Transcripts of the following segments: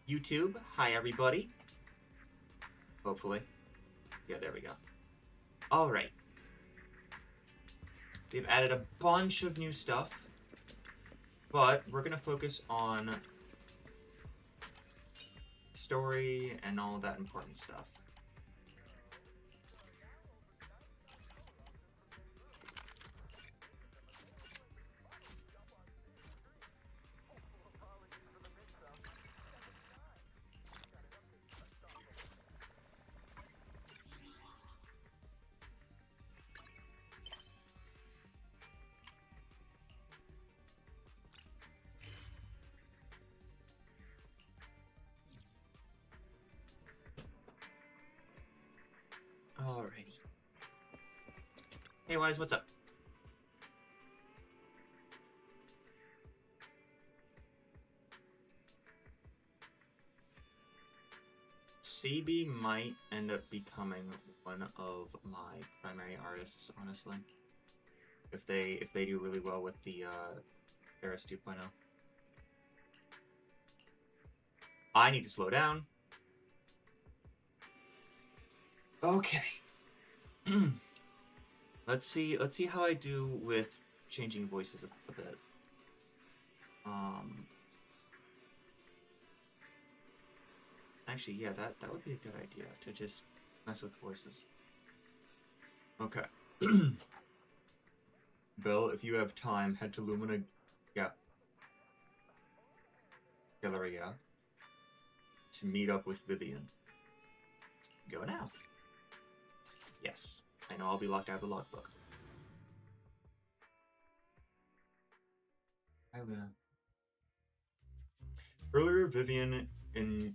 YouTube. Hi, everybody. Hopefully. Yeah, there we go. All right. They've added a bunch of new stuff, but we're going to focus on story and all that important stuff. Alrighty. Hey, Wise, what's up? CB might end up becoming one of my primary artists, honestly. If they do really well with the Eris 2.0. I need to slow down. Okay. Let's see how I do with changing voices a bit. Actually, yeah, that would be a good idea to just mess with voices. Okay. Bill, if you have time, head to Lumina Galleria to meet up with Vivian. Go now. Yes, I know I'll be locked out of the logbook. Hi, Luna. Earlier, Vivian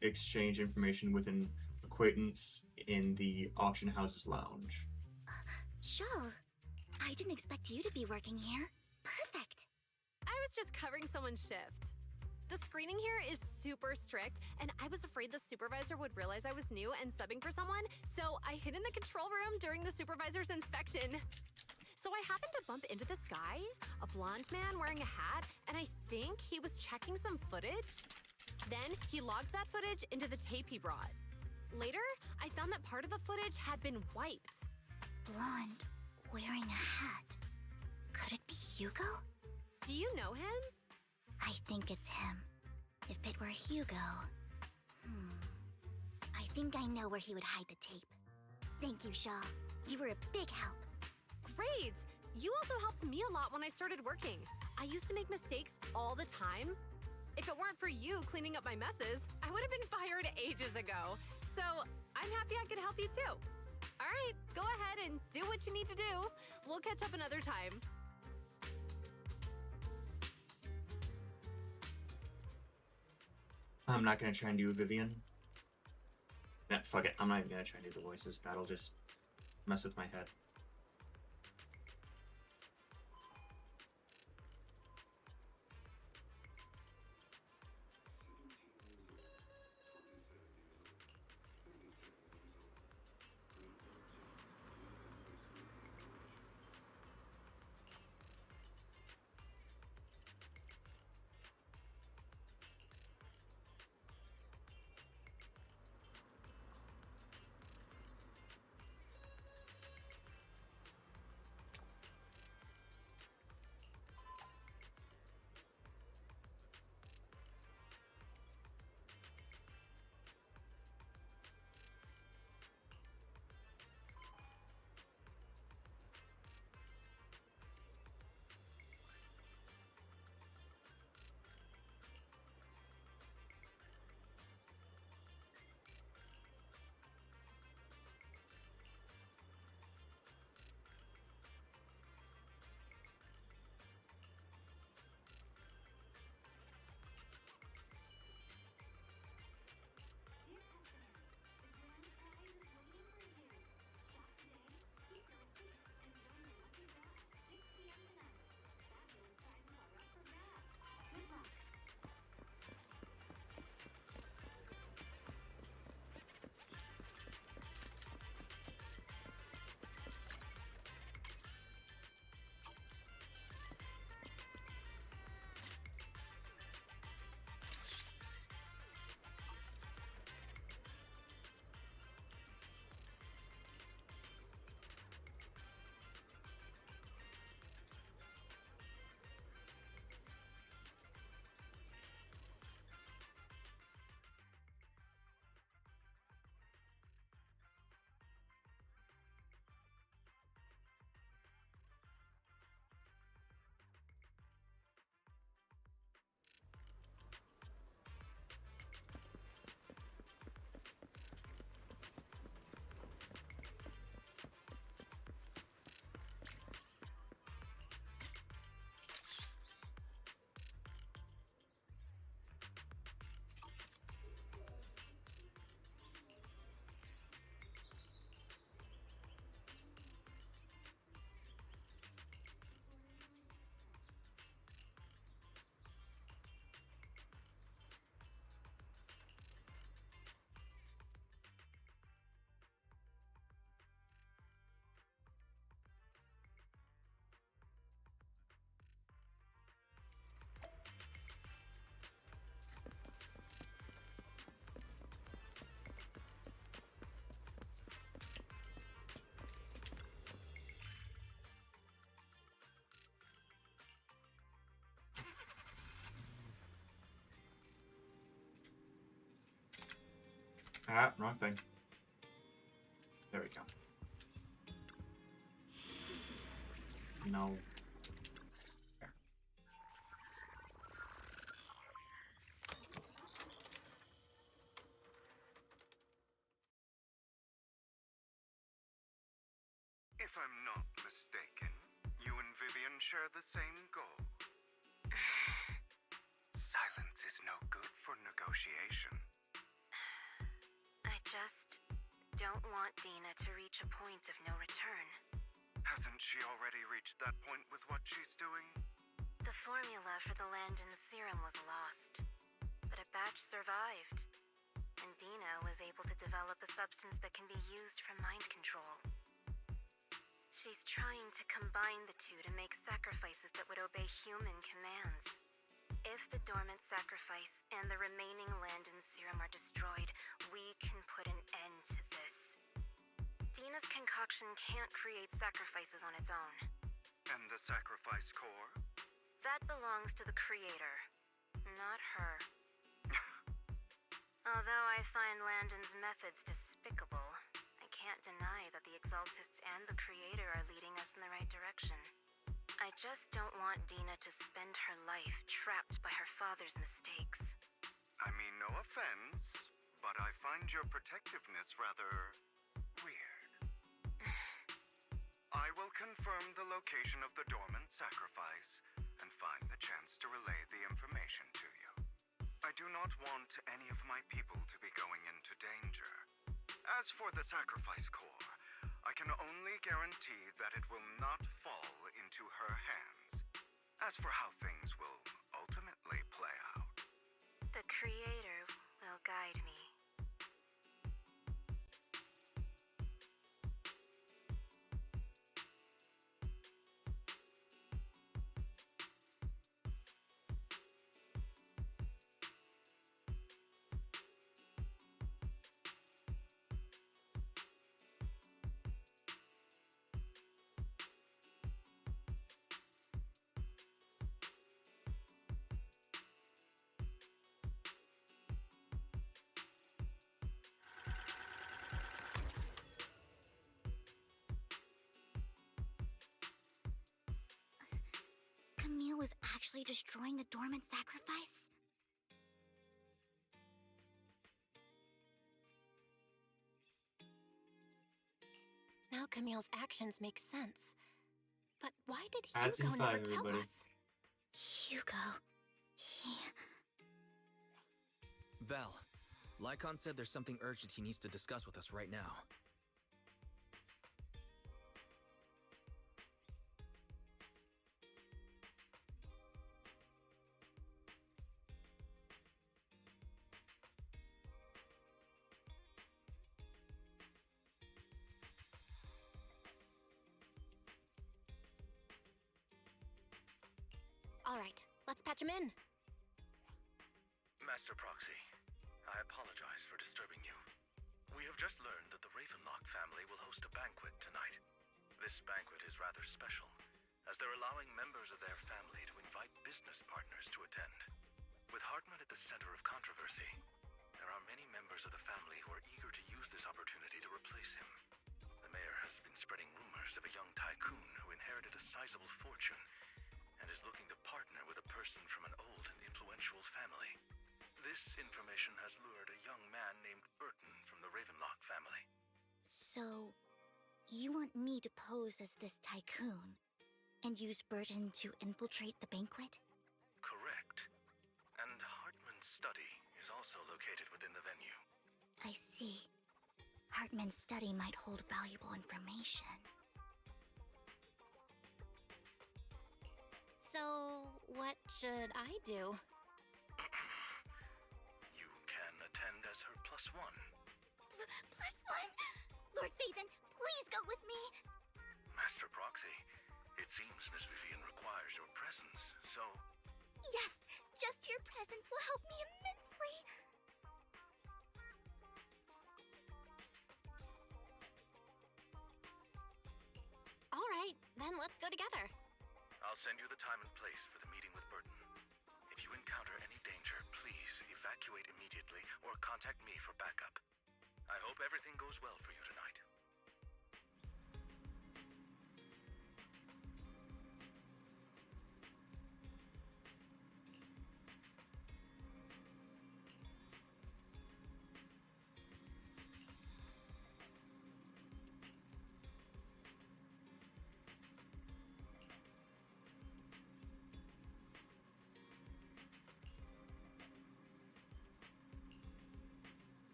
exchanged information with an acquaintance in the auction house's lounge. Shul, I didn't expect you to be working here. Perfect. I was just covering someone's shift. The screening here is super strict, and I was afraid the supervisor would realize I was new and subbing for someone, so I hid in the control room during the supervisor's inspection. So I happened to bump into this guy, a blonde man wearing a hat, and I think he was checking some footage. Then he logged that footage into the tape he brought. Later, I found that part of the footage had been wiped. Blonde, wearing a hat. Could it be Hugo? Do you know him? I think it's him. If it were Hugo... I think I know where he would hide the tape. Thank you, Shaw. You were a big help. Great! You also helped me a lot when I started working. I used to make mistakes all the time. If it weren't for you cleaning up my messes, I would have been fired ages ago. So I'm happy I could help you too. All right, go ahead and do what you need to do. We'll catch up another time. I'm not gonna try and do Vivian. Nah, fuck it. I'm not even gonna try and do the voices. That'll just mess with my head. Ah, wrong thing. There we go. No. There. If I'm not mistaken, you and Vivian share the same goal. Silence is no good for negotiation. I just don't want Dina to reach a point of no return. Hasn't she already reached that point with what she's doing? The formula for the Landon serum was lost, but a batch survived, and Dina was able to develop a substance that can be used for mind control. She's trying to combine the two to make sacrifices that would obey human commands. If the dormant sacrifice and the remaining Landon serum are destroyed, we can put an end to this. Dina's concoction can't create sacrifices on its own. And the sacrifice core? That belongs to the creator, not her. Although I find Landon's methods despicable, I can't deny that the Exaltists and the creator are leading us in the right direction. I just don't want Dina to spend her life trapped by her father's mistakes. I mean, no offense, but I find your protectiveness rather weird. I will confirm the location of the dormant sacrifice and find the chance to relay the information to you. I do not want any of my people to be going into danger. As for the sacrifice core, I can only guarantee that it will not fall into her hands. As for how things will ultimately play out, The creator will guide me. Camille was actually destroying the dormant sacrifice? Now Camille's actions make sense. But why did That's Hugo E5, never tell everybody. us? Hugo... He... Belle, Lycon said there's something urgent he needs to discuss with us right now. All right, let's patch him in. Master Proxy, I apologize for disturbing you. We have just learned that the Ravenlock family will host a banquet tonight. This banquet is rather special, as they're allowing members of their family to invite business partners to attend. With Hartman at the center of controversy, there are many members of the family who are eager to use this opportunity to replace him. The mayor has been spreading rumors of a young tycoon who inherited a sizable fortune and is looking to partner with a person from an old and influential family. This information has lured a young man named Burton from the Ravenlock family. So... you want me to pose as this tycoon, and use Burton to infiltrate the banquet? Correct. And Hartman's study is also located within the venue. I see. Hartman's study might hold valuable information. So, what should I do? You can attend as her +1. Plus one! Lord Phaethon, please go with me! Master Proxy, it seems Miss Vivian requires your presence, so... Yes, just your presence will help me immensely! All right, then let's go together. I'll send you the time and place for the meeting with Burton. If you encounter any danger, please evacuate immediately or contact me for backup. I hope everything goes well for you tonight.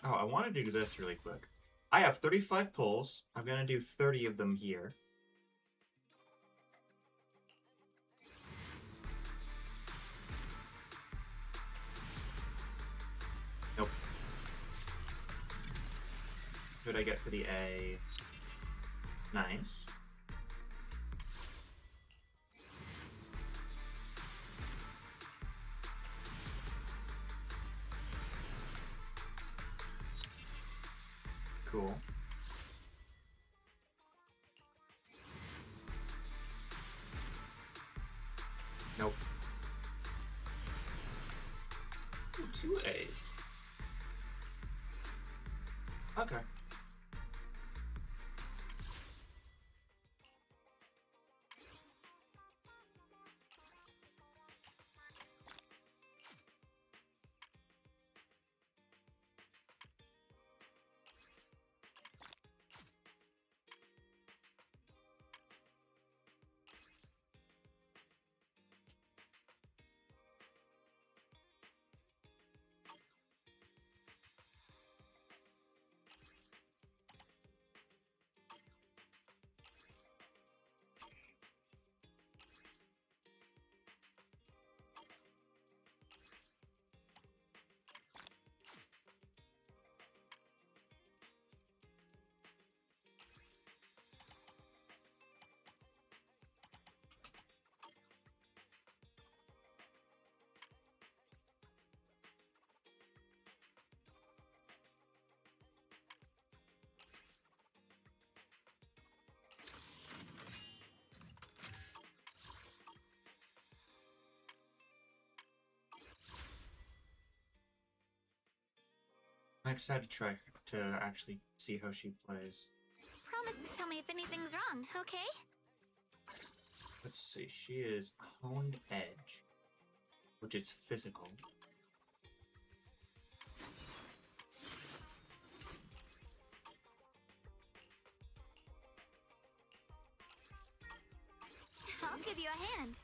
Oh, I want to do this really quick. I have 35 pulls. I'm going to do 30 of them here. Nope. What did I get for the A? Nice. Cool. Nope. Ooh, 2 A's. Okay. I'm excited to try to actually see how she plays. Promise to tell me if anything's wrong, okay? Let's see. She is Honed Edge, which is physical. I'll give you a hand.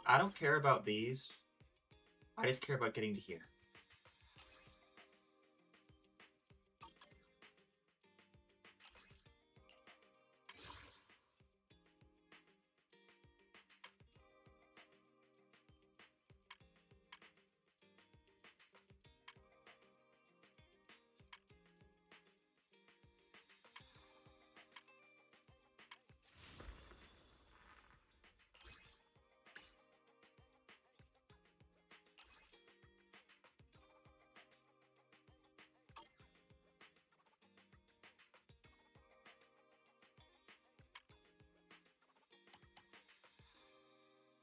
I don't care about these. I just care about getting to here.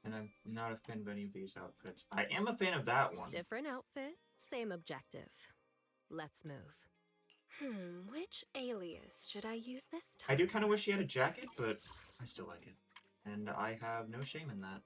And I'm not a fan of any of these outfits. I am a fan of that one. Different outfit, same objective. Let's move. Which alias should I use this time? I do kind of wish he had a jacket, but I still like it. And I have no shame in that.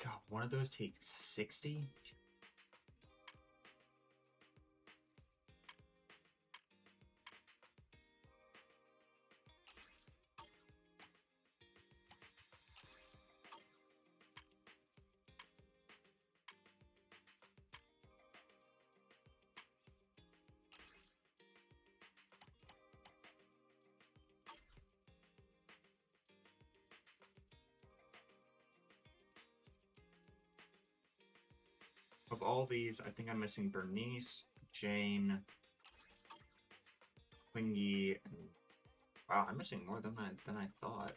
God, one of those takes 60? Of all these, I think I'm missing Bernice, Jane, Quingy, and wow, I'm missing more than I thought.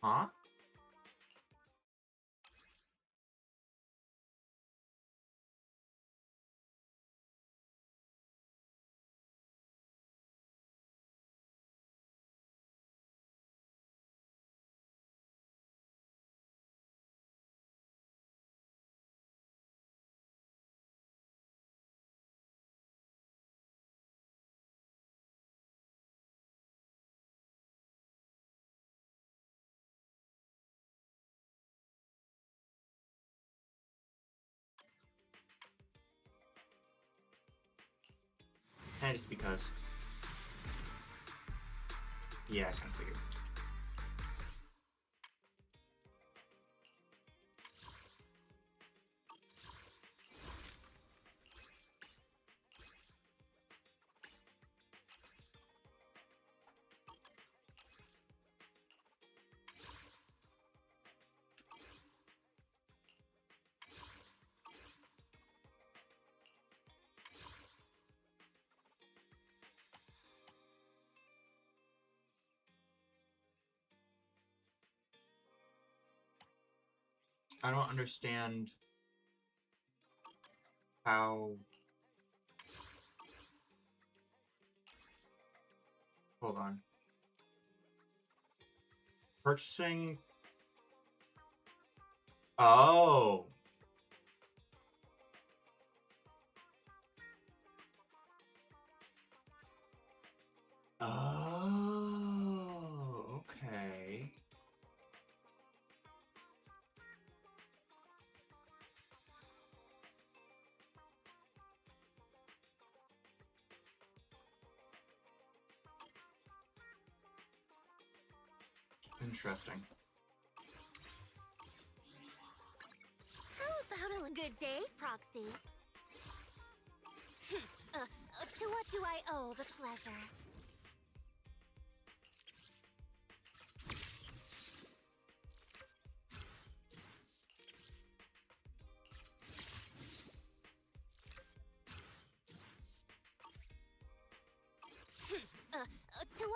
Huh? And just because. Yeah, I kind of figured. I don't understand how... Hold on. Purchasing... Oh! Oh, okay. Interesting. How about a good day, Proxy? To what do I owe the pleasure?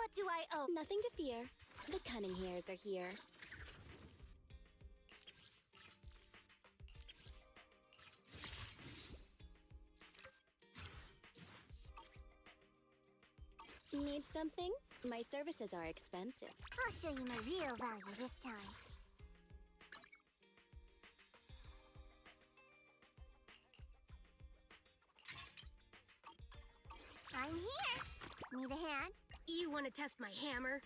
What do I owe? Nothing to fear. The cunning hairs are here. Need something? My services are expensive. I'll show you my real value this time. I'm here. Need a hand? You want to test my hammer?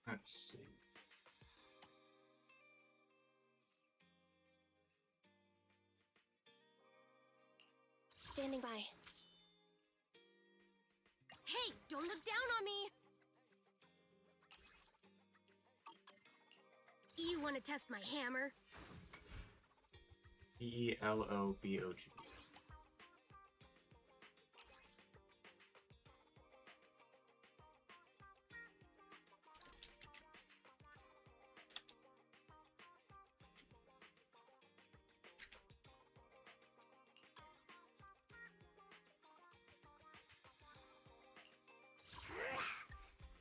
Let's see. Standing by. Hey, don't look down on me! You want to test my hammer? Elobog.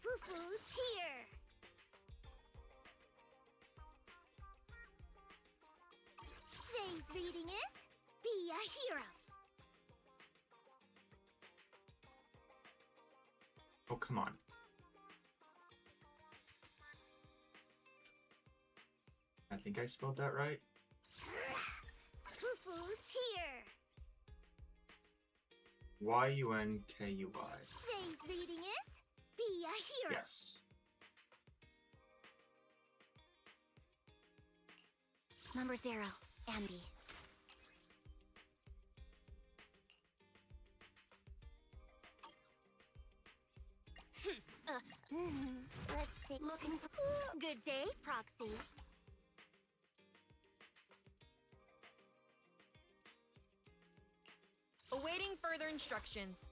Foo-foo's here. Today's reading is Be a Hero. Oh, come on. I think I spelled that right. Foo-foo's here. Yunkui. Today's reading is Be a Hero. Yes. Number 0, Andy. Let's take looking. Good day, Proxy. Awaiting further instructions.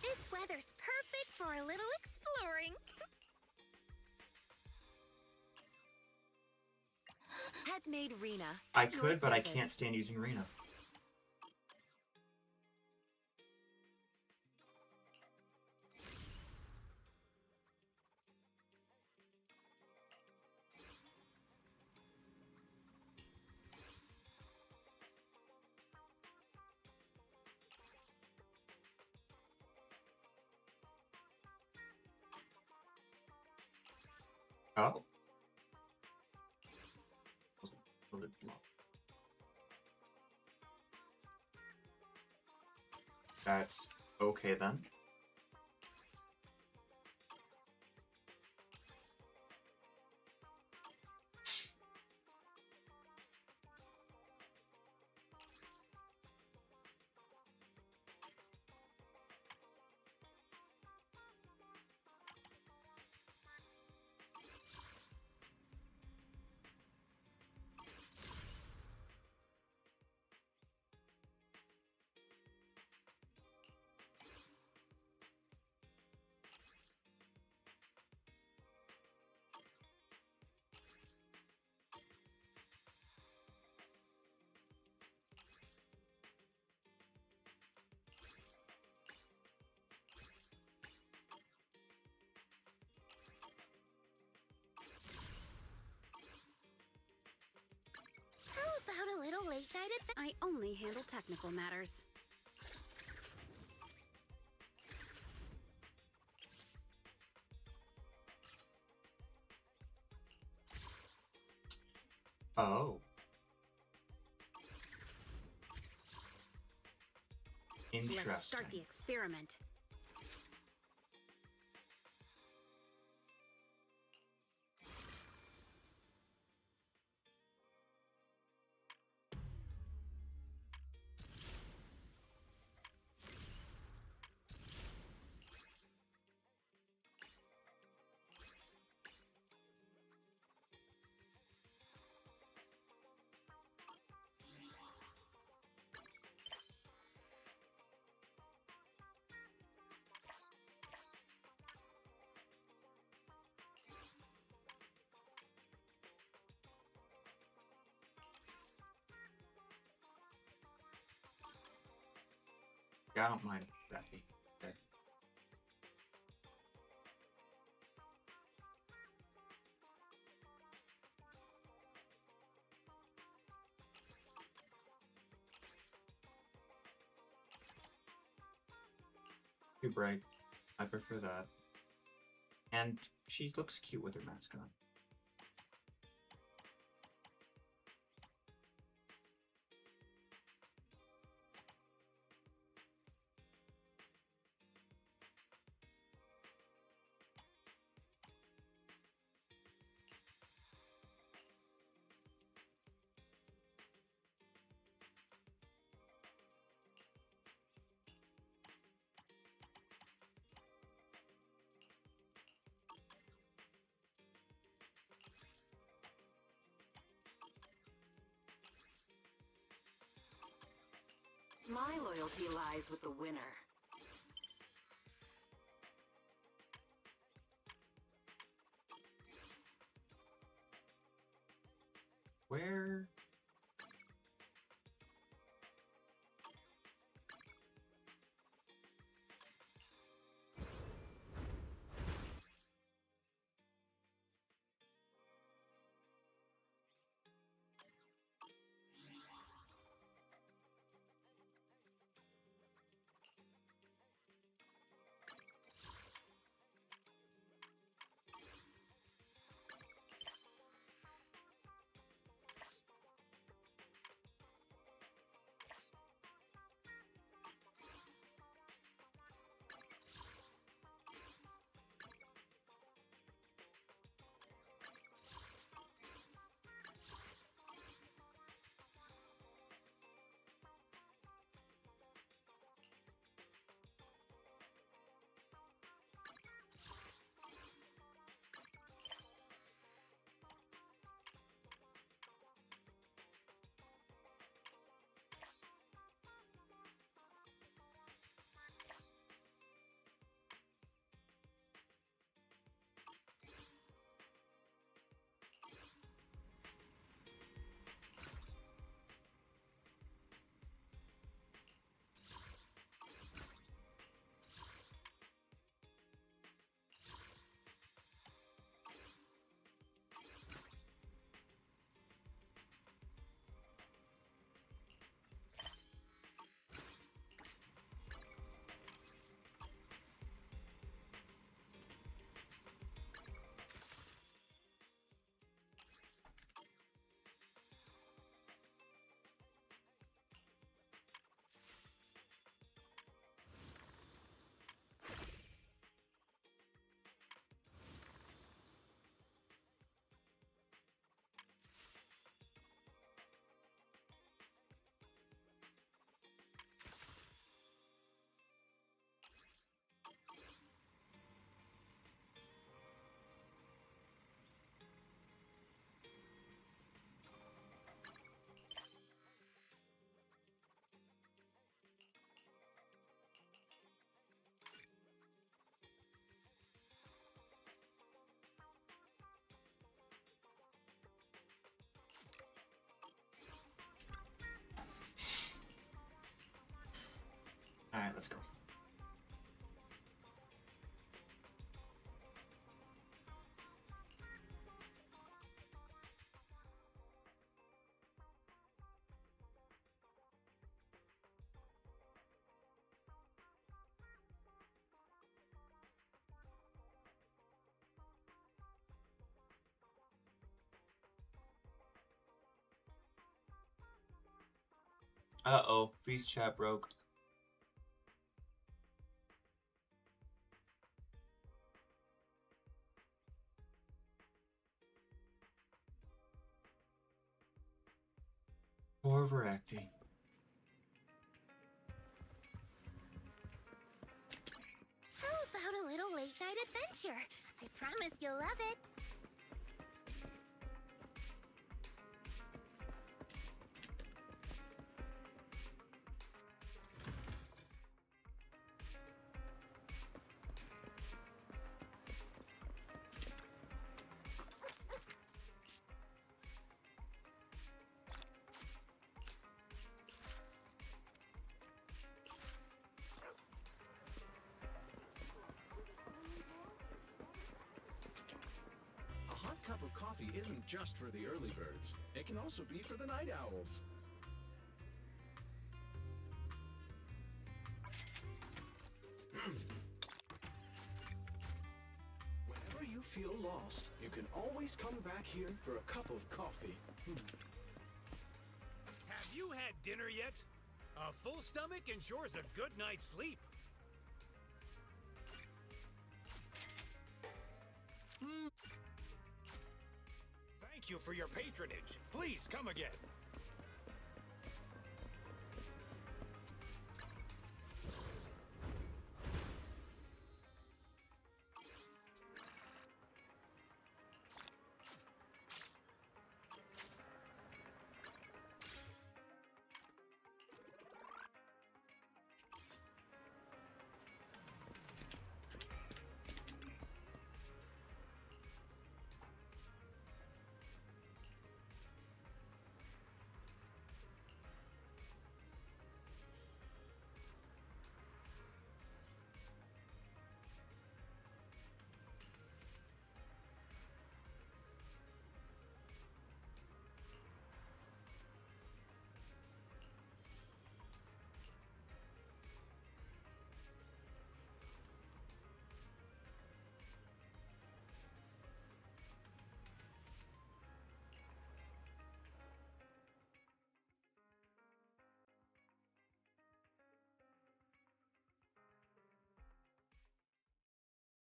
This weather's perfect for a little exploring. Had made Rena. I at your could, but I service. can't stand using Rena. Oh. That's okay then. How about a little late night adventure? I only handle technical matters. Oh. Interesting. Let's start the experiment. Yeah, I don't mind Becky. Okay. Too bright. I prefer that. And she looks cute with her mask on. My loyalty lies with the winner. Where? Alright, let's go. Uh-oh, V's chat broke. Overacting. How about a little late night adventure? I promise you'll love it. isn't just for the early birds. It can also be for the night owls. Whenever you feel lost, you can always come back here for a cup of coffee. Have you had dinner yet? A full stomach ensures a good night's sleep. Thank you for your patronage. Please come again.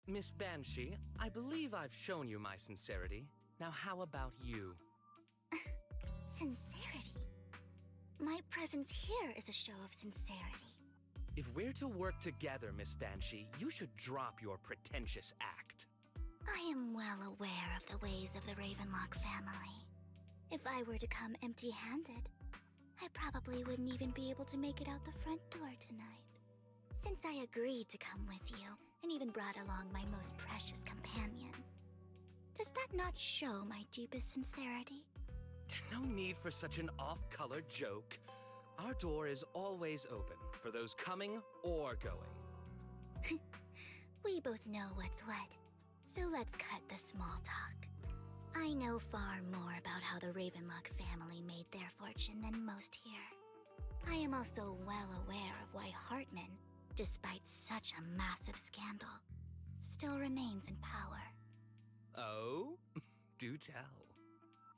Miss Banshee, I believe I've shown you my sincerity. Now how about you? Sincerity? My presence here is a show of sincerity. If we're to work together, Miss Banshee, you should drop your pretentious act. I am well aware of the ways of the Ravenlock family. If I were to come empty-handed, I probably wouldn't even be able to make it out the front door tonight. Since I agreed to come with you, and even brought along my most precious companion, does that not show my deepest sincerity? No need for such an off-color joke. Our door is always open for those coming or going. We both know what's what, so let's cut the small talk. I know far more about how the Ravenlock family made their fortune than most here. I am also well aware of why Hartman, despite such a massive scandal, still remains in power. Oh? Do tell.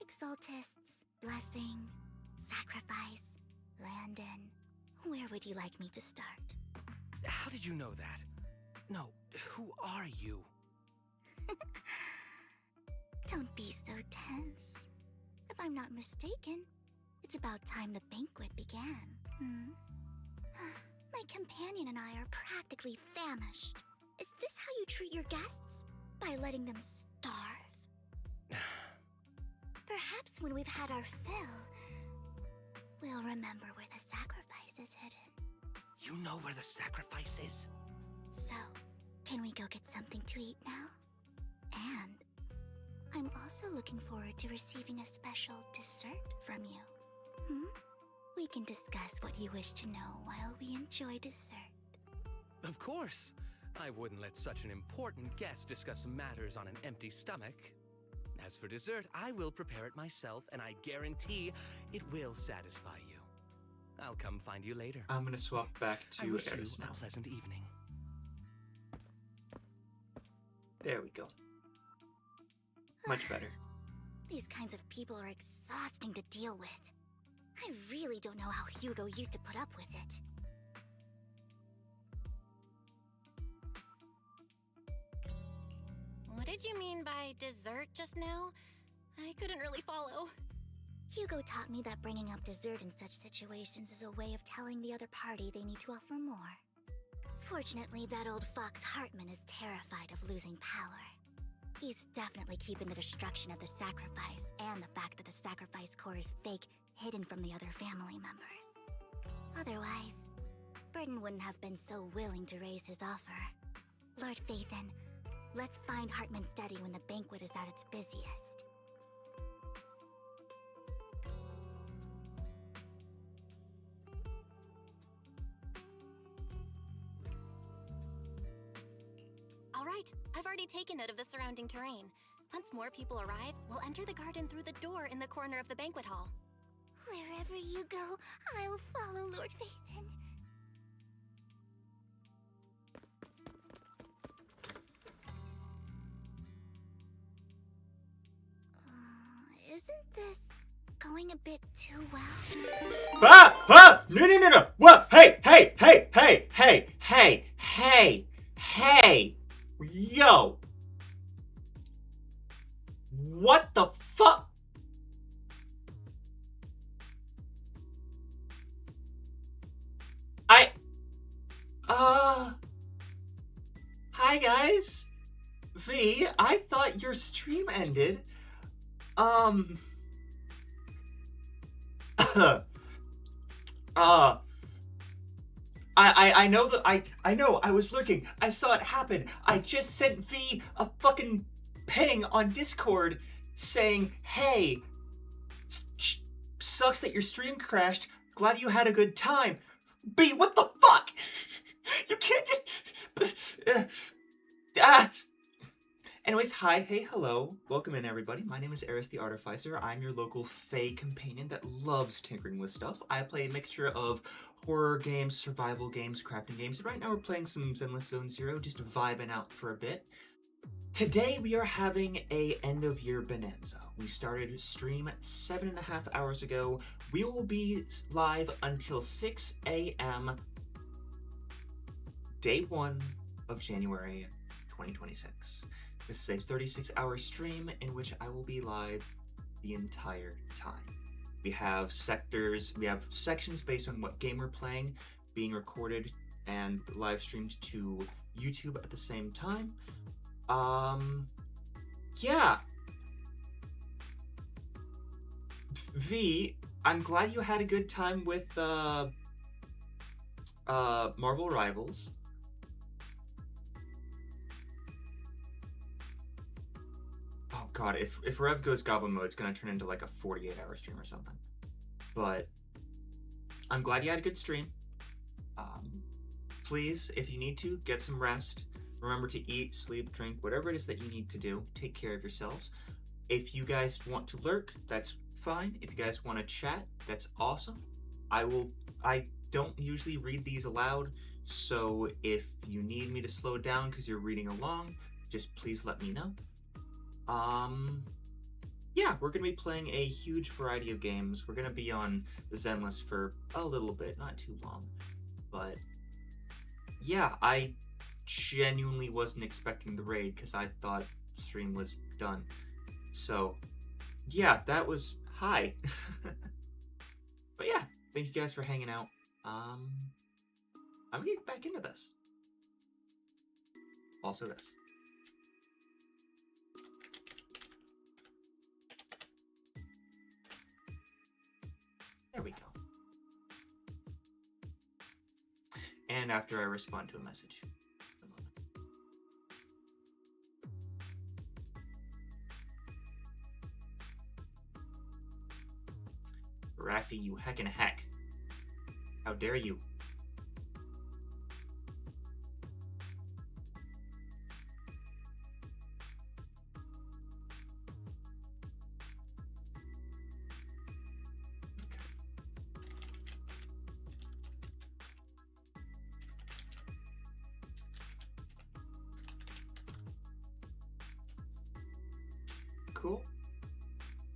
Exaltists, blessing, sacrifice, Landon. Where would you like me to start? How did you know that? No, who are you? Don't be so tense. If I'm not mistaken, it's about time the banquet began. My companion and I are practically famished. Is this how you treat your guests? By letting them starve? Perhaps when we've had our fill, we'll remember where the sacrifice is hidden. You know where the sacrifice is? So, can we go get something to eat now? And I'm also looking forward to receiving a special dessert from you. We can discuss what you wish to know while we enjoy dessert. Of course. I wouldn't let such an important guest discuss matters on an empty stomach. As for dessert, I will prepare it myself, and I guarantee it will satisfy you. I'll come find you later. I'm gonna swap back to I wish Eris you now. a pleasant evening. There we go. Much better. These kinds of people are exhausting to deal with. I really don't know how Hugo used to put up with it. What did you mean by dessert just now? I couldn't really follow. Hugo taught me that bringing up dessert in such situations is a way of telling the other party they need to offer more. Fortunately, that old fox Hartman is terrified of losing power. He's definitely keeping the destruction of the sacrifice and the fact that the sacrifice core is fake hidden from the other family members. Otherwise, Burden wouldn't have been so willing to raise his offer. Lord Phaethon, let's find Hartman's study when the banquet is at its busiest. All right, I've already taken note of the surrounding terrain. Once more people arrive, we'll enter the garden through the door in the corner of the banquet hall. Wherever you go, I'll follow, Lord Vathan. Isn't this going a bit too well? No. What? Hey. Yo. What the fuck? Hi guys. V, I thought your stream ended. I know that I know, I was looking. I saw it happen. I just sent V a fucking ping on Discord saying, hey, sucks that your stream crashed. Glad you had a good time. B, what the fuck? You can't just... Anyways, hi, hey, hello. Welcome in, everybody. My name is Eris the Artificer. I'm your local fae companion that loves tinkering with stuff. I play a mixture of horror games, survival games, crafting games, and right now we're playing some Zenless Zone Zero, just vibing out for a bit. Today we are having a end of year bonanza. We started stream 7.5 hours ago. We will be live until 6 a.m. Day 1 of January 2026. This is a 36-hour stream in which I will be live the entire time. We have sections based on what game we're playing being recorded and live streamed to YouTube at the same time. Yeah. V, I'm glad you had a good time with Marvel Rivals. Oh god, if Rev goes Goblin Mode, it's gonna turn into like a 48-hour stream or something. But I'm glad you had a good stream. Please, if you need to, get some rest. Remember to eat, sleep, drink, whatever it is that you need to do. Take care of yourselves. If you guys want to lurk, that's fine. If you guys want to chat, that's awesome. I don't usually read these aloud, so if you need me to slow down because you're reading along, just please let me know. Yeah, we're gonna be playing a huge variety of games. We're gonna be on the Zenless for a little bit, not too long. But yeah, I genuinely wasn't expecting the raid because I thought the stream was done. So yeah, that was hi. But yeah, thank you guys for hanging out. I'm gonna get back into this. Also this. There we go. And after I respond to a message. Rafty, you heckin' heck. How dare you? Cool.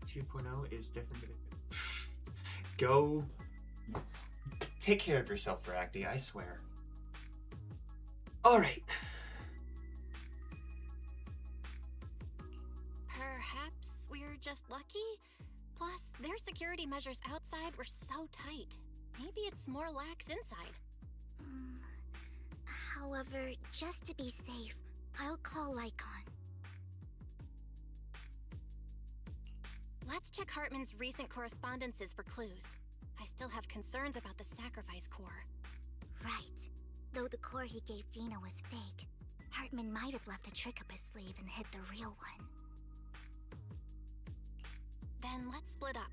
2.0 is definitely go take care of yourself, Rafty, I swear. Alright. Perhaps we're just lucky? Plus, their security measures outside were so tight. Maybe it's more lax inside. However, just to be safe, I'll call Lycon. Let's check Hartman's recent correspondences for clues. I still have concerns about the sacrifice core. Right. Though the core he gave Dina was fake, Hartman might have left a trick up his sleeve and hid the real one. Then let's split up.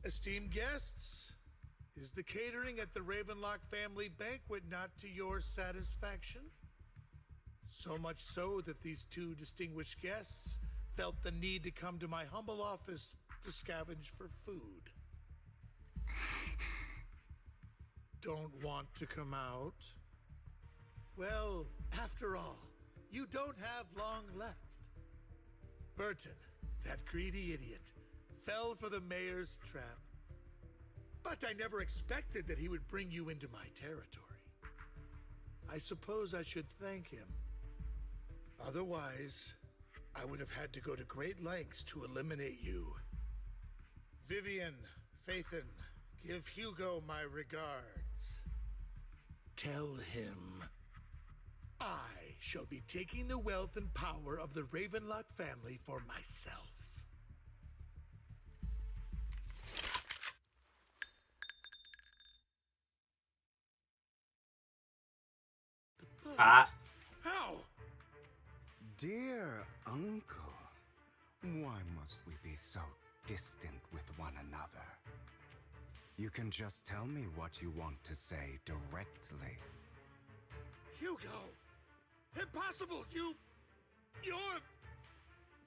Esteemed guests, Is the catering at the Ravenlock family banquet not to your satisfaction? So much so that these two distinguished guests felt the need to come to my humble office to scavenge for food. Don't want to come out? Well, after all, you don't have long left. Burton, that greedy idiot, fell for the mayor's trap. But I never expected that he would bring you into my territory. I suppose I should thank him. Otherwise, I would have had to go to great lengths to eliminate you. Vivian, Phaethon, give Hugo my regards. Tell him I shall be taking the wealth and power of the Ravenlock family for myself. Ah. How? Dear uncle, why must we be so distant with one another? You can just tell me what you want to say directly. Hugo! Impossible! You're...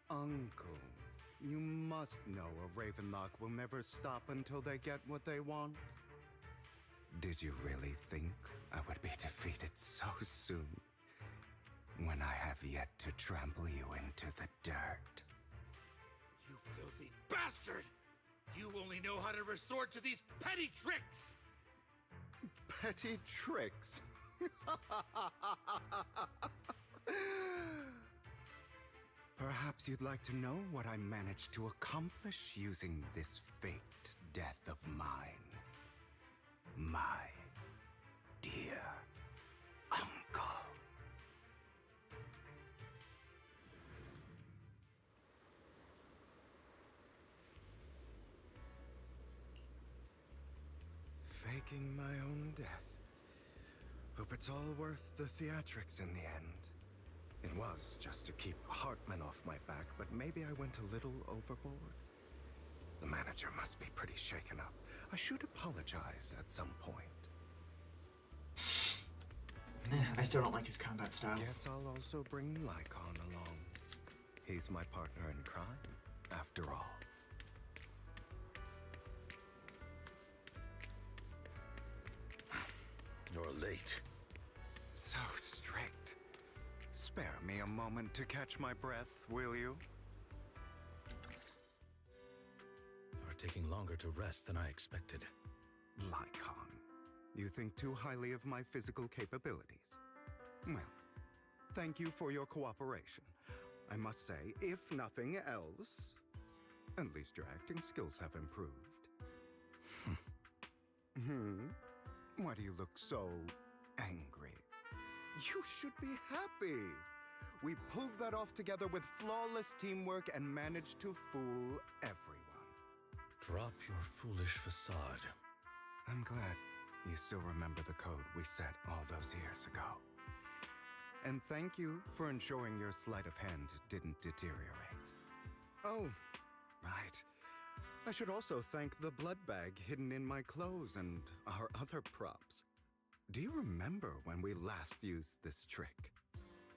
Uncle, you must know a Ravenlock will never stop until they get what they want. Did you really think I would be defeated so soon? When I have yet to trample you into the dirt. You filthy bastard! You only know how to resort to these petty tricks! Petty tricks? Perhaps you'd like to know what I managed to accomplish using this faked death of mine. My dear uncle. Faking my own death. Hope it's all worth the theatrics in the end. It was just to keep Hartman off my back, but maybe I went a little overboard. The manager must be pretty shaken up. I should apologize at some point. I still don't like his combat style. Guess I'll also bring Lycon along. He's my partner in crime, after all. You're late. So strict. Spare me a moment to catch my breath, will you? You're taking longer to rest than I expected. Lycon, you think too highly of my physical capabilities. Well, thank you for your cooperation. I must say, if nothing else, at least your acting skills have improved. Why do you look so angry? You should be happy. We pulled that off together with flawless teamwork and managed to fool everyone. Drop your foolish facade. I'm glad you still remember the code we set all those years ago. And thank you for ensuring your sleight of hand didn't deteriorate. Oh, right. I should also thank the blood bag hidden in my clothes and our other props. Do you remember when we last used this trick?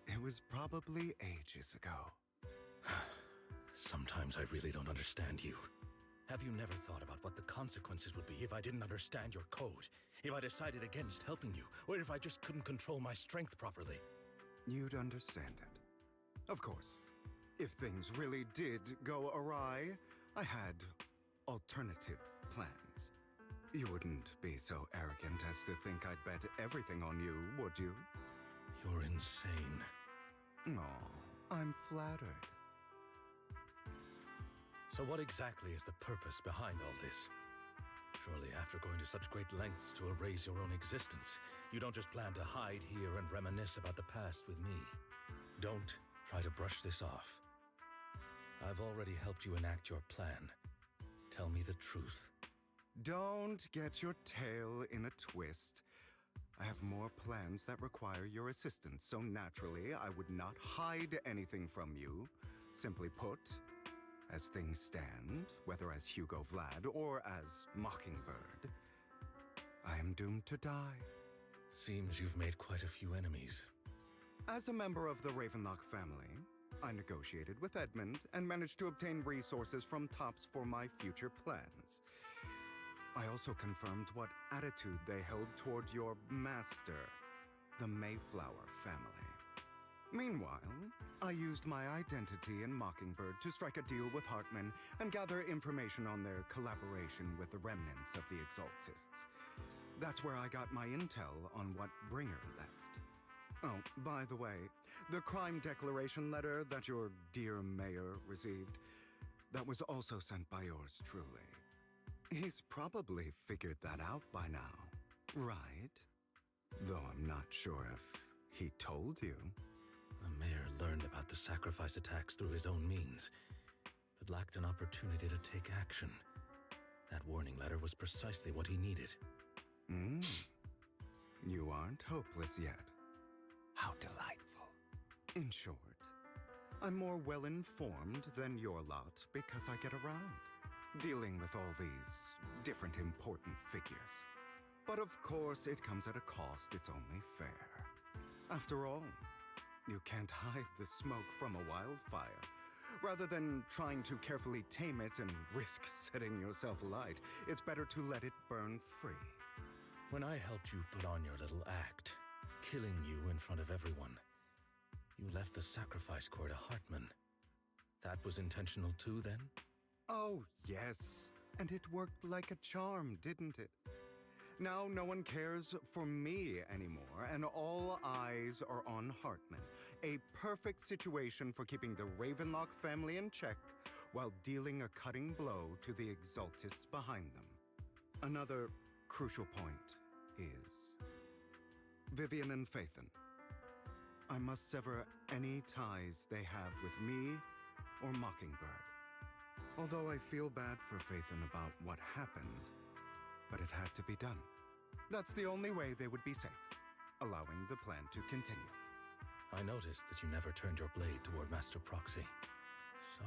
It was probably ages ago. Sometimes I really don't understand you. Have you never thought about what the consequences would be if I didn't understand your code? If I decided against helping you? Or if I just couldn't control my strength properly? You'd understand it. Of course, if things really did go awry, I had alternative plans. You wouldn't be so arrogant as to think I'd bet everything on you, would you? You're insane. Aw, I'm flattered. So what exactly is the purpose behind all this? Surely after going to such great lengths to erase your own existence, you don't just plan to hide here and reminisce about the past with me. Don't try to brush this off. I've already helped you enact your plan. Tell me the truth. Don't get your tail in a twist. I have more plans that require your assistance, so naturally I would not hide anything from you. Simply put, as things stand, whether as Hugo Vlad or as Mockingbird, I am doomed to die. Seems you've made quite a few enemies. As a member of the Ravenlock family, I negotiated with Edmund and managed to obtain resources from Tops for my future plans. I also confirmed what attitude they held toward your master, the Mayflower family. Meanwhile, I used my identity in Mockingbird to strike a deal with Hartman and gather information on their collaboration with the remnants of the Exaltists. That's where I got my intel on what Bringer left. Oh, by the way, the crime declaration letter that your dear mayor received, that was also sent by yours truly. He's probably figured that out by now, right? Though I'm not sure if he told you. The mayor learned about the sacrifice attacks through his own means, but lacked an opportunity to take action. That warning letter was precisely what he needed. You aren't hopeless yet. How delightful. In short, I'm more well-informed than your lot because I get around, dealing with all these different important figures. But of course, it comes at a cost. It's only fair. After all, you can't hide the smoke from a wildfire. Rather than trying to carefully tame it and risk setting yourself alight, it's better to let it burn free. When I helped you put on your little act, killing you in front of everyone, you left the sacrifice core to Hartman. That was intentional too, then? Oh, yes. And it worked like a charm, didn't it? Now no one cares for me anymore, and all eyes are on Hartman. A perfect situation for keeping the Ravenlock family in check while dealing a cutting blow to the Exaltists behind them. Another crucial point is Vivian and Phaethon. I must sever any ties they have with me or Mockingbird. Although I feel bad for Phaethon about what happened, but it had to be done. That's the only way they would be safe, allowing the plan to continue. I noticed that you never turned your blade toward Master Proxy. So,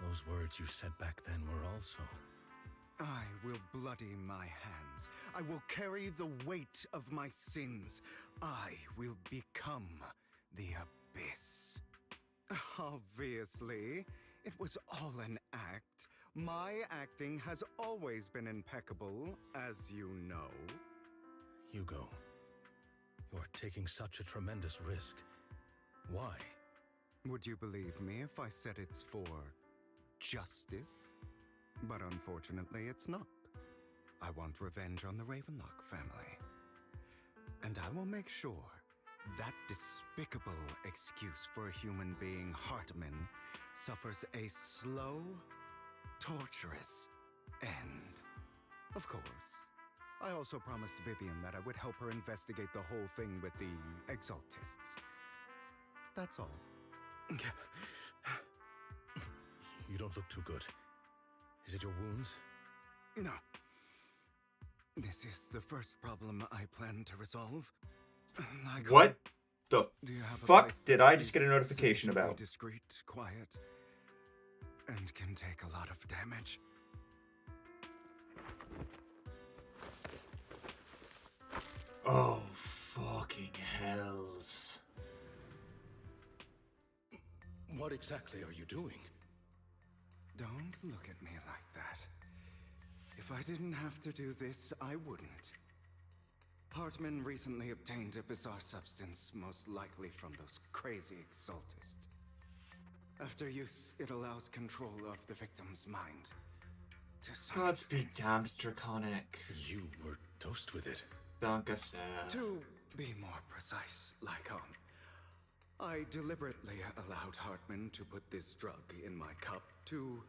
those words you said back then were also... I will bloody my hands. I will carry the weight of my sins. I will become the Abyss. Obviously, it was all an act. My acting has always been impeccable, as you know. Hugo, you're taking such a tremendous risk. Why? Would you believe me if I said it's for justice? But unfortunately, it's not. I want revenge on the Ravenlock family. And I will make sure that despicable excuse for a human being, Hartman, suffers a slow, torturous end. Of course, I also promised Vivian that I would help her investigate the whole thing with the Exaltists. That's all. You don't look too good. Is it your wounds? No. This is the first problem I plan to resolve. What the fuck did I just get a notification about? Discreet, quiet, and can take a lot of damage. Oh, fucking hells. What exactly are you doing? Don't look at me like that. If I didn't have to do this, I wouldn't. Hartman recently obtained a bizarre substance, most likely from those crazy Exaltists. After use, it allows control of the victim's mind. Godspeed, damned Draconic. You were dosed with it. Dankasen. To be more precise, Lycon, I deliberately allowed Hartman to put this drug in my cup to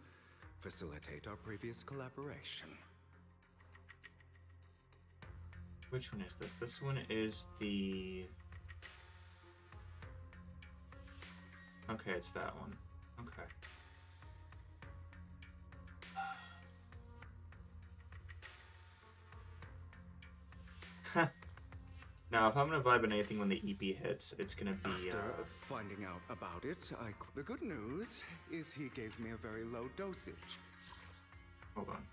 facilitate our previous collaboration. Which one is this? This one is the... Okay, it's that one. Okay. Now, if I'm gonna vibe on anything when the EP hits, it's gonna be, After finding out about it, the good news is he gave me a very low dosage. Hold on.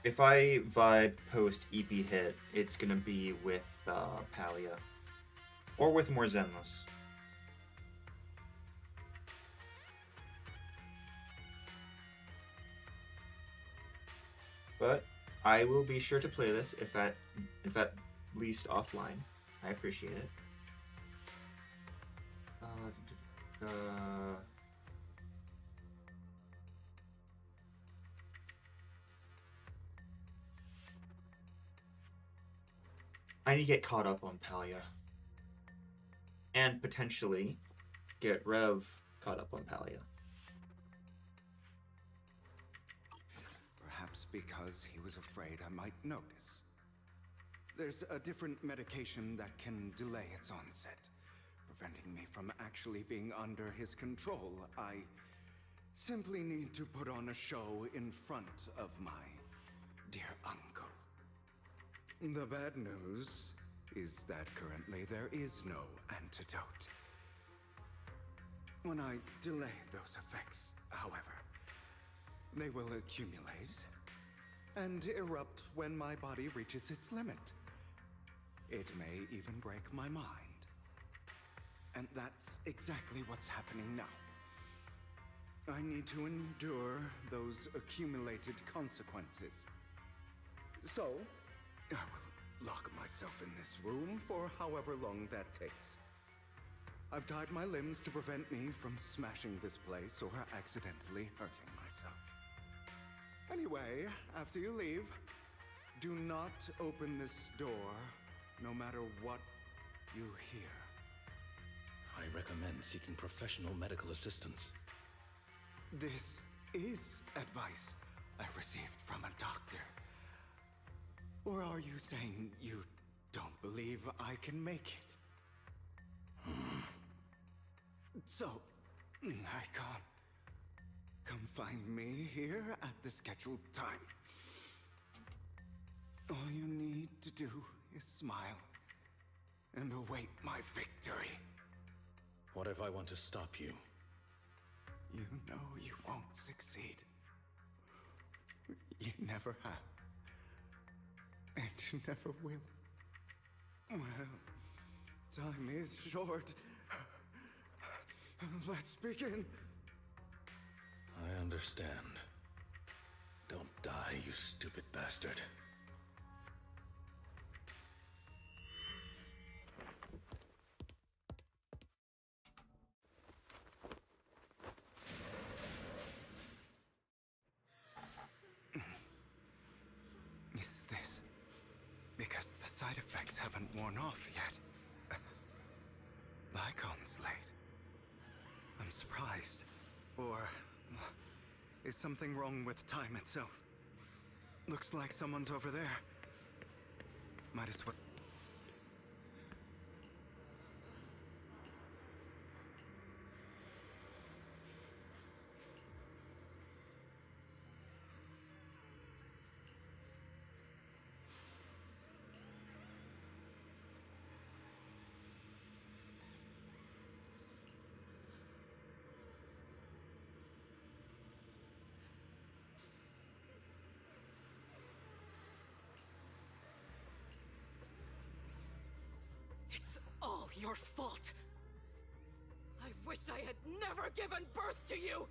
If I vibe post EP hit, it's gonna be with Palia. Or with more Zenless. But I will be sure to play this if at least offline. I appreciate it. I need to get caught up on Palia. And potentially get Rev caught up on Palia. Perhaps because he was afraid I might notice. There's a different medication that can delay its onset, preventing me from actually being under his control. I simply need to put on a show in front of my dear uncle. The bad news is that currently there is no antidote. When I delay those effects, however, they will accumulate and erupt when my body reaches its limit. It may even break my mind. And that's exactly what's happening now. I need to endure those accumulated consequences. So, I will lock myself in this room for however long that takes. I've tied my limbs to prevent me from smashing this place or accidentally hurting myself. Anyway, after you leave, do not open this door, no matter what you hear. I recommend seeking professional medical assistance. This is advice I received from a doctor. Or are you saying you don't believe I can make it? So, Icon, come find me here at the scheduled time. All you need to do is smile and await my victory. What if I want to stop you? You know you won't succeed. You never have. And you never will. Well, time is short. Let's begin. I understand. Don't die, you stupid bastard. Is this because the side effects haven't worn off yet? Lycon's late. I'm surprised. Or is something wrong with time itself? Looks like someone's over there. Might as well. It's all your fault. I wish I had never given birth to you!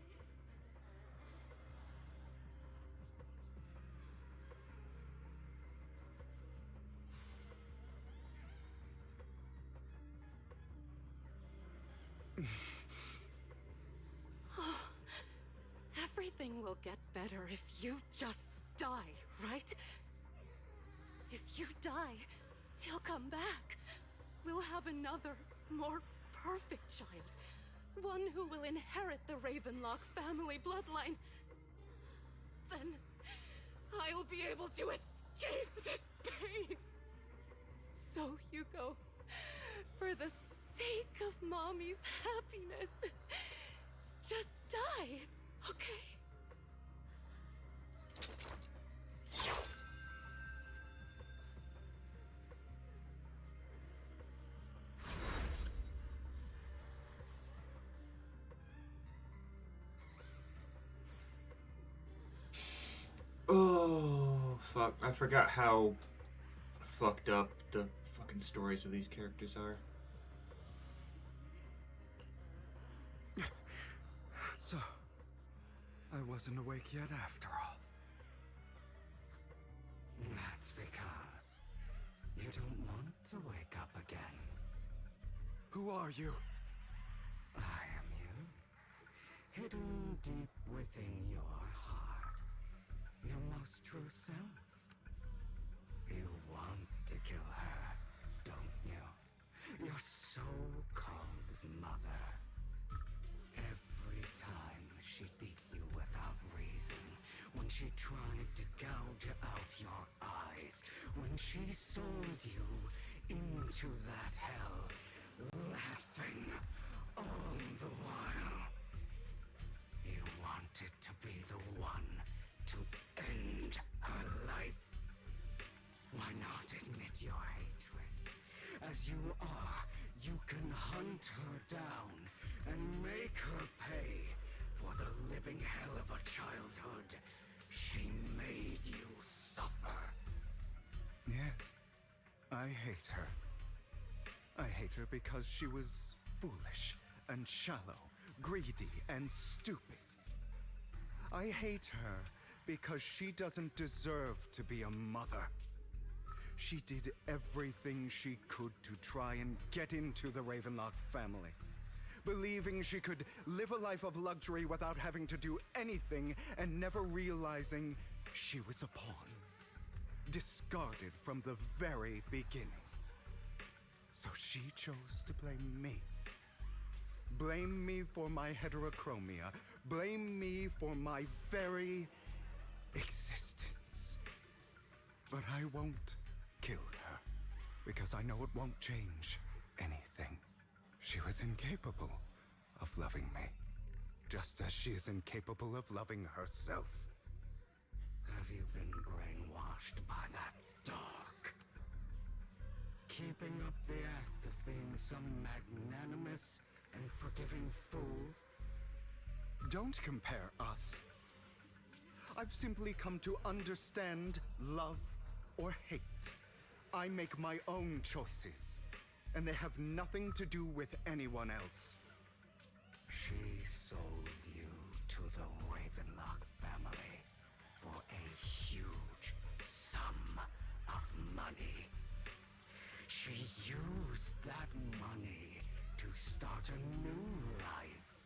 Everything will get better if you just die, right? If you die, he'll come back. We'll have another, more perfect child. One who will inherit the Ravenlock family bloodline. Then I'll be able to escape this pain. So, Hugo, for the sake of Mommy's happiness, just die, okay? Oh, fuck. I forgot how fucked up the fucking stories of these characters are. So, I wasn't awake yet after all. That's because you don't want to wake up again. Who are you? I am you. Hidden deep within your heart. Your most true self. You want to kill her, don't you? Your so-called mother. Every time she beat you without reason, when she tried to gouge out your eyes, when she sold you into that hell, laughing all the while. You wanted to be the one to end her life. Why not admit your hatred? As you are, you can hunt her down and make her pay for the living hell of a childhood she made you suffer. Yes, I hate her. I hate her because she was foolish and shallow, greedy and stupid. I hate her because she doesn't deserve to be a mother. She did everything she could to try and get into the Ravenlock family, believing she could live a life of luxury without having to do anything and never realizing she was a pawn, discarded from the very beginning. So she chose to blame me. Blame me for my heterochromia. Blame me for my very existence. But I won't kill her, because I know it won't change anything. She was incapable of loving me, just as she is incapable of loving herself. Have you been brainwashed by that dog? Keeping up the act of being some magnanimous and forgiving fool? Don't compare us. I've simply come to understand love or hate. I make my own choices, and they have nothing to do with anyone else. She sold you to the Ravenlock family for a huge sum of money. She used that money to start a new life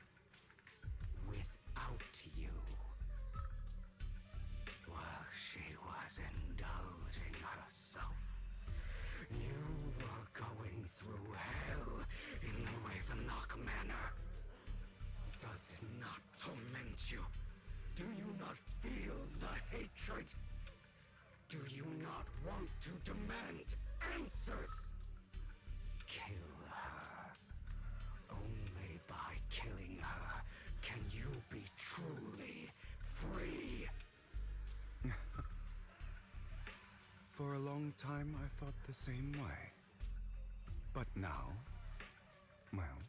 without you. While she was indulging herself, you were going through hell in the Ravenlock Manor. Does it not torment you? Do you not feel the hatred? Do you not want to demand answers? Kill her. Only by killing her can you be truly free. For a long time, I thought the same way. But now, well,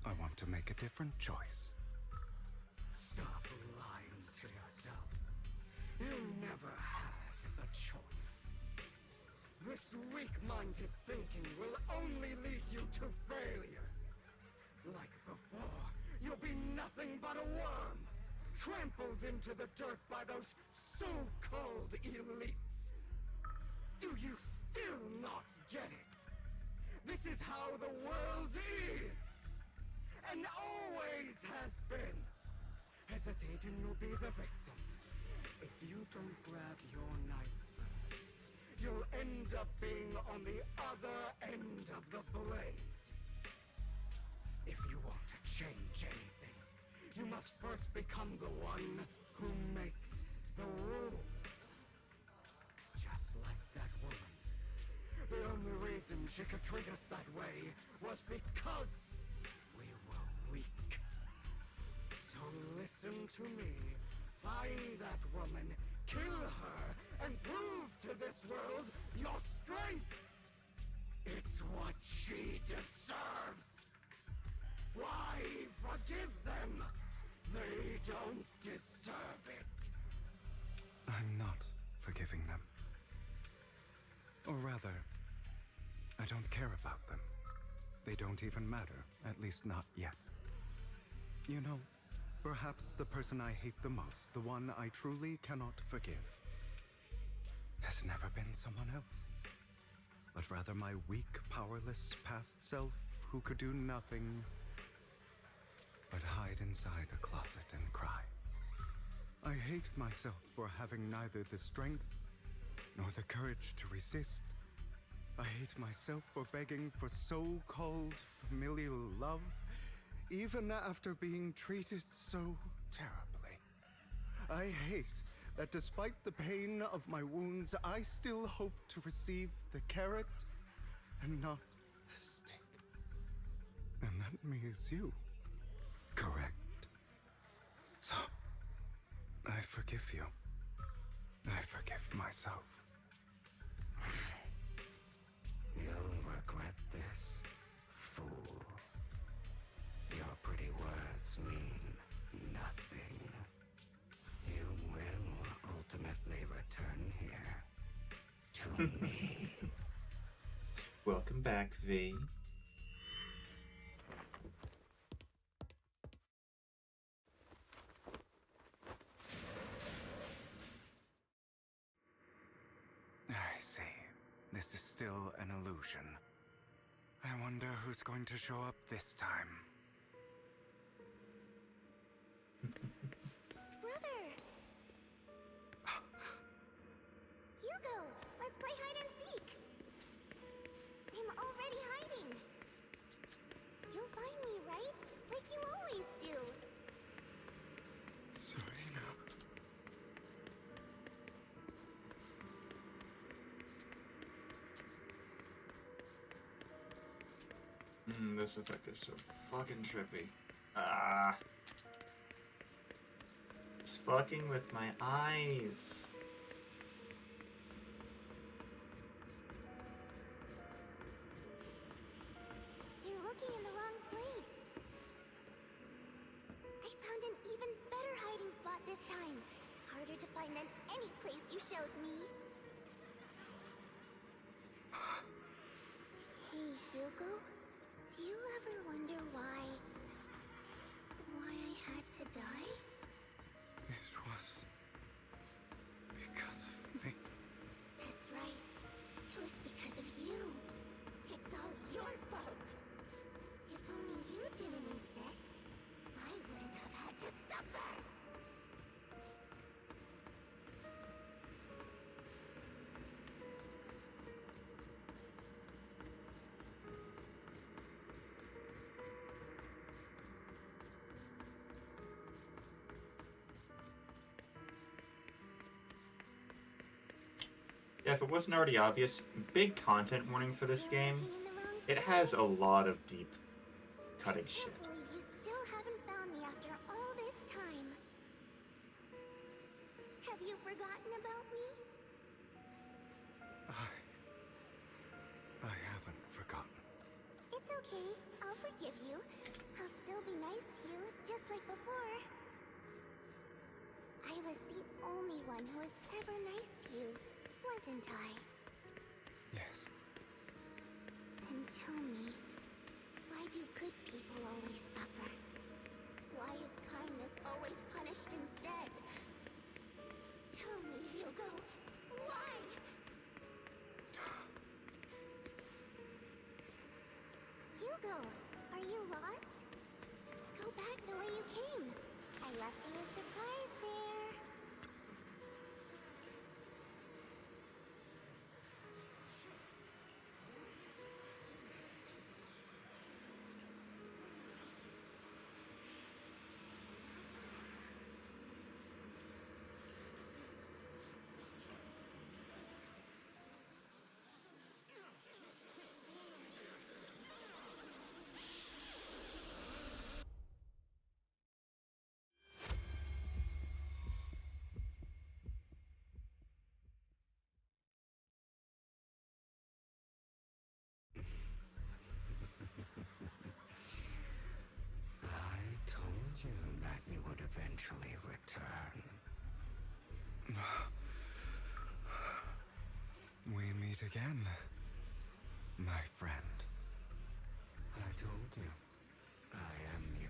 I want to make a different choice. Stop lying to yourself. You never had a choice. This weak-minded thinking will only lead you to failure. Like before, you'll be nothing but a worm, trampled into the dirt by those so-called elites. Do you still not get it? This is how the world is, and always has been. Hesitate and you'll be the victim. If you don't grab your knife first, you'll end up being on the other end of the blade. If you want to change anything, you must first become the one who makes the rules. Just like that woman. The only reason she could treat us that way was because we were weak. So listen to me. Find that woman, kill her, and prove to this world your strength. It's what she deserves. Why forgive them? They don't deserve it. I'm not forgiving forgiving them. Or rather, I don't care about them. They don't even matter, at least not yet. You know, perhaps the person I hate the most, the one I truly cannot forgive, has never been someone else, but rather my weak, powerless past self who could do nothing but hide inside a closet and cry. I hate myself for having neither the strength nor the courage to resist. I hate myself for begging for so-called familial love, even after being treated so terribly. I hate that despite the pain of my wounds, I still hope to receive the carrot and not the stick. And that means you, correct? So, I forgive you. I forgive myself. You'll regret this, fool. Your pretty words mean nothing. You will ultimately return here to me. Welcome back, V. I see. This is still an illusion. I wonder who's going to show up this time. Brother! Hugo, let's play hide and seek! I'm already hiding! You'll find me, right? Like you always do! Serena. This effect is so fucking trippy. Ah. It's fucking with my eyes. You're looking in the wrong place. I found an even better hiding spot this time. Harder to find than any place you showed me. Hey, Hugo. Do you ever wonder why I had to die? It was because of me. That's right. It was because of you. It's all your fault. If only you didn't exist, I wouldn't have had to suffer. Yeah, if it wasn't already obvious, big content warning for this game. It has a lot of deep cutting shit. I can't believe you still haven't found me after all this time. Have you forgotten about me? I haven't forgotten. It's okay. I'll forgive you. I'll still be nice to you, just like before. I was the only one who was ever nice to you, wasn't I? Yes. Then tell me, why do good people always suffer? Why is kindness always punished instead? Tell me, Hugo, why? Hugo, are you lost? Go back the way you came. I left you a surprise there. meet again, my friend. I told you, I am you.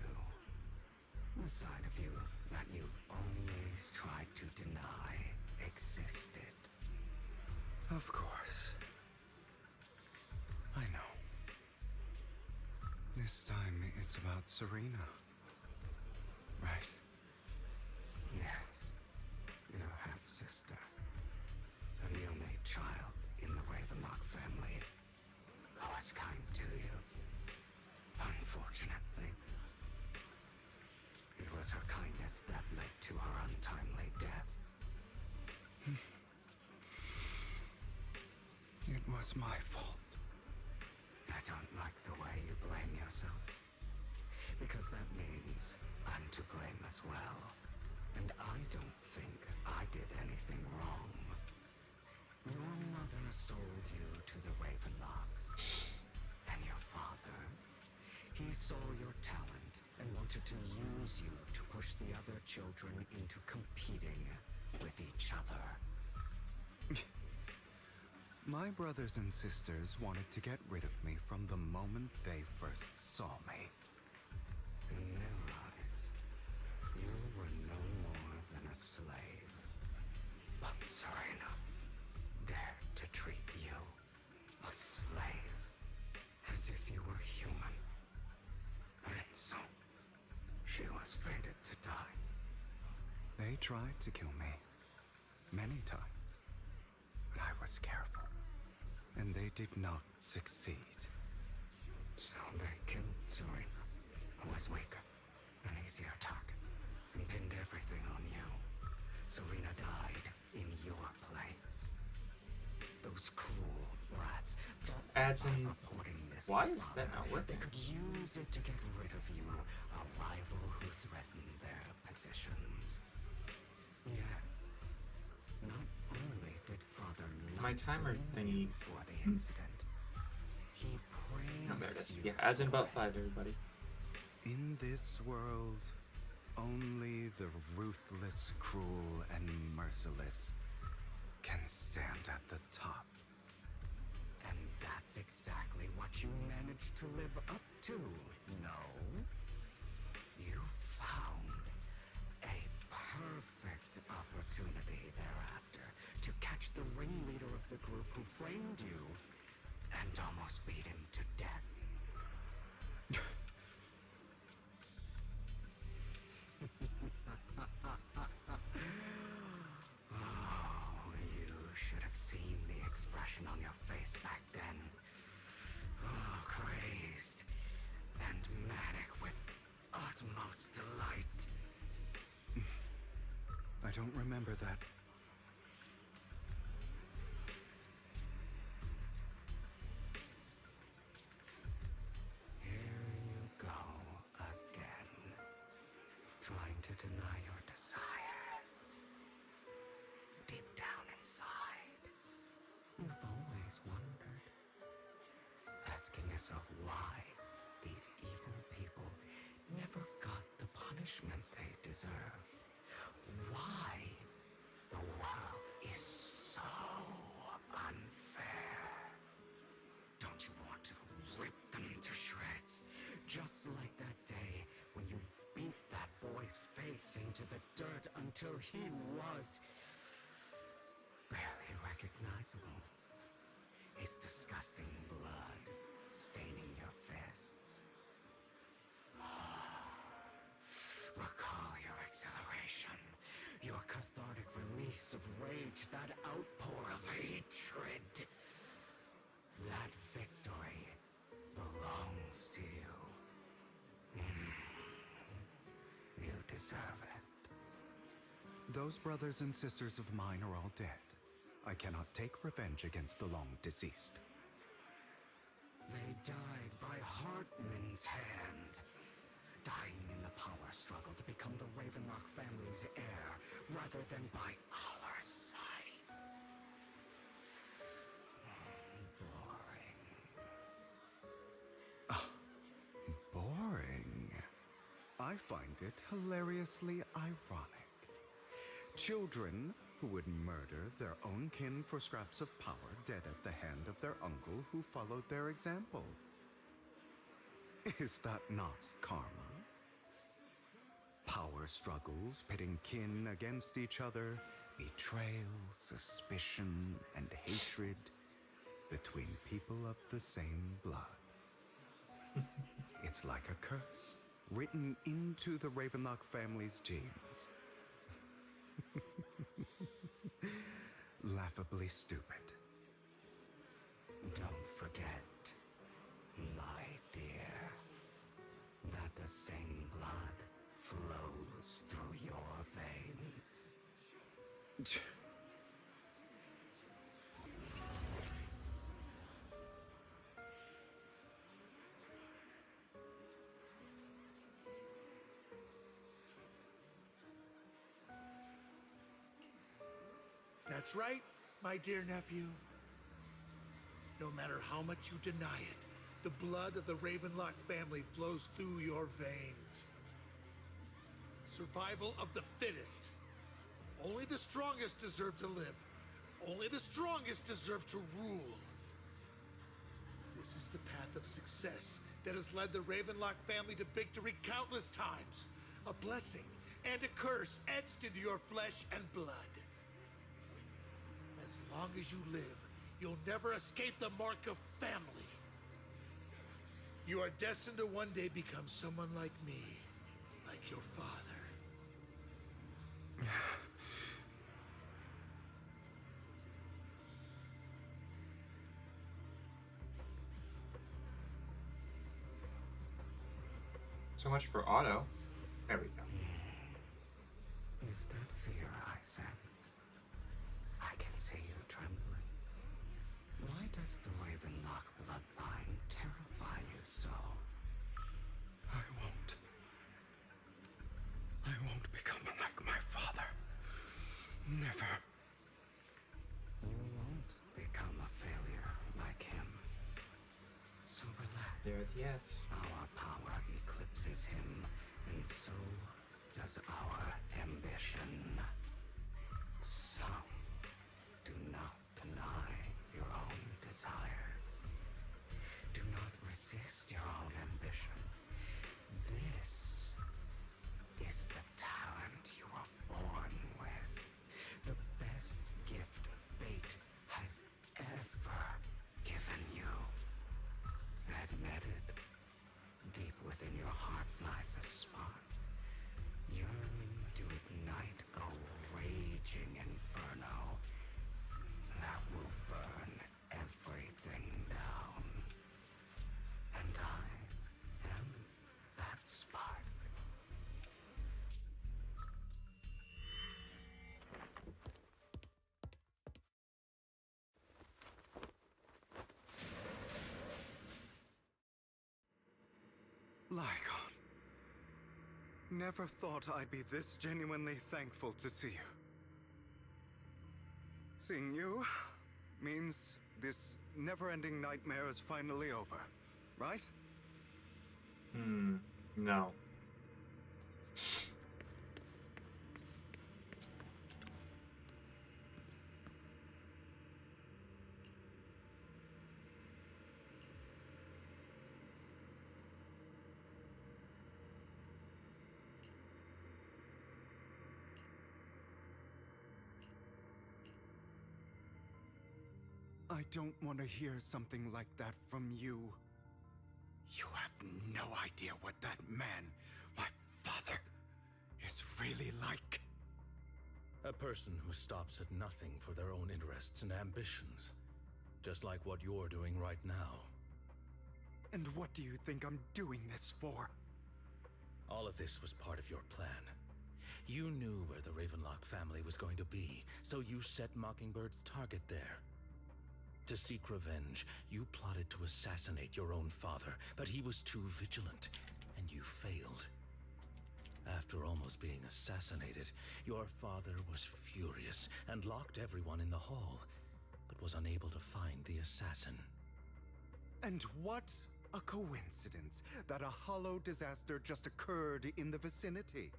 The side of you that you've always tried to deny existed. Of course. I know. This time it's about Serena. Right? Yes. Your half-sister. And the only child in the Ravenlock family who was kind to you. Unfortunately, it was her kindness that led to her untimely death. It was my fault. I don't like the way you blame yourself. Because that means I'm to blame as well. And I don't think I did anything wrong. Your mother sold you to the Ravenlocks. And your father, he saw your talent and wanted to use you to push the other children into competing with each other. My brothers and sisters wanted to get rid of me from the moment they first saw me. In their eyes, you were no more than a slave. But Serena dared to treat you, a slave, as if you were human. And so, she was fated to die. They tried to kill me many times, but I was careful. And they did not succeed. So they killed Serena, who was weaker, an easier target, and pinned everything on you. Serena died in your place. Those cruel brats thought Ads by in. reporting this Why to is Father, that not working? they could use it to get rid of you, a rival who threatened their positions. Yet, not only did Father My timer thingy. for the incident, he praised Oh, there it is. you Yeah, as in for about it. 5, everybody. In this world, only the ruthless, cruel, and merciless can stand at the top. And that's exactly what you managed to live up to, no? You found a perfect opportunity thereafter to catch the ringleader of the group who framed you and almost beat him to death. Oh, you should have seen the expression on your face back then. Oh, crazed and manic with utmost delight. I don't remember that. Here you go again, trying to deny your desires. Deep down inside, you've always wondered, asking yourself why these evil people never got the punishment they deserve. Why the world is so unfair. Don't you want to rip them to shreds? Just like that day when you beat that boy's face into the dirt until he was barely recognizable. His disgusting blood staining your fists. Recall your exhilaration, your cathartic release of rage, that outpour of hatred. That victory belongs to you. You deserve it. Those brothers and sisters of mine are all dead. I cannot take revenge against the long deceased. They died by Hartman's hand. Dying in the power struggle to become the Ravenlock family's heir, rather than by our side. Boring. Boring. I find it hilariously ironic. Children who would murder their own kin for scraps of power dead at the of their uncle who followed their example. Is that not karma? Power struggles pitting kin against each other, betrayal, suspicion, and hatred between people of the same blood. It's like a curse written into the Ravenlock family's genes. Laughably stupid. Don't forget, my dear, that the same blood flows through your veins. That's right, my dear nephew. No matter how much you deny it, the blood of the Ravenlock family flows through your veins. Survival of the fittest. Only the strongest deserve to live. Only the strongest deserve to rule. This is the path of success that has led the Ravenlock family to victory countless times. A blessing and a curse etched into your flesh and blood. As long as you live, you'll never escape the mark of family. You are destined to one day become someone like me, like your father. So much for Otto. There we go. Is that fear I sense? I can see you trembling. Why does the Ravenlock bloodline terrify you so? I won't become like my father. Never. You won't become a failure like him. So relax. There's yet. Our power eclipses him, and so does our ambition. So, do not deny your own desires. Do not resist your own ambition. This is the talent you were born with. The best gift fate has ever given you. Admit it. Deep within your heart lies a spark, yearning to ignite a raging inferno that will burn everything down. And I am that spark. Lygon. Never thought I'd be this genuinely thankful to see you. Seeing you means this never-ending nightmare is finally over, right? No. I don't want to hear something like that from you. You have no idea what that man, my father, is really like. A person who stops at nothing for their own interests and ambitions. Just like what you're doing right now. And what do you think I'm doing this for? All of this was part of your plan. You knew where the Ravenlock family was going to be, so you set Mockingbird's target there. To seek revenge, you plotted to assassinate your own father, but he was too vigilant, and you failed. After almost being assassinated, your father was furious and locked everyone in the hall, but was unable to find the assassin. And what a coincidence that a hollow disaster just occurred in the vicinity.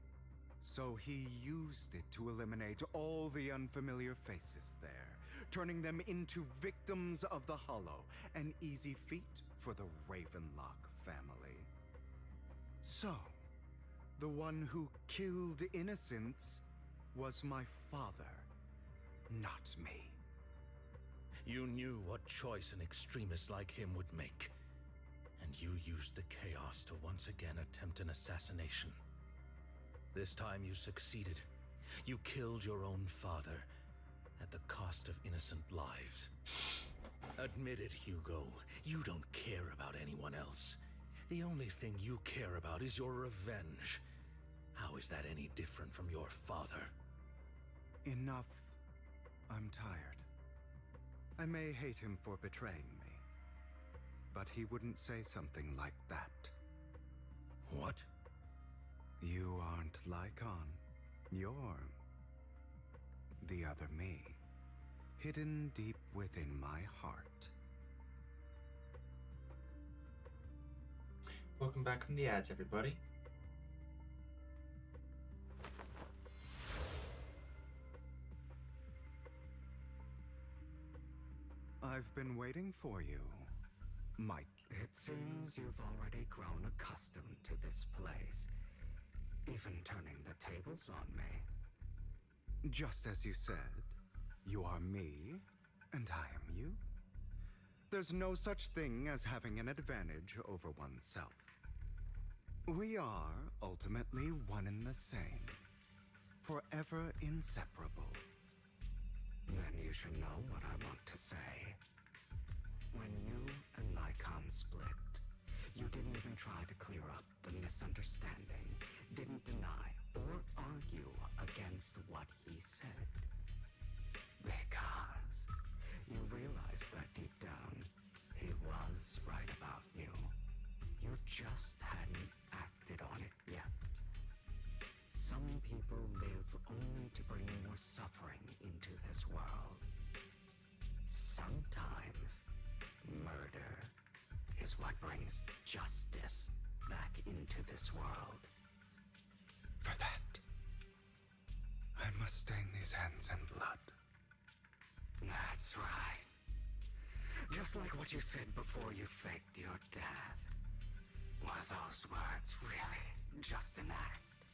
So he used it to eliminate all the unfamiliar faces there, turning them into victims of the Hollow, an easy feat for the Ravenlock family. So, the one who killed innocents was my father, not me. You knew what choice an extremist like him would make, and you used the chaos to once again attempt an assassination. This time you succeeded. You killed your own father at the cost of innocent lives. Admit it, Hugo. You don't care about anyone else. The only thing you care about is your revenge. How is that any different from your father? Enough. I'm tired. I may hate him for betraying me, but he wouldn't say something like that. What? You aren't Lycon. You're the other me, hidden deep within my heart. Welcome back from the ads, everybody. I've been waiting for you, Mike. It seems you've already grown accustomed to this place, even turning the tables on me. Just as you said, you are me, and I am you. There's no such thing as having an advantage over oneself. We are ultimately one and the same, forever inseparable. Then you should know what I want to say. When you and Lycon split, you didn't even try to clear up the misunderstanding, didn't deny or argue against what he said. Because you realized that deep down, he was right about you. You just hadn't acted on it yet. Some people live only to bring more suffering into this world. Sometimes, murder is what brings justice back into this world. For that, I must stain these hands in blood. That's right. Just like what you said before you faked your death. Were those words really just an act?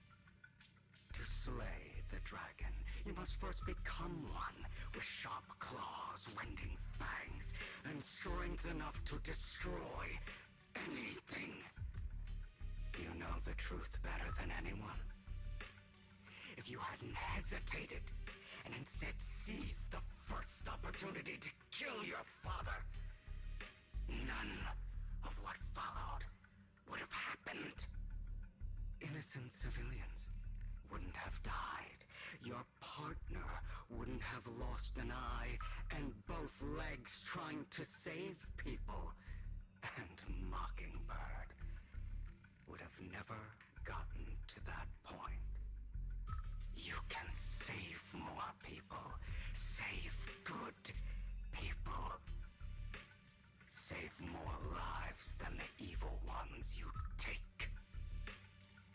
To slay the dragon, you must first become one with sharp claws, rending fangs, and strength enough to destroy anything. You know the truth better than anyone. If you hadn't hesitated and instead seized the first opportunity to kill your father, none of what followed would have happened. Innocent civilians wouldn't have died. Your partner wouldn't have lost an eye and both legs trying to save people. And Mockingbird would have never gotten to that point. You can save more people. Save good people. Save more lives than the evil ones you take.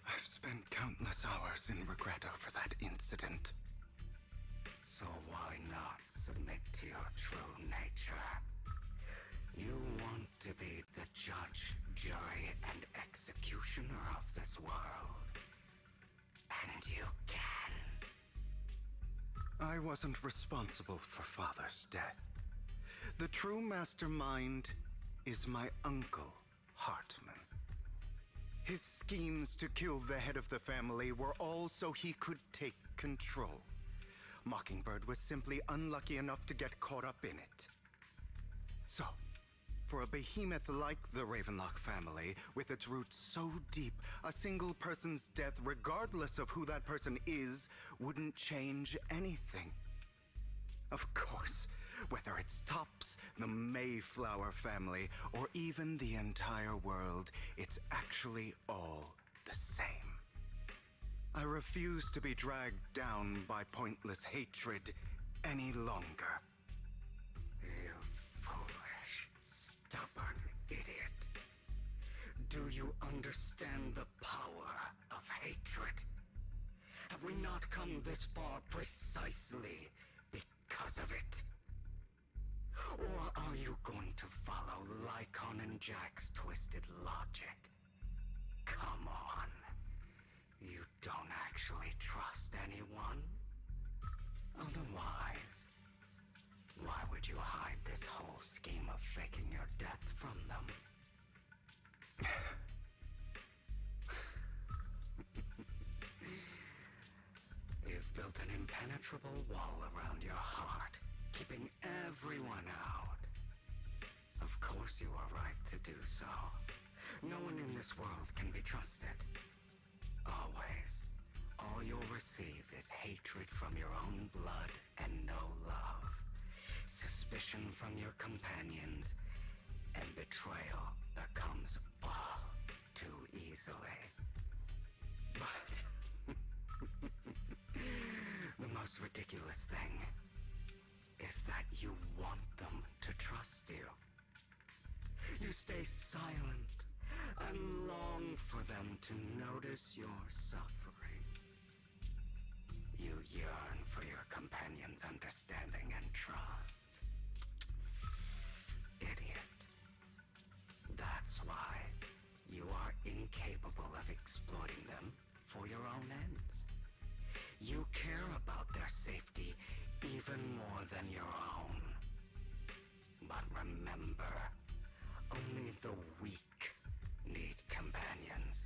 I've spent countless hours in regret over that incident. So why not submit to your true nature? You want to be the judge, jury, and executioner of this world. And you can. I wasn't responsible for Father's death. The true mastermind is my uncle, Hartman. His schemes to kill the head of the family were all so he could take control. Mockingbird was simply unlucky enough to get caught up in it. So, for a behemoth like the Ravenlock family, with its roots so deep, a single person's death, regardless of who that person is, wouldn't change anything. Of course, whether it's Tops, the Mayflower family, or even the entire world, it's actually all the same. I refuse to be dragged down by pointless hatred any longer. You foolish, stubborn idiot. Do you understand the power of hatred? Have we not come this far precisely because of it? Or are you going to follow Lycon and Jack's twisted logic? Come on. You don't actually trust anyone? Otherwise, why would you hide this whole scheme of faking your death from them? You've built an impenetrable wall around your heart, keeping everyone out. Of course you are right to do so. No one in this world can be trusted. Always. All you'll receive is hatred from your own blood and no love. Suspicion from your companions, and betrayal that comes all too easily. But the most ridiculous thing is that you want them to trust you. You stay silent and long for them to notice your suffering. You yearn for your companion's understanding and trust. Idiot. That's why you are incapable of exploiting them for your own ends. You care about their safety even more than your own. But remember, only the weak need companions.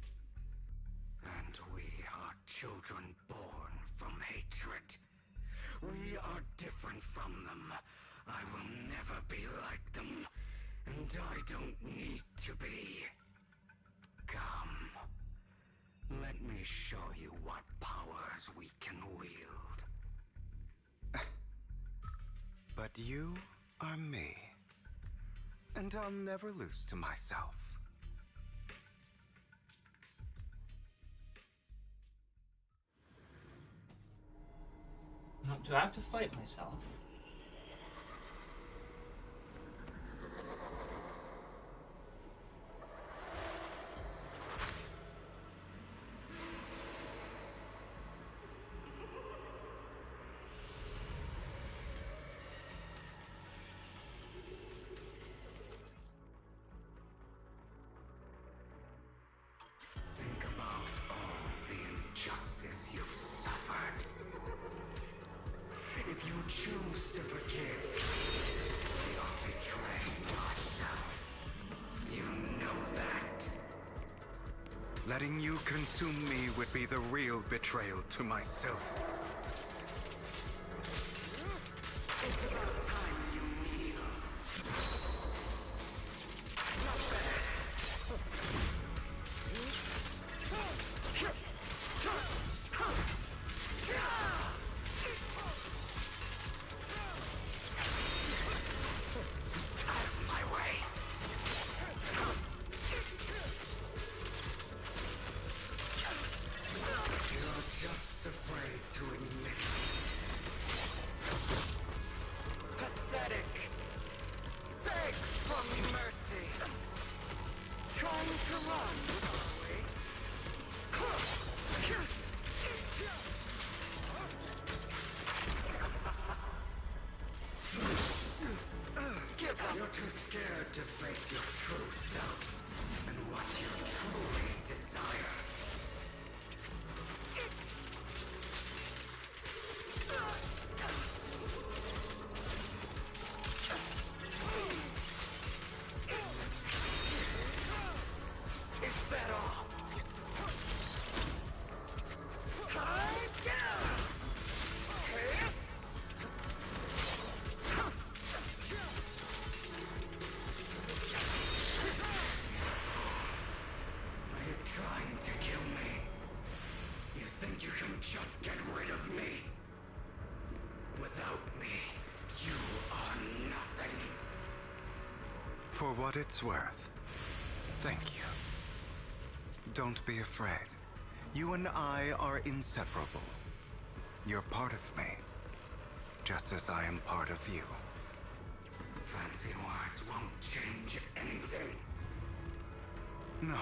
And we are children born from hatred. We are different from them. I will never be like them, and I don't need to be. Come, let me show you what powers we can wield. But you are me, and I'll never lose to myself. Do I have to fight myself? Think about all the injustice you've suffered. If you choose to forgive, you're betraying yourself. You know that. Letting you consume me would be the real betrayal to myself. It's about time you kneel. Not bad. Out of my way. You're just afraid to admit it. Pathetic. Beg for mercy. Trying to run, are we? Give up. You're too scared to face your true self and what you truly desire. Is that all? Are you trying to kill me? You think you can just get rid of me? Without me, you are nothing. For what it's worth, thank you. Don't be afraid. You and I are inseparable. You're part of me, just as I am part of you. Fancy words won't change anything. No.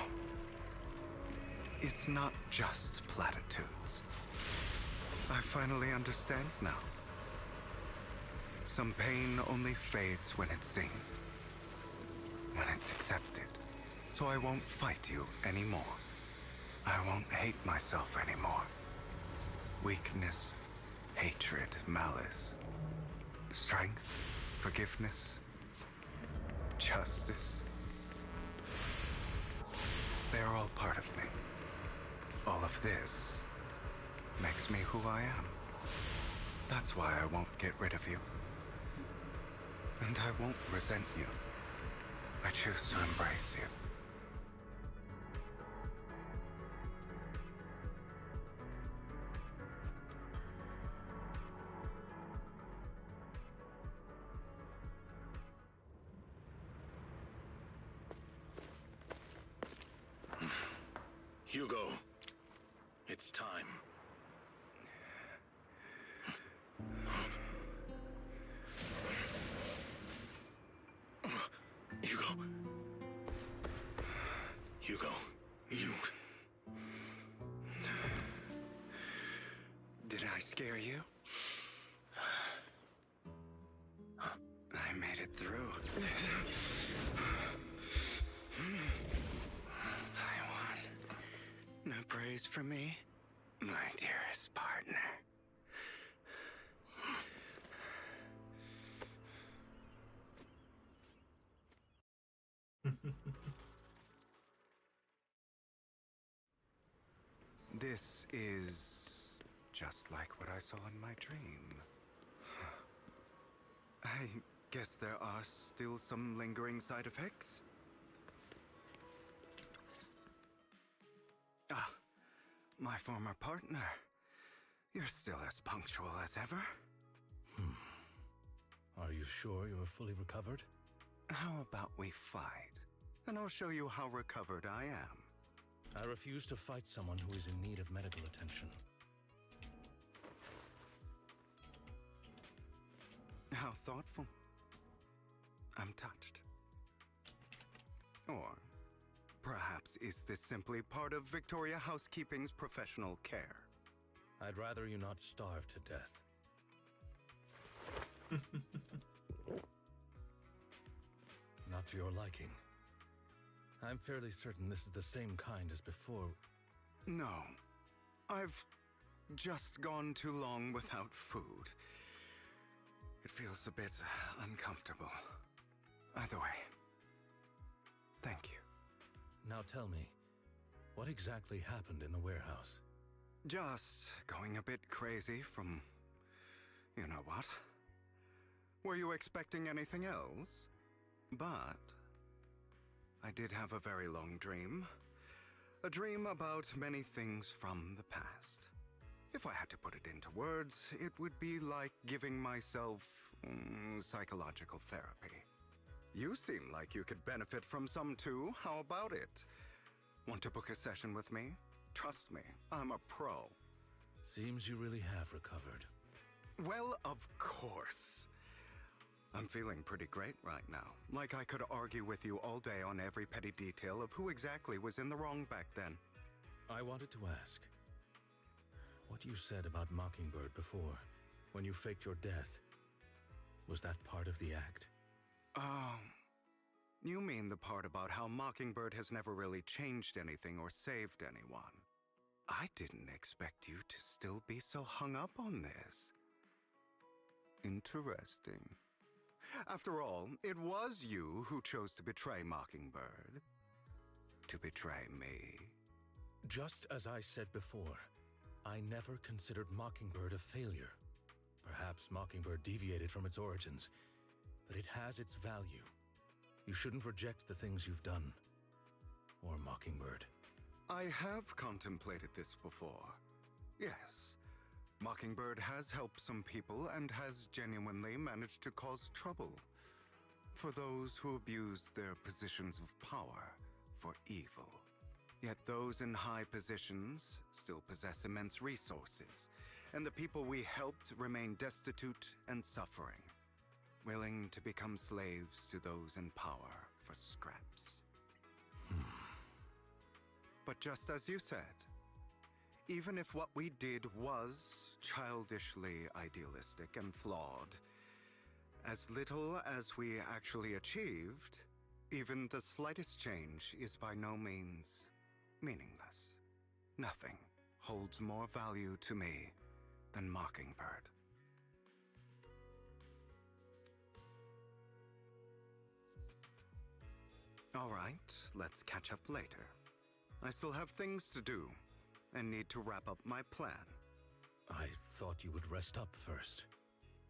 It's not just platitudes. I finally understand now. Some pain only fades when it's seen, when it's accepted. So I won't fight you anymore. I won't hate myself anymore. Weakness, hatred, malice, strength, forgiveness, justice. They're all part of me. All of this makes me who I am. That's why I won't get rid of you. And I won't resent you. I choose to embrace you. Hugo, it's time. Hugo. Hugo, you... Did I scare you? I made it through. I won. No praise for me, my dearest partner. This is just like what I saw in my dream. I guess there are still some lingering side effects. Ah, my former partner. You're still as punctual as ever. Are you sure you're fully recovered? How about we fight, and I'll show you how recovered I am. I refuse to fight someone who is in need of medical attention. How thoughtful. I'm touched. Or perhaps is this simply part of Victoria Housekeeping's professional care? I'd rather you not starve to death. Not to your liking. I'm fairly certain this is the same kind as before. No. I've just gone too long without food. It feels a bit uncomfortable. Either way, thank you. Now tell me, what exactly happened in the warehouse? Just going a bit crazy from... you know what? Were you expecting anything else? But I did have a very long dream. A dream about many things from the past. If I had to put it into words, it would be like giving myself psychological therapy. You seem like you could benefit from some too. How about it? Want to book a session with me? Trust me, I'm a pro. Seems you really have recovered. Well, of course. I'm feeling pretty great right now. Like I could argue with you all day on every petty detail of who exactly was in the wrong back then. I wanted to ask, what you said about Mockingbird before, when you faked your death, was that part of the act? Oh, you mean the part about how Mockingbird has never really changed anything or saved anyone. I didn't expect you to still be so hung up on this. Interesting. After all, it was you who chose to betray Mockingbird. To betray me. Just as I said before, I never considered Mockingbird a failure. Perhaps Mockingbird deviated from its origins, but it has its value. You shouldn't reject the things you've done. Or Mockingbird. I have contemplated this before. Yes. Mockingbird has helped some people and has genuinely managed to cause trouble for those who abuse their positions of power for evil. Yet those in high positions still possess immense resources, and the people we helped remain destitute and suffering, willing to become slaves to those in power for scraps. But just as you said, even if what we did was childishly idealistic and flawed, As little as we actually achieved, even the slightest change is by no means meaningless. Nothing holds more value to me than Mockingbird. All right, let's catch up later. I still have things to do and need to wrap up my plan. I thought you would rest up first.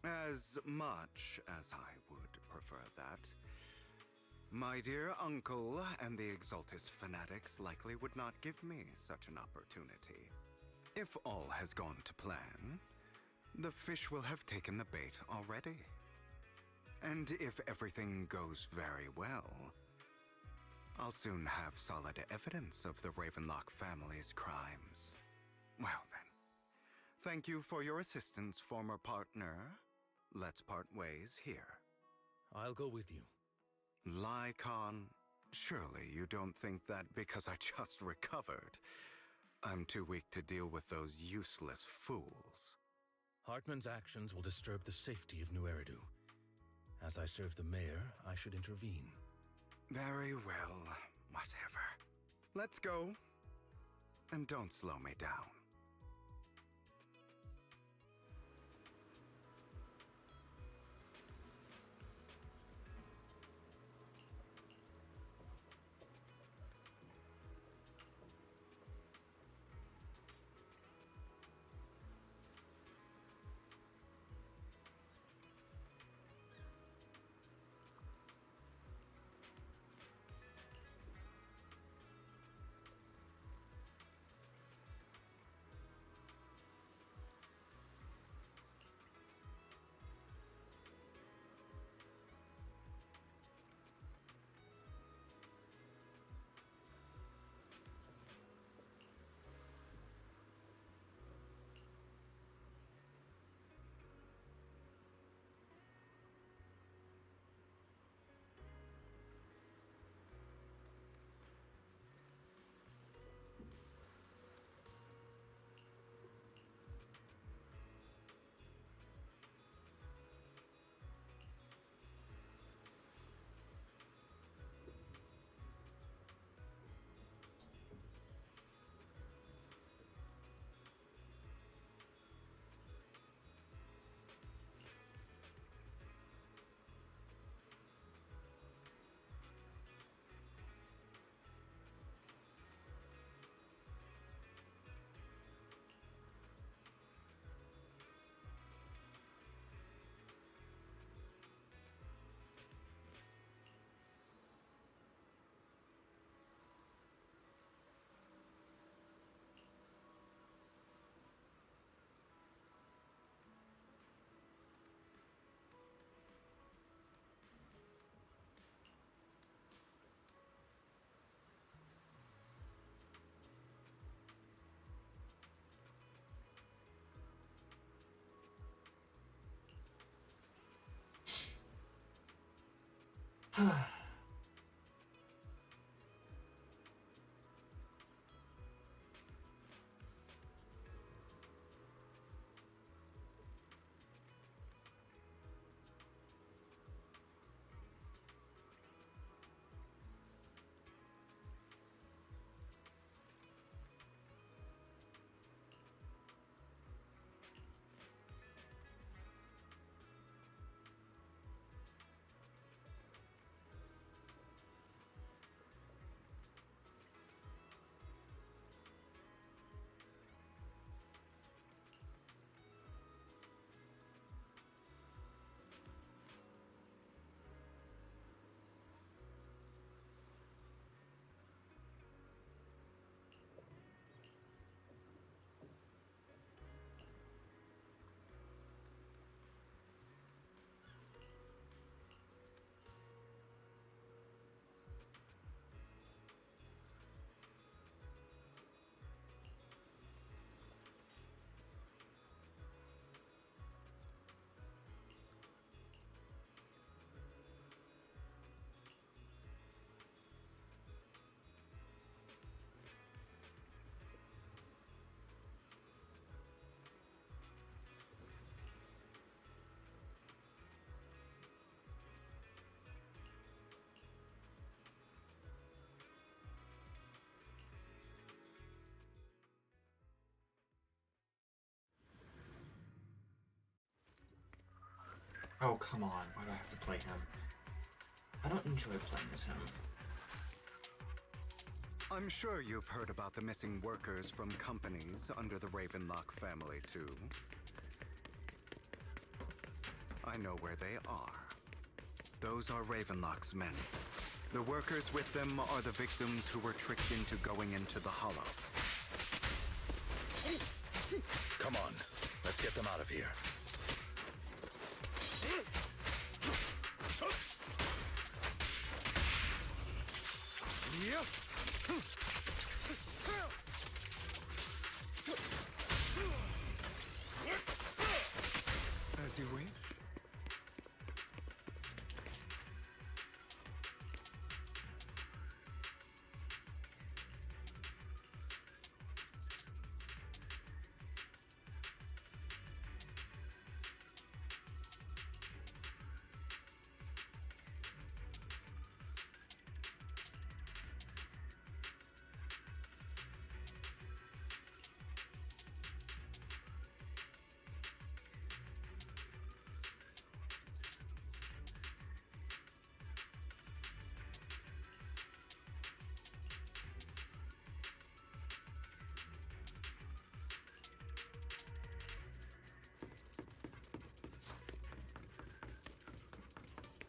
As much as I would prefer that. My dear uncle and the Exaltus fanatics likely would not give me such an opportunity. If all has gone to plan, the fish will have taken the bait already. And if everything goes very well, I'll soon have solid evidence of the Ravenlock family's crimes. Well then, thank you for your assistance, former partner. Let's part ways here. I'll go with you. Lycon, surely you don't think that because I just recovered, I'm too weak to deal with those useless fools. Hartman's actions will disturb the safety of New Eridu. As I serve the mayor, I should intervene. Very well, whatever. Let's go. And don't slow me down. Oh, come on. Why do I have to play him? I don't enjoy playing as him. I'm sure you've heard about the missing workers from companies under the Ravenlock family, too. I know where they are. Those are Ravenlock's men. The workers with them are the victims who were tricked into going into the Hollow. Come on, let's get them out of here. As you wish.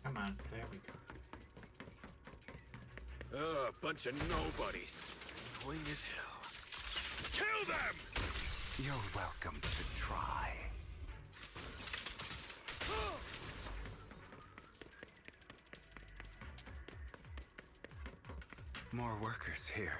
Come on, there we go. Bunch of nobodies. Annoying as hell. Kill them! You're welcome to try. More workers here.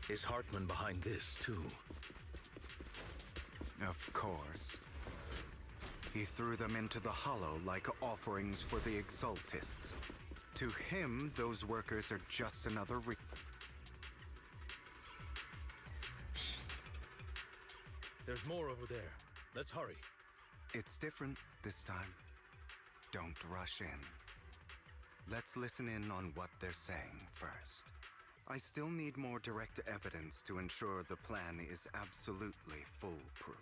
Is Hartman behind this, too? Of course. He threw them into the Hollow like offerings for the Exaltists. To him, those workers are just another There's more over there. Let's hurry. It's different this time. Don't rush in. Let's listen in on what they're saying first. I still need more direct evidence to ensure the plan is absolutely foolproof.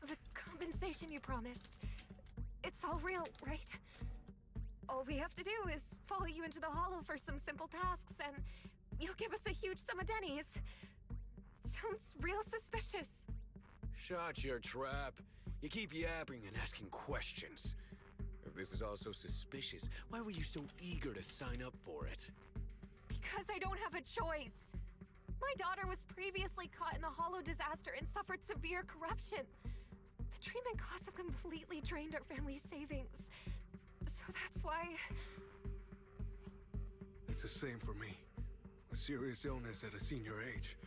The compensation you promised. It's all real, right? All we have to do is follow you into the Hollow for some simple tasks, and you'll give us a huge sum of dennies. Sounds real suspicious. Shut your trap. You keep yapping and asking questions. If this is all so suspicious, why were you so eager to sign up for it? Because I don't have a choice. My daughter was previously caught in the Hollow disaster and suffered severe corruption. The treatment costs have completely drained our family's savings. So that's why... It's the same for me. A serious illness at a senior age.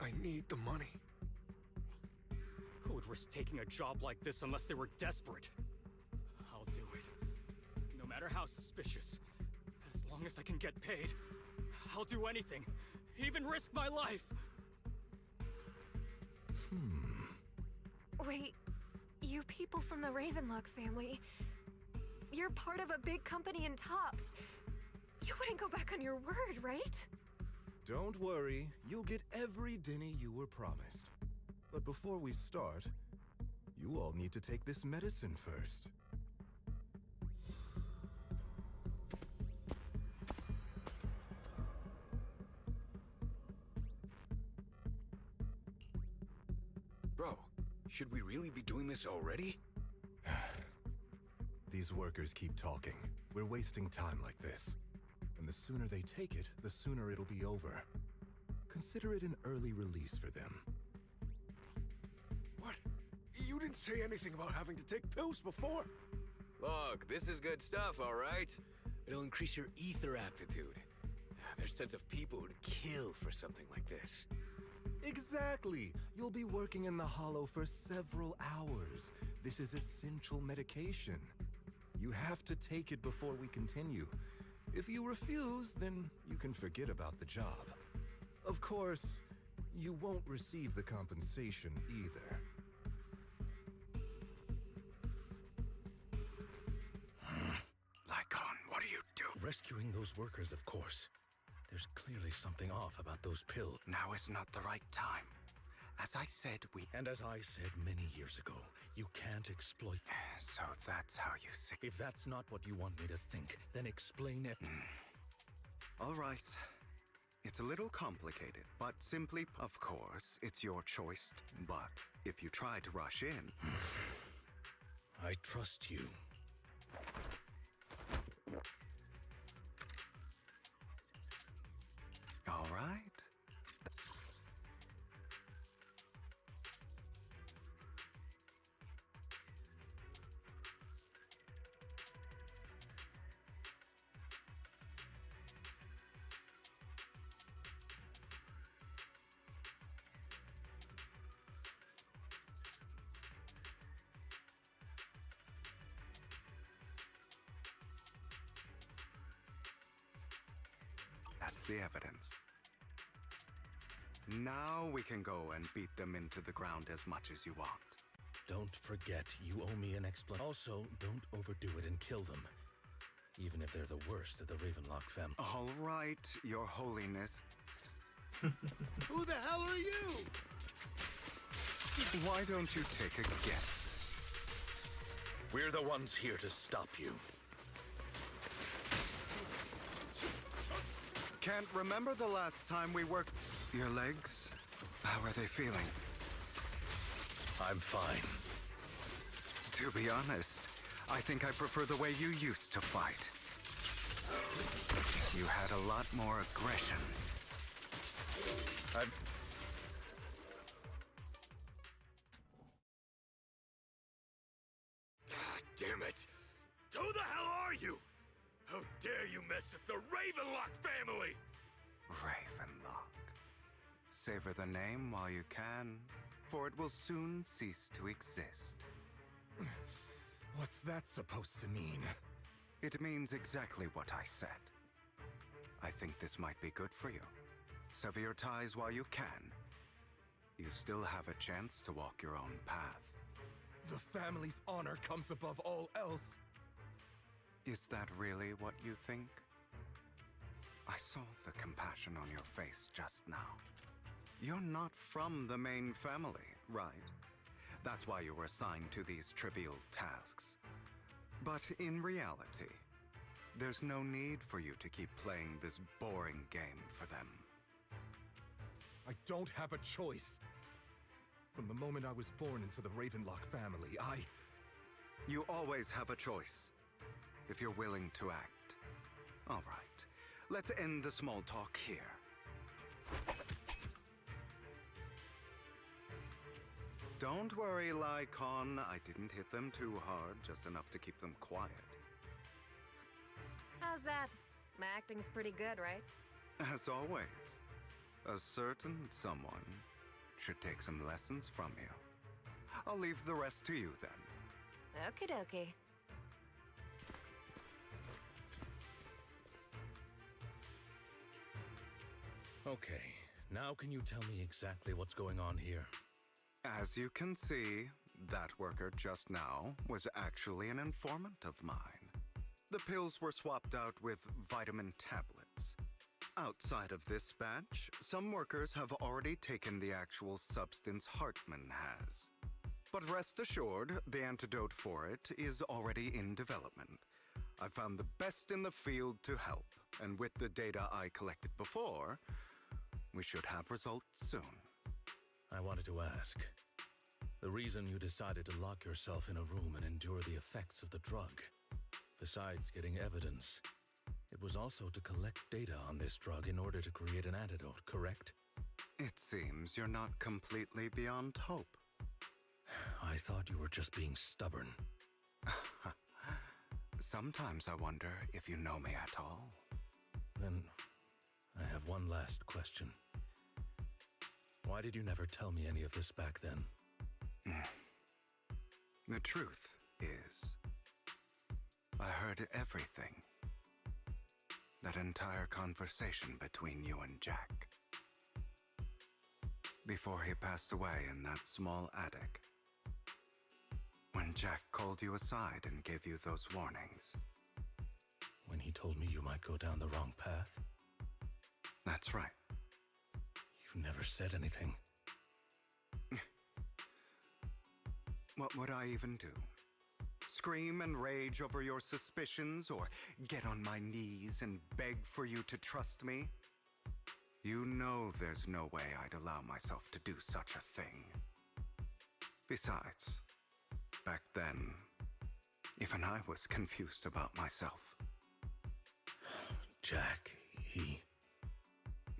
I need the money. Who would risk taking a job like this unless they were desperate? I'll do it. No matter how suspicious. As long as I can get paid, I'll do anything. Even risk my life! Wait, you people from the Ravenlock family, you're part of a big company in Tops. You wouldn't go back on your word, right? Don't worry, you'll get every denny you were promised. But before we start, you all need to take this medicine first. Bro, should we really be doing this already? These workers keep talking. We're wasting time like this. And the sooner they take it, the sooner it'll be over. Consider it an early release for them. What? You didn't say anything about having to take pills before. Look, this is good stuff, all right? It'll increase your ether aptitude. There's tons of people who'd kill for something like this. Exactly! You'll be working in the Hollow for several hours. This is essential medication. You have to take it before we continue. If you refuse, then you can forget about the job. Of course, you won't receive the compensation either. Lycon, what are you doing? Rescuing those workers, of course. There's clearly something off about those pills. Now is not the right time. As I said, And as I said many years ago, you can't exploit... So that's how you see... If that's not what you want me to think, then explain it. All right. It's a little complicated, but simply, of course, it's your choice. But if you try to rush in... I trust you. All right. That's the evidence. Now we can go and beat them into the ground as much as you want. Don't forget, you owe me an explanation. Also, don't overdo it and kill them. Even if they're the worst of the Ravenlock family. All right, Your Holiness. Who the hell are you? Why don't you take a guess? We're the ones here to stop you. Can't remember the last time we worked... Your legs? How are they feeling? I'm fine. To be honest, I think I prefer the way you used to fight. You had a lot more aggression. I'm... God damn it! Who the hell are you? How dare you mess with the Ravenlock family? Ravenlock. Savor the name while you can, for it will soon cease to exist. What's that supposed to mean? It means exactly what I said. I think this might be good for you. Sever your ties while you can. You still have a chance to walk your own path. The family's honor comes above all else. Is that really what you think? I saw the compassion on your face just now. You're not from the main family, right? That's why you were assigned to these trivial tasks. But in reality, there's no need for you to keep playing this boring game for them. I don't have a choice. From the moment I was born into the Ravenlock family, You always have a choice, if you're willing to act. All right, let's end the small talk here. Don't worry, Lycon. I didn't hit them too hard, just enough to keep them quiet. How's that? My acting's pretty good, right? As always, a certain someone should take some lessons from you. I'll leave the rest to you then. Okie dokie. Okay, now can you tell me exactly what's going on here? As you can see, that worker just now was actually an informant of mine. The pills were swapped out with vitamin tablets. Outside of this batch, some workers have already taken the actual substance Hartman has. But rest assured, the antidote for it is already in development. I found the best in the field to help, and with the data I collected before, we should have results soon. I wanted to ask. The reason you decided to lock yourself in a room and endure the effects of the drug, besides getting evidence, it was also to collect data on this drug in order to create an antidote, correct? It seems you're not completely beyond hope. I thought you were just being stubborn. Sometimes I wonder if you know me at all. Then, I have one last question. Why did you never tell me any of this back then? The truth is, I heard everything. That entire conversation between you and Jack. Before he passed away in that small attic. When Jack called you aside and gave you those warnings. When he told me you might go down the wrong path? That's right. You never said anything. What would I even do? Scream and rage over your suspicions, or get on my knees and beg for you to trust me? You know there's no way I'd allow myself to do such a thing. Besides, back then, even I was confused about myself. Jack,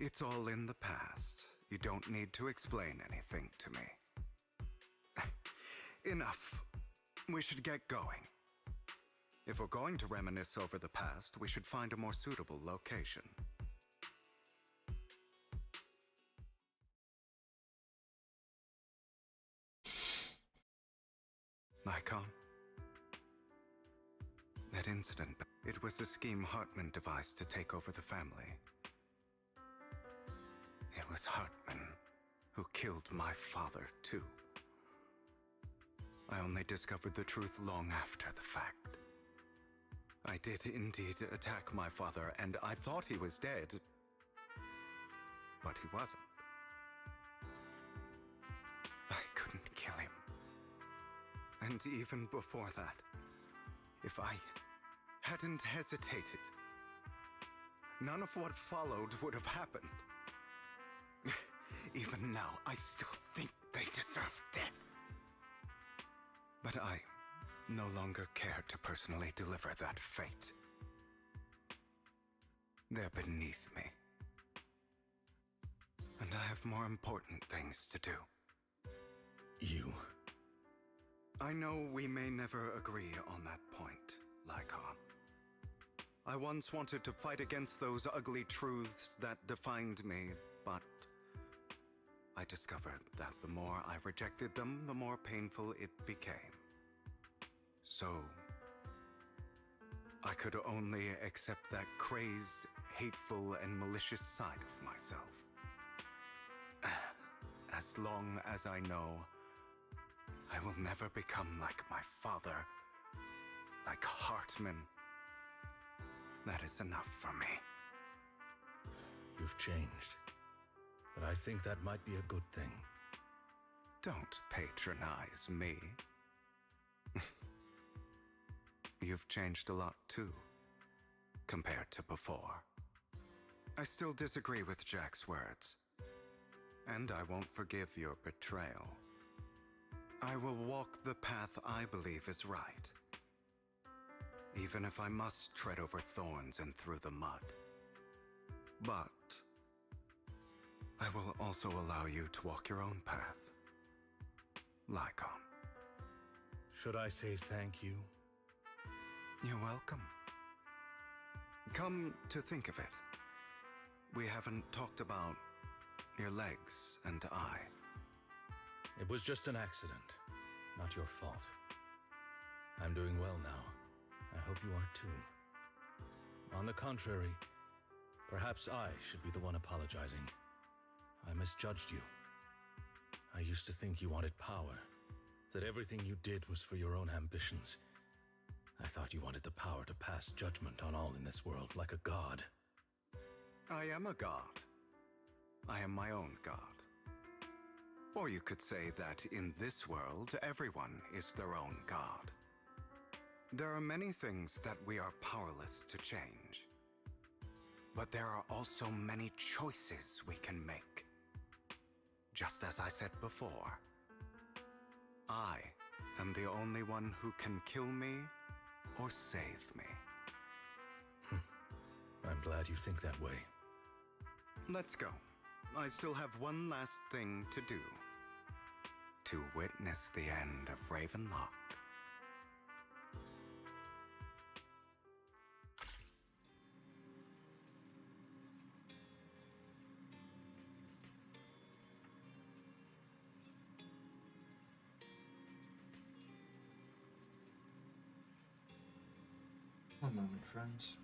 It's all in the past. You don't need to explain anything to me. Enough. We should get going. If we're going to reminisce over the past, we should find a more suitable location. Icon? That incident, it was a scheme Hartman devised to take over the family. It was Hartman who killed my father, too. I only discovered the truth long after the fact. I did indeed attack my father, and I thought he was dead. But he wasn't. I couldn't kill him. And even before that, if I hadn't hesitated, none of what followed would have happened. Even now, I still think they deserve death. But I no longer care to personally deliver that fate. They're beneath me. And I have more important things to do. You? I know we may never agree on that point, Lycon. I once wanted to fight against those ugly truths that defined me, but I discovered that the more I rejected them, the more painful it became. So, I could only accept that crazed, hateful, and malicious side of myself. As long as I know I will never become like my father, like Hartman, that is enough for me. You've changed. But I think that might be a good thing. Don't patronize me. You've changed a lot too, compared to before. I still disagree with Jack's words, and I won't forgive your betrayal. I will walk the path I believe is right, even if I must tread over thorns and through the mud. But I will also allow you to walk your own path, Lycon. Should I say thank you? You're welcome. Come to think of it, we haven't talked about your legs and eye. It was just an accident, not your fault. I'm doing well now. I hope you are too. On the contrary, perhaps I should be the one apologizing. I misjudged you. I used to think you wanted power, that everything you did was for your own ambitions. I thought you wanted the power to pass judgment on all in this world like a god. I am a god. I am my own god. Or you could say that in this world, everyone is their own god. There are many things that we are powerless to change. But there are also many choices we can make. Just as I said before, I am the only one who can kill me or save me. I'm glad you think that way. Let's go. I still have one last thing to do. To witness the end of Ravenlock. One moment, friends.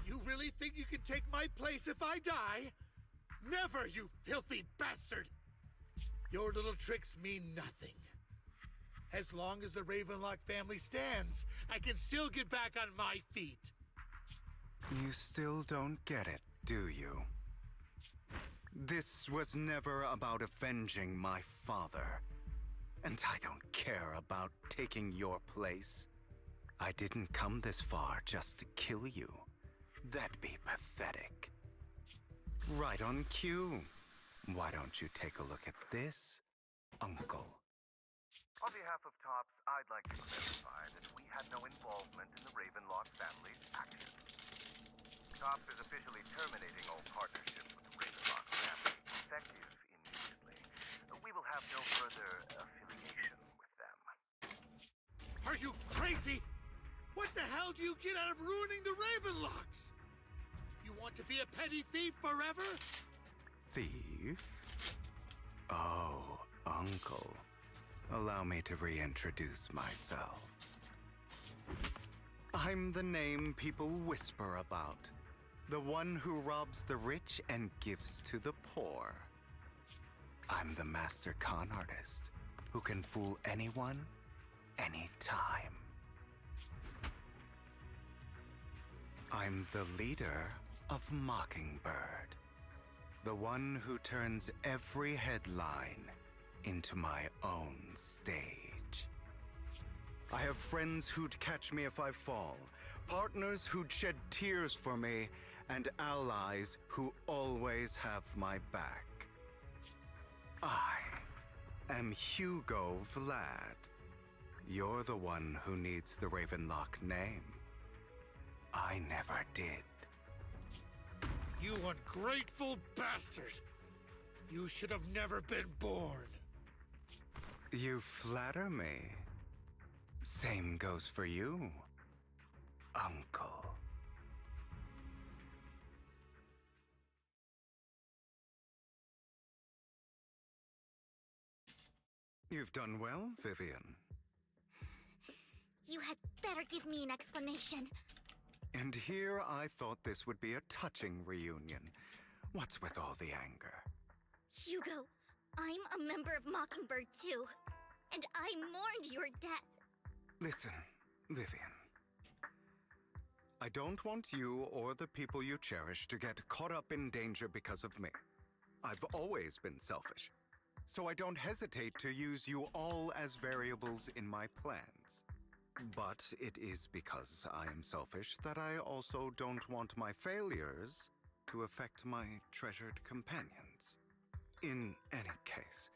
You really think you can take my place if I die? Never, you filthy bastard! Your little tricks mean nothing. As long as the Ravenlock family stands, I can still get back on my feet. You still don't get it, do you? This was never about avenging my father. And I don't care about taking your place. I didn't come this far just to kill you. That'd be pathetic. Right on cue. Why don't you take a look at this, Uncle? On behalf of TOPS, I'd like to clarify that we had no involvement in the Ravenlock family's actions. TOPS is officially terminating all partnerships with the Ravenlock family, effective immediately. We will have no further affiliation with them. Are you crazy? What the hell do you get out of ruining the Ravenlocks? You want to be a petty thief forever? Thief? Oh, Uncle. Allow me to reintroduce myself. I'm the name people whisper about. The one who robs the rich and gives to the poor. I'm the master con artist who can fool anyone, anytime. I'm the leader of Mockingbird. The one who turns every headline into my own stage. I have friends who'd catch me if I fall, partners who'd shed tears for me, and allies who always have my back. I am Hugo Vlad. You're the one who needs the Ravenlock name. I never did. You ungrateful bastard! You should have never been born. You flatter me. Same goes for you, Uncle. You've done well, Vivian. You had better give me an explanation. And here I thought this would be a touching reunion. What's with all the anger? Hugo, I'm a member of Mockingbird too. And I mourned your death. Listen, Vivian. I don't want you or the people you cherish to get caught up in danger because of me. I've always been selfish, so I don't hesitate to use you all as variables in my plans. But it is because I am selfish that I also don't want my failures to affect my treasured companions. In any case,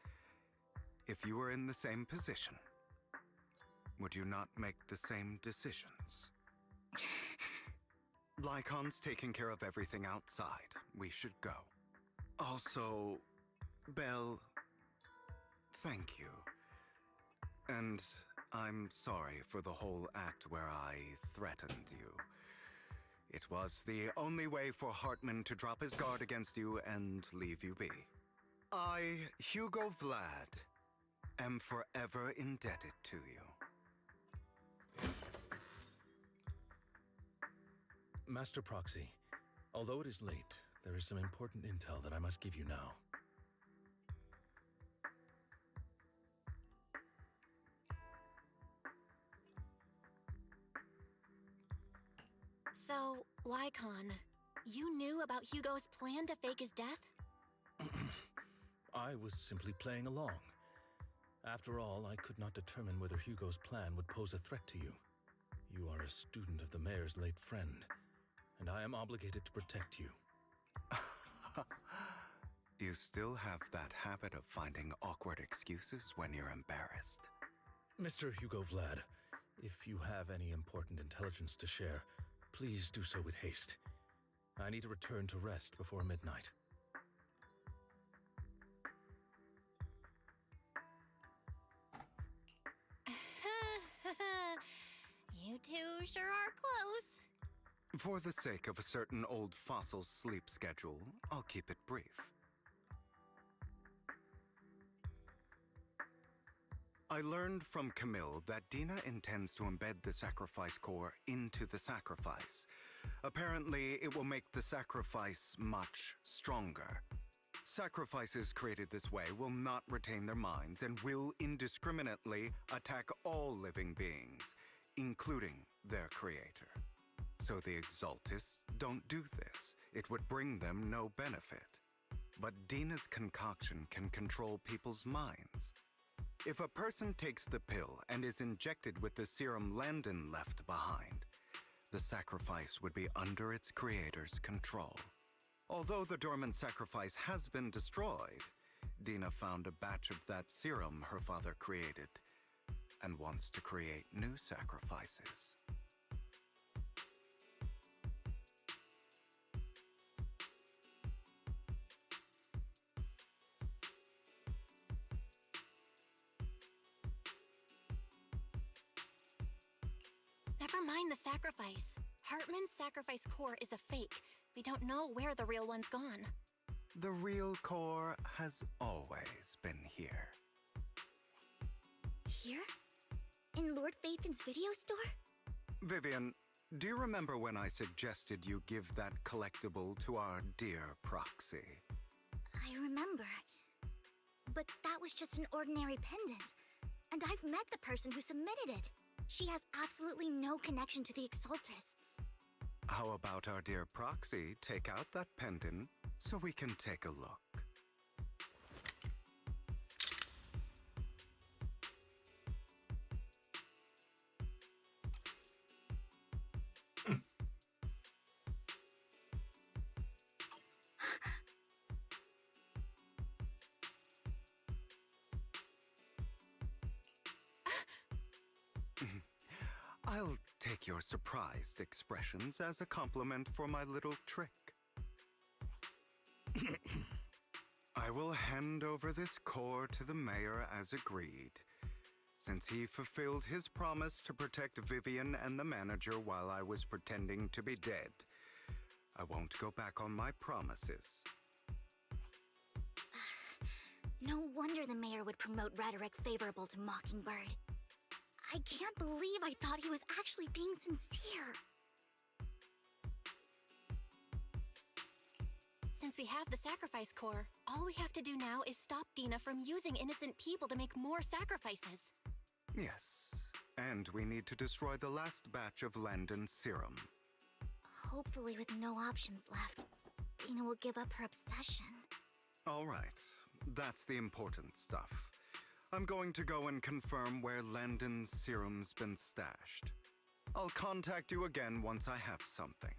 if you were in the same position, would you not make the same decisions? Lycon's taking care of everything outside. We should go. Also, Belle, thank you. And I'm sorry for the whole act where I threatened you. It was the only way for Hartman to drop his guard against you and leave you be. I, Hugo Vlad, am forever indebted to you. Master Proxy, although it is late, there is some important intel that I must give you now. So, Lycon, you knew about Hugo's plan to fake his death? I was simply playing along. After all, I could not determine whether Hugo's plan would pose a threat to you. You are a student of the mayor's late friend, and I am obligated to protect you. You still have that habit of finding awkward excuses when you're embarrassed. Mr. Hugo Vlad, if you have any important intelligence to share, please do so with haste. I need to return to rest before midnight. You two sure are close. For the sake of a certain old fossil's sleep schedule, I'll keep it brief. I learned from Camille that Dina intends to embed the sacrifice core into the sacrifice. Apparently, it will make the sacrifice much stronger. Sacrifices created this way will not retain their minds and will indiscriminately attack all living beings, including their creator. So the Exaltists don't do this. It would bring them no benefit. But Dina's concoction can control people's minds. If a person takes the pill and is injected with the serum Landon left behind, the sacrifice would be under its creator's control. Although the dormant sacrifice has been destroyed, Dina found a batch of that serum her father created and wants to create new sacrifices. Never mind the sacrifice. Hartman's sacrifice core is a fake. We don't know where the real one's gone. The real core has always been here. Here? In Lord Phaethon's video store? Vivian, do you remember when I suggested you give that collectible to our dear proxy? I remember. But that was just an ordinary pendant. And I've met the person who submitted it. She has absolutely no connection to the Exaltists. How about our dear proxy take out that pendant so we can take a look? I'll take your surprised expressions as a compliment for my little trick. I will hand over this core to the mayor as agreed, since he fulfilled his promise to protect Vivian and the manager while I was pretending to be dead. I won't go back on my promises. No wonder the mayor would promote rhetoric favorable to Mockingbird. I can't believe I thought he was actually being sincere. Since we have the sacrifice core, all we have to do now is stop Dina from using innocent people to make more sacrifices. Yes, and we need to destroy the last batch of Landon's serum. Hopefully with no options left, Dina will give up her obsession. All right, that's the important stuff. I'm going to go and confirm where Landon's serum's been stashed. I'll contact you again once I have something.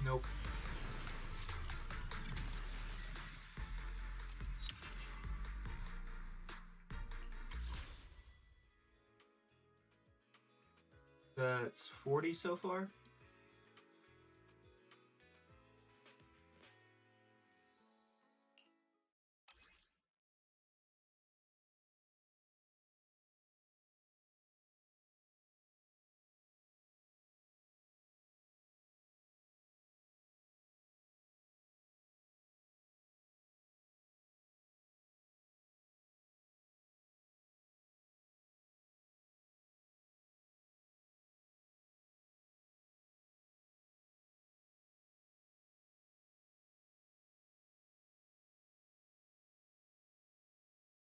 Nope. That's 40 so far.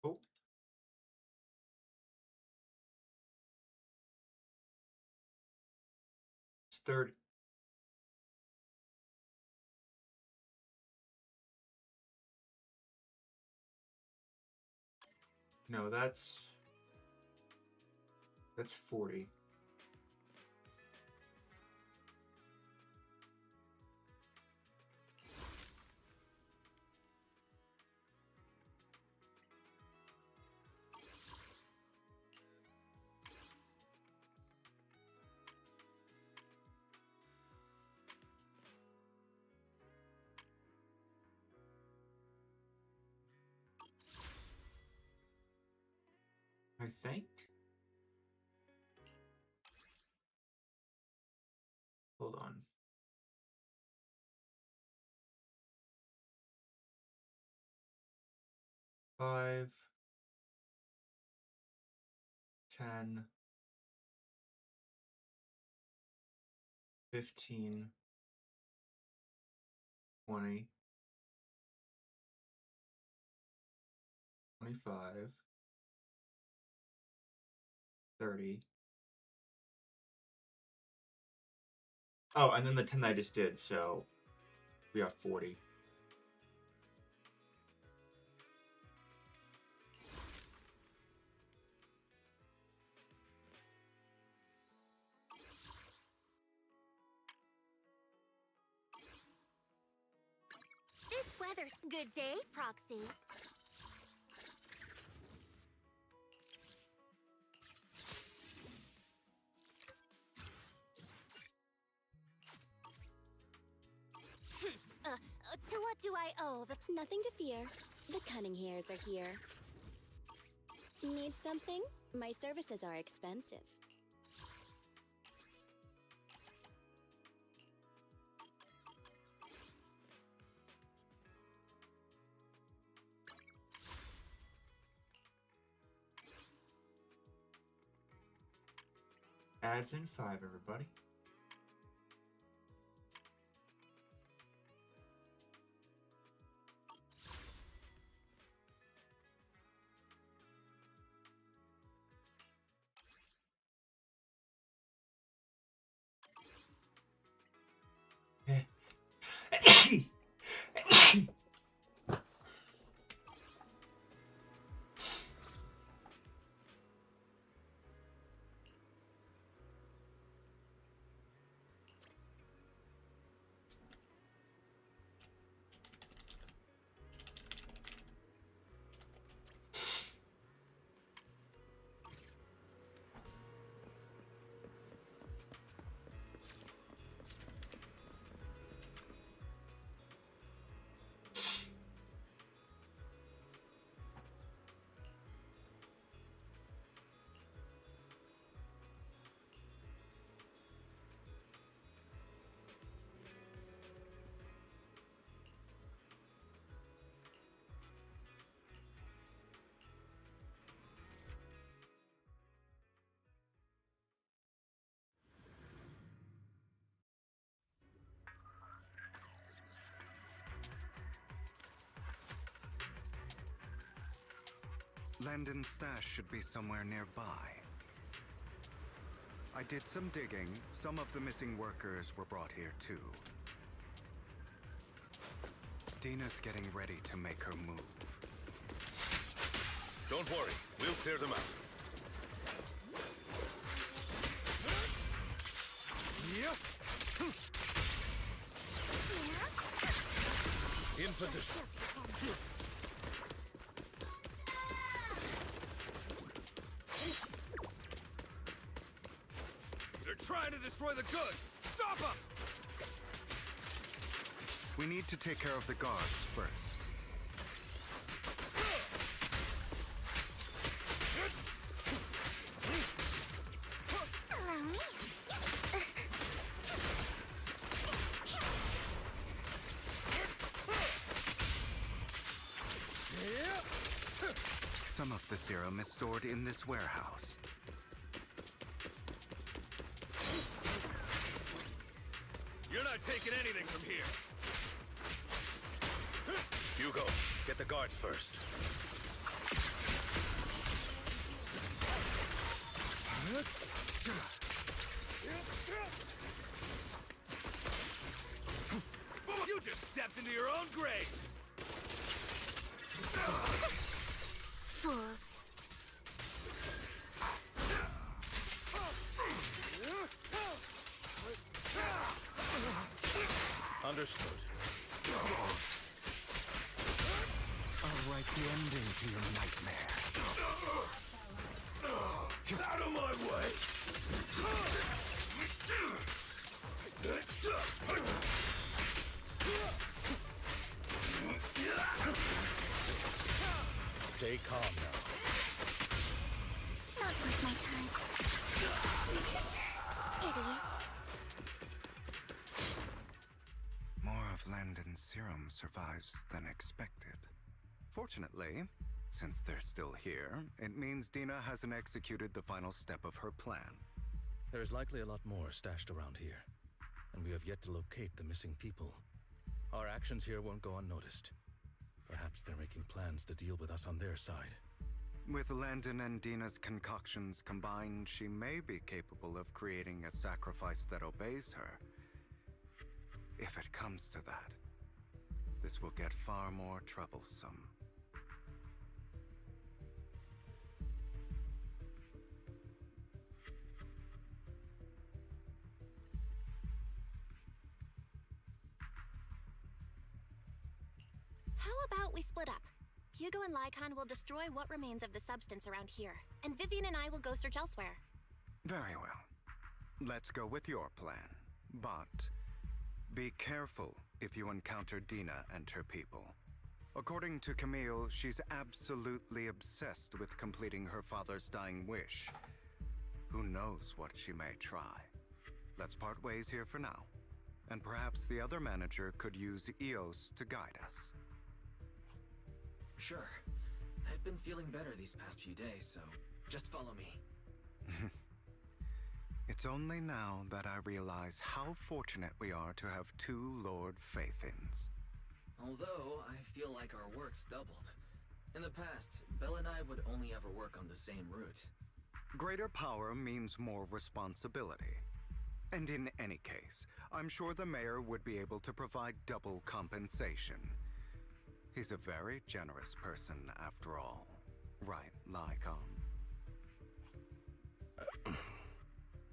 Oh. It's 30. No, that's 40. I think. Hold on. Five, 10, 15, 20, 25, 30. Oh, and then the 10 that I just did, so we have 40. This weather's good day, Proxy. To what do I owe the... Nothing to fear. The cunning hairs are here. Need something? My services are expensive. Adds in 5, everybody. Landon's stash should be somewhere nearby. I did some digging. Some of the missing workers were brought here too. Dina's getting ready to make her move. Don't worry, we'll clear them out. in position. They're trying to destroy the goods! Stop them! We need to take care of the guards first. Some of the serum is stored in this warehouse. You're not taking anything from here. Hugo, get the guards first. You just stepped into your own grave! Fools. Understood. I'll write the ending to your nightmare. Out of my way! Stay calm now. Not worth my time. Idiot. More of Landon's serum survives than expected. Fortunately, since they're still here, it means Dina hasn't executed the final step of her plan. There's likely a lot more stashed around here, and we have yet to locate the missing people. Our actions here won't go unnoticed. Perhaps they're making plans to deal with us on their side. With Landon and Dina's concoctions combined, she may be capable of creating a sacrifice that obeys her. If it comes to that, this will get far more troublesome. How about we split up? Hugo and Lycon will destroy what remains of the substance around here, and Vivian and I will go search elsewhere. Very well. Let's go with your plan. But be careful if you encounter Dina and her people. According to Camille, she's absolutely obsessed with completing her father's dying wish. Who knows what she may try? Let's part ways here for now. And perhaps the other manager could use EOS to guide us. Sure. I've been feeling better these past few days, so just follow me. It's only now that I realize how fortunate we are to have two Lord Faithins. Although, I feel like our work's doubled. In the past, Belle and I would only ever work on the same route. Greater power means more responsibility. And in any case, I'm sure the mayor would be able to provide double compensation. He's a very generous person, after all. Right, Lycon?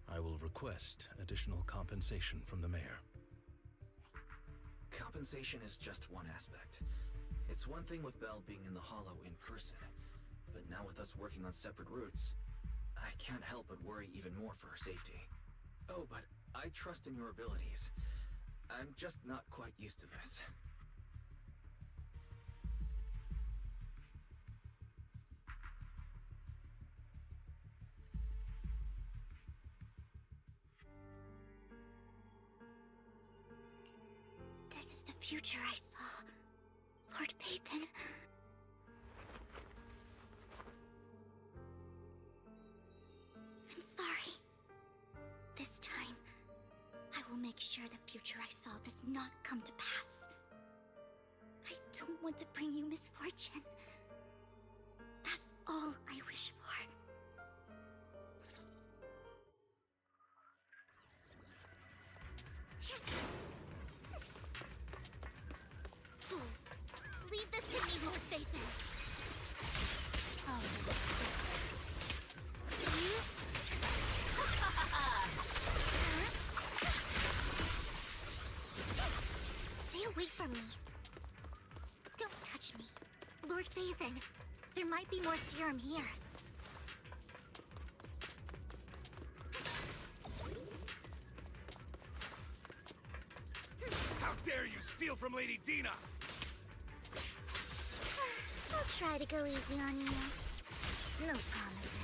I will request additional compensation from the mayor. Compensation is just one aspect. It's one thing with Belle being in the Hollow in person, but now with us working on separate routes, I can't help but worry even more for her safety. Oh, but I trust in your abilities. I'm just not quite used to this. This is the future I saw. Lord Pathan. I'm sorry. This time, I will make sure the future I saw does not come to pass. I don't want to bring you misfortune. That's all I wish for. Fool! Leave this to me, Lord Phaethon! Stay away from me. might be more serum here. How dare you steal from Lady Dina! I'll try to go easy on you. No promises.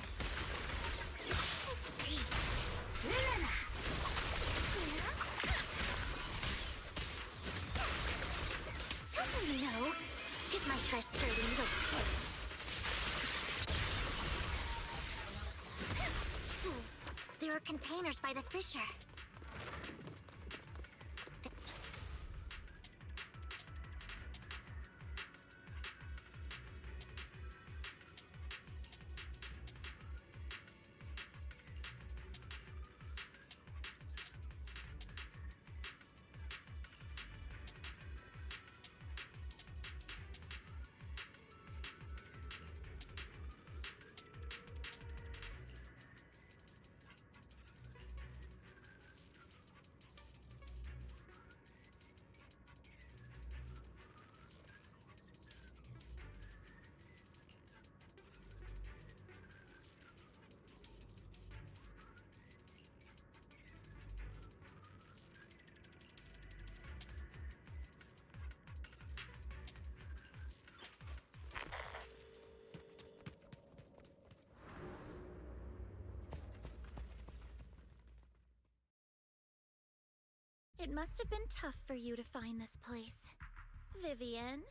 Don't really know. Get my first dirty little kid. There are containers by the fissure. It must have been tough for you to find this place. Vivian,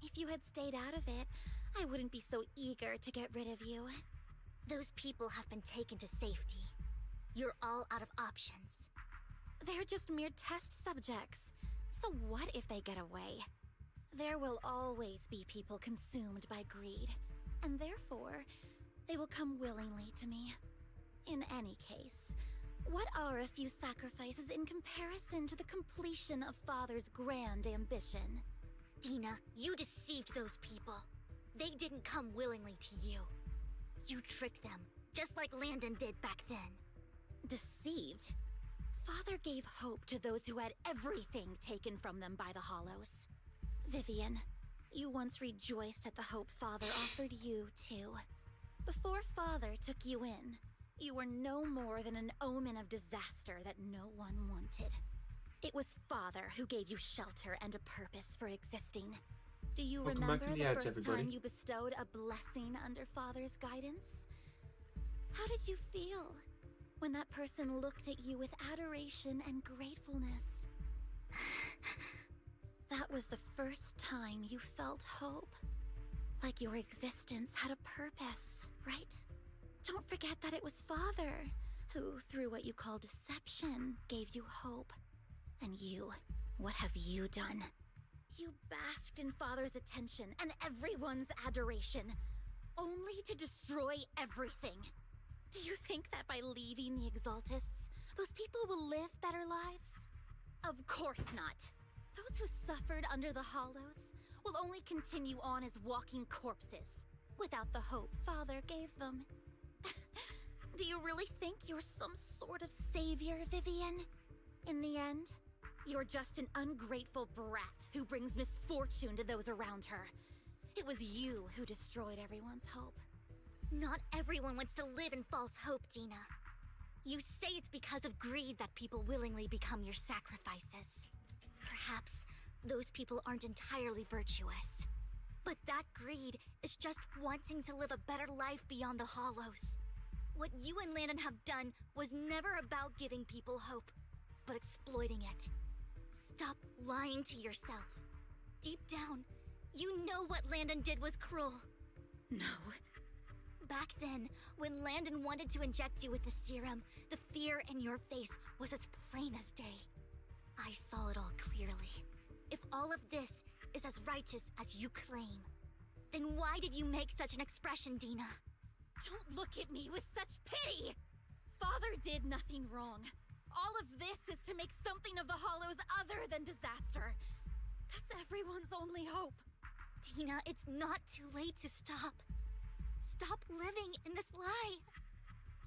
if you had stayed out of it, I wouldn't be so eager to get rid of you. Those people have been taken to safety. You're all out of options. They're just mere test subjects. So what if they get away? There will always be people consumed by greed, and therefore, they will come willingly to me. In any case, what are a few sacrifices in comparison to the completion of Father's grand ambition? Dina, you deceived those people. They didn't come willingly to you. You tricked them, just like Landon did back then. Deceived? Father gave hope to those who had everything taken from them by the Hollows. Vivian, you once rejoiced at the hope Father offered you, too. Before Father took you in, you were no more than an omen of disaster that no one wanted. It was Father who gave you shelter and a purpose for existing. Do you Welcome back remember from the the ads, first everybody. time you bestowed a blessing under Father's guidance? How did you feel when that person looked at you with adoration and gratefulness? That was the first time you felt hope. Like your existence had a purpose, right? Don't forget that it was Father who, through what you call deception, gave you hope. And you, what have you done? You basked in Father's attention and everyone's adoration, only to destroy everything. Do you think that by leaving the Exaltists, those people will live better lives? Of course not. Those who suffered under the Hollows will only continue on as walking corpses, without the hope Father gave them. Do you really think you're some sort of savior, Vivian? In the end, you're just an ungrateful brat who brings misfortune to those around her. It was you who destroyed everyone's hope. Not everyone wants to live in false hope, Dina. You say it's because of greed that people willingly become your sacrifices. Perhaps those people aren't entirely virtuous. But that greed is just wanting to live a better life beyond the Hollows. What you and Landon have done was never about giving people hope, but exploiting it. Stop lying to yourself. Deep down, you know what Landon did was cruel. No. Back then, when Landon wanted to inject you with the serum, the fear in your face was as plain as day. I saw it all clearly. If all of this is as righteous as you claim, then why did you make such an expression, Dina? Don't look at me with such pity! Father did nothing wrong. All of this is to make something of the Hollows other than disaster. That's everyone's only hope. Dina, it's not too late to stop. Stop living in this lie.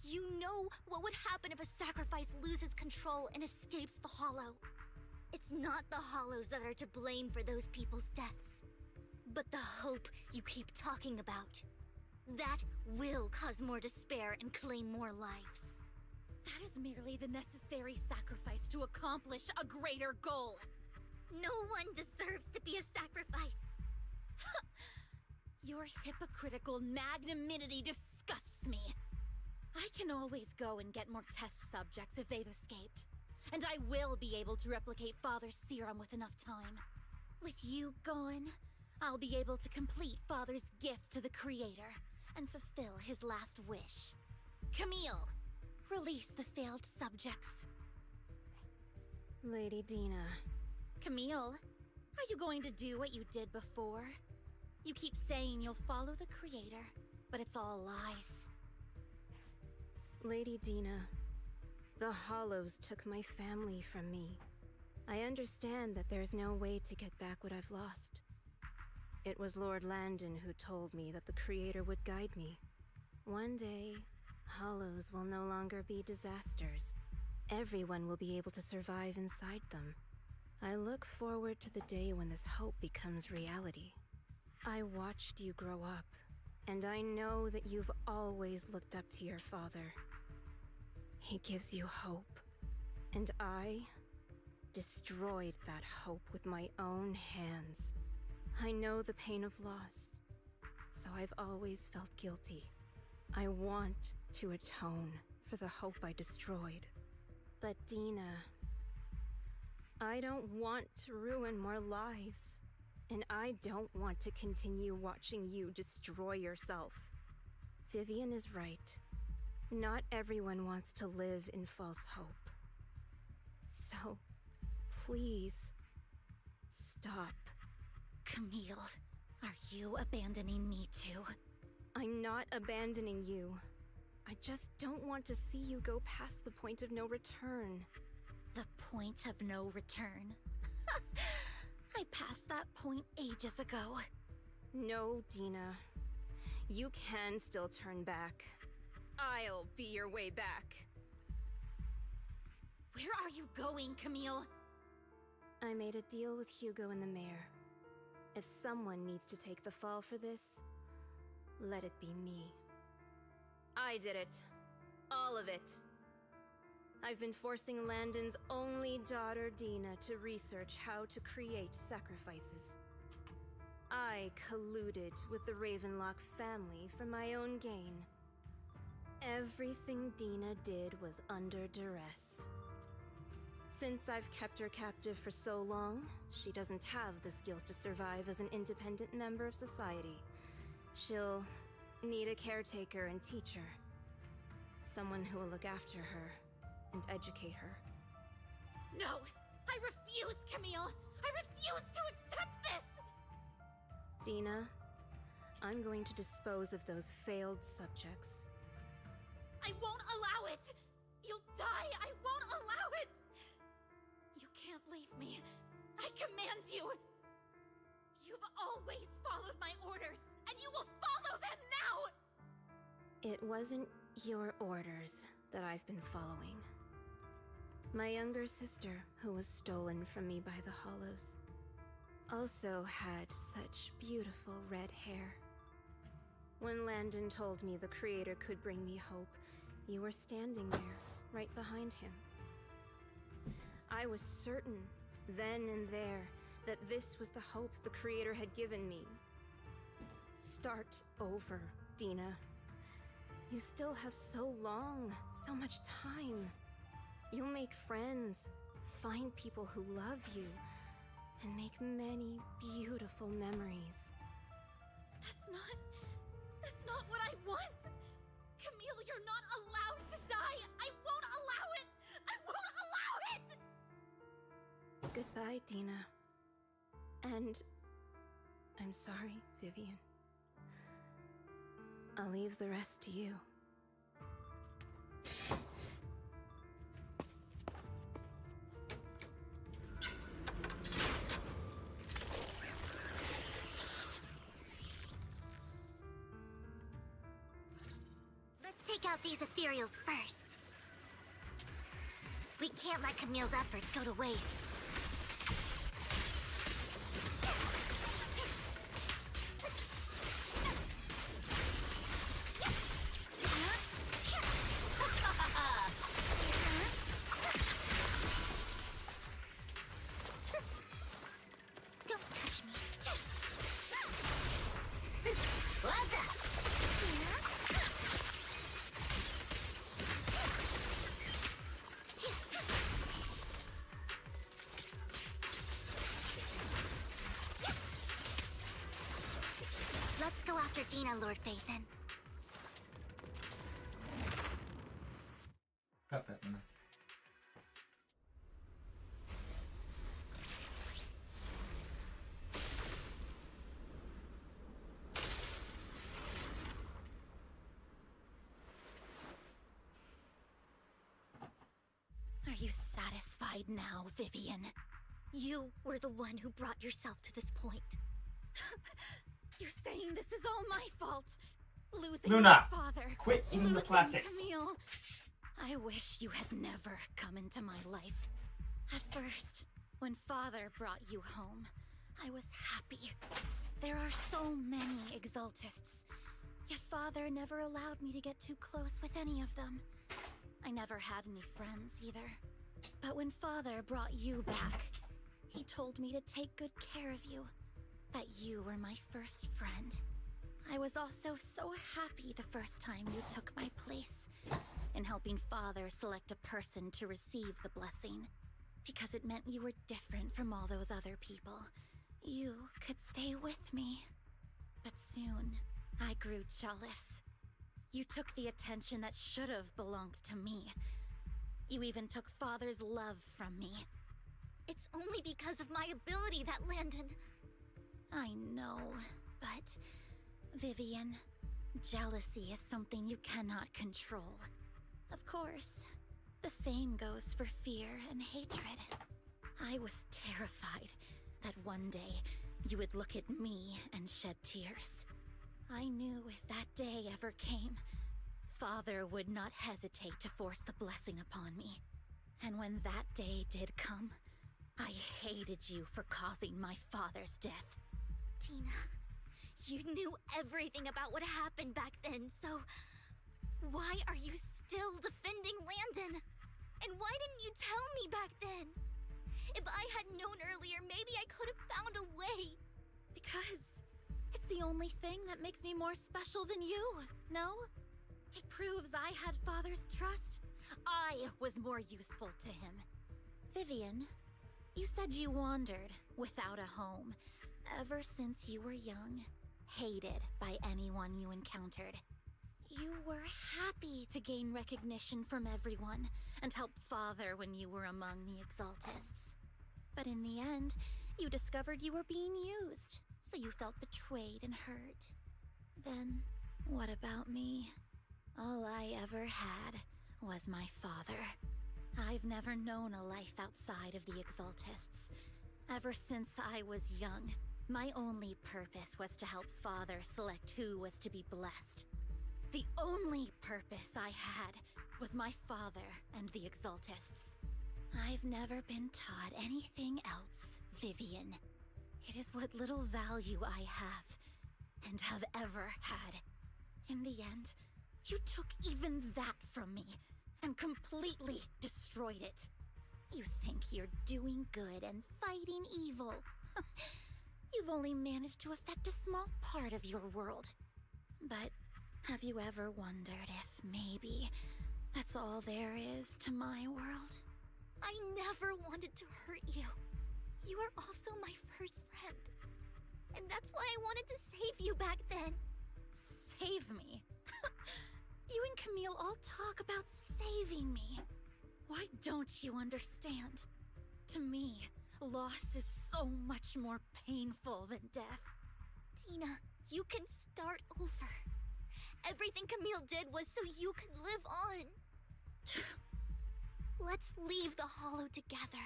You know what would happen if a sacrifice loses control and escapes the Hollow. It's not the Hollows that are to blame for those people's deaths, but the hope you keep talking about. That will cause more despair and claim more lives. That is merely the necessary sacrifice to accomplish a greater goal. No one deserves to be a sacrifice. Your hypocritical magnanimity disgusts me. I can always go and get more test subjects if they've escaped. And I will be able to replicate Father's serum with enough time. With you gone, I'll be able to complete Father's gift to the Creator and fulfill his last wish. Camille, release the failed subjects. Lady Dina. Camille, are you going to do what you did before? You keep saying you'll follow the Creator, but it's all lies. Lady Dina, the Hollows took my family from me. I understand that there's no way to get back what I've lost. It was Lord Landon who told me that the Creator would guide me. One day, Hollows will no longer be disasters. Everyone will be able to survive inside them. I look forward to the day when this hope becomes reality. I watched you grow up, and I know that you've always looked up to your father. He gives you hope, and I destroyed that hope with my own hands. I know the pain of loss, so I've always felt guilty. I want to atone for the hope I destroyed. But Dina, I don't want to ruin more lives, and I don't want to continue watching you destroy yourself. Vivian is right. Not everyone wants to live in false hope. So, please, stop. Camille, are you abandoning me too? I'm not abandoning you. I just don't want to see you go past the point of no return. The point of no return? I passed that point ages ago. No, Dina. You can still turn back. I'll be your way back. Where are you going, Camille? I made a deal with Hugo and the mayor. If someone needs to take the fall for this, let it be me. I did it. All of it. I've been forcing Landon's only daughter, Dina, to research how to create sacrifices. I colluded with the Ravenlock family for my own gain. Everything Dina did was under duress. Since I've kept her captive for so long, she doesn't have the skills to survive as an independent member of society. She'll need a caretaker and teacher. Someone who will look after her and educate her. No! I refuse, Camille! I refuse to accept this! Dina, I'm going to dispose of those failed subjects. I won't allow it! You'll die! I won't allow it! You can't leave me. I command you! You've always followed my orders, and you will follow them now! It wasn't your orders that I've been following. My younger sister, who was stolen from me by the Hollows, also had such beautiful red hair. When Landon told me the Creator could bring me hope, you were standing there, right behind him. I was certain, then and there, that this was the hope the Creator had given me. Start over, Dina. You still have so long, so much time. You'll make friends, find people who love you, and make many beautiful memories. That's not what I want! Camille, you're not allowed to die! I won't allow it! I won't allow it! Goodbye, Dina. And I'm sorry, Vivian. I'll leave the rest to you. Let's take out these ethereals first. We can't let Camille's efforts go to waste. for Dina, Lord Phaethon. Cut that one. Are you satisfied now, Vivian? You were the one who brought yourself to this point. You're saying this is all my fault? Losing Luna, my father. quit eating the losing plastic. Camille. I wish you had never come into my life. At first, when father brought you home, I was happy. There are so many Exaltists. Yet father never allowed me to get too close with any of them. I never had any friends either. But when father brought you back, he told me to take good care of you. That you were my first friend. I was also so happy the first time you took my place in helping father select a person to receive the blessing. Because it meant you were different from all those other people. You could stay with me. But soon, I grew jealous. You took the attention that should have belonged to me. You even took father's love from me. It's only because of my ability that Landon... I know, but... Vivian, jealousy is something you cannot control. Of course, the same goes for fear and hatred. I was terrified that one day you would look at me and shed tears. I knew if that day ever came, father would not hesitate to force the blessing upon me. And when that day did come, I hated you for causing my father's death. Tina, you knew everything about what happened back then, so... why are you still defending Landon? And why didn't you tell me back then? If I had known earlier, maybe I could have found a way. Because it's the only thing that makes me more special than you, no? It proves I had father's trust. I was more useful to him. Vivian, you said you wandered without a home ever since you were young, hated by anyone you encountered. You were happy to gain recognition from everyone and help father when you were among the Exaltists. But in the end, you discovered you were being used, so you felt betrayed and hurt. Then, what about me? All I ever had was my father. I've never known a life outside of the Exaltists. Ever since I was young, my only purpose was to help father select who was to be blessed. The only purpose I had was my father and the Exaltists. I've never been taught anything else, Vivian. It is what little value I have, and have ever had. In the end, you took even that from me, and completely destroyed it. You think you're doing good and fighting evil. You've only managed to affect a small part of your world. But have you ever wondered if maybe that's all there is to my world? I never wanted to hurt you. You were also my first friend. And that's why I wanted to save you back then. Save me? You and Camille all talk about saving me. Why don't you understand? To me, loss is so much more painful than death. Tina, you can start over. Everything Camille did was so you could live on. Let's leave the Hollow together.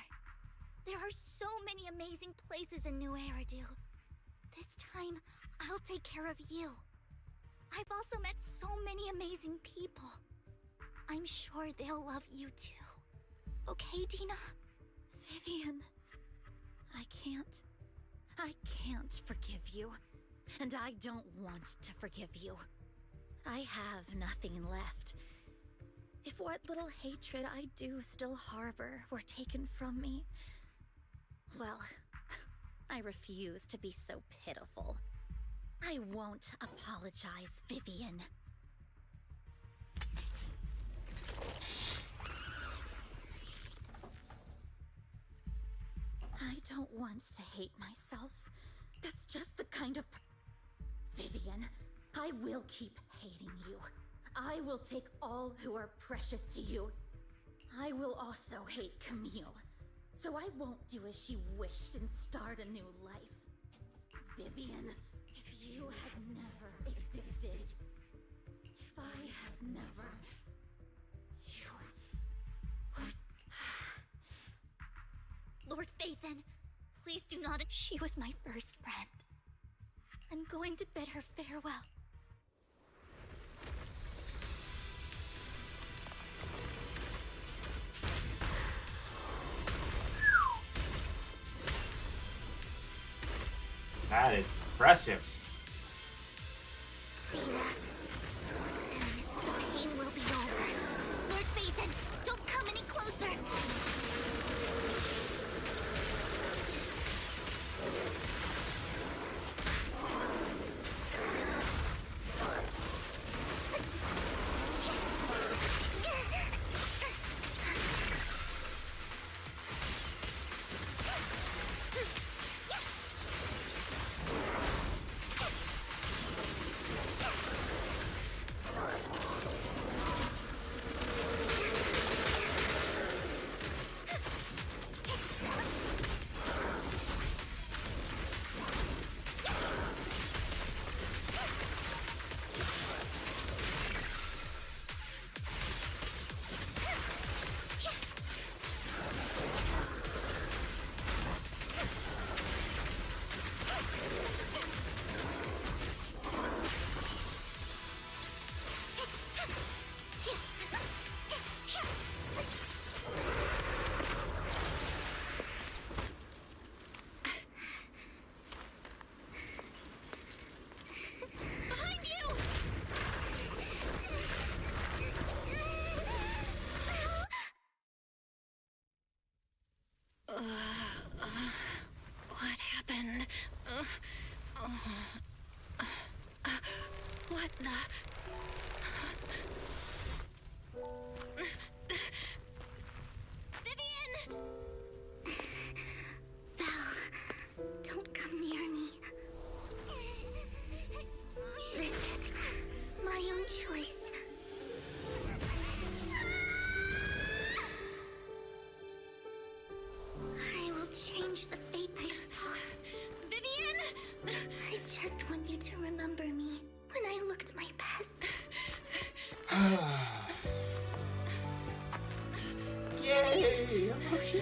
There are so many amazing places in New Eridu. This time, I'll take care of you. I've also met so many amazing people. I'm sure they'll love you too. Okay, Dina? Vivian, I can't forgive you. And I don't want to forgive you. I have nothing left. If what little hatred I do still harbor were taken from me, well, I refuse to be so pitiful. I won't apologize, Vivian. I don't want to hate myself. That's just the kind of... Vivian, I will keep hating you. I will take all who are precious to you. I will also hate Camille, so I won't do as she wished and start a new life. Vivian, if you had never existed, if I had never, you would... Lord Phaethon, please do not... She was my first friend. I'm going to bid her farewell. That is impressive. Dina, soon the pain will be over. Lord Phaethon, don't come any closer. What happened? What the... Vivian! Belle, don't come near me. This is my own choice. I will change the fate I saw. Vivian! I just want you to remember me when I looked my best. Yay! Emotion!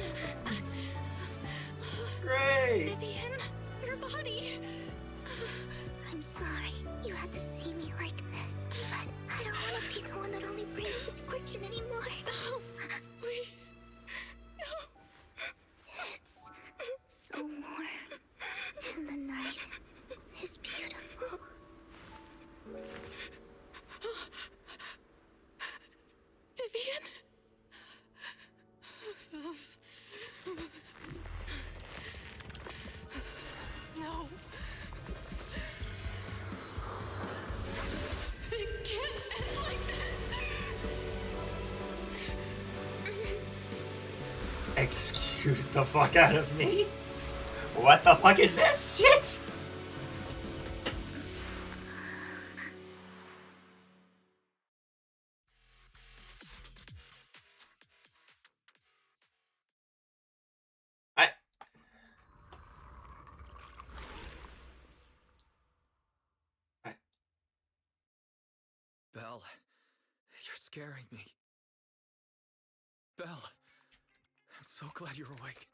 Great! Vivian, your body. I'm sorry you had to see me like this, but I don't want to be the one that only brings misfortune anymore. No, please. No. It's so warm, and the night is beautiful. Vivian? No. It can't end like this. Excuse the fuck out of me? What the fuck is this shit? Belle, you're scaring me. Belle, I'm so glad you're awake.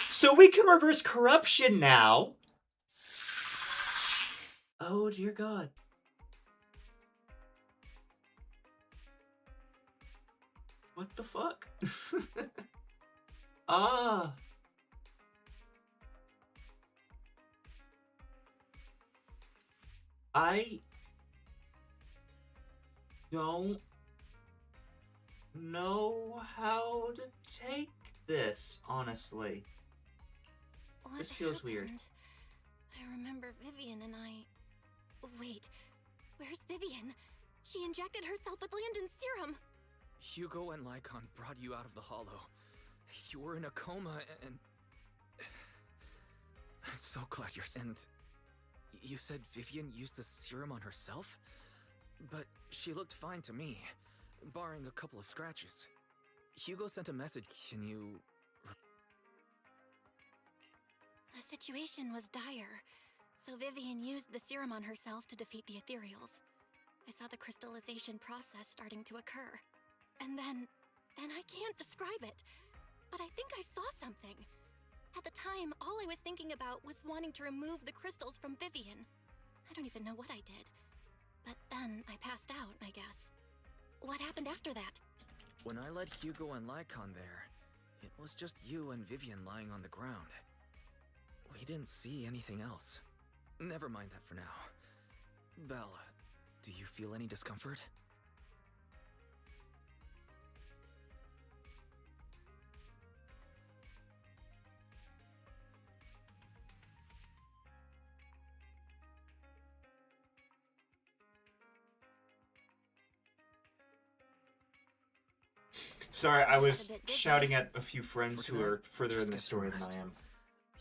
So we can reverse corruption now. Oh dear God. What the fuck? Ah. I don't know how to take this, honestly. What This feels weird. happened? I remember Vivian and I... Wait, where's Vivian? She injected herself with Landon's serum! Hugo and Lycon brought you out of the Hollow. You were in a coma and... I'm so glad you're... And... You said Vivian used the serum on herself? But she looked fine to me, barring a couple of scratches. Hugo sent a message. Can you... The situation was dire, so Vivian used the serum on herself to defeat the Ethereals. I saw the crystallization process starting to occur. And then I can't describe it, but I think I saw something. At the time, all I was thinking about was wanting to remove the crystals from Vivian. I don't even know what I did. But then I passed out, I guess. What happened after that? When I led Hugo and Lycon there, it was just you and Vivian lying on the ground. We didn't see anything else. Never mind that for now. Belle, do you feel any discomfort? Sorry, I was shouting at a few friends who are further in the story than I am.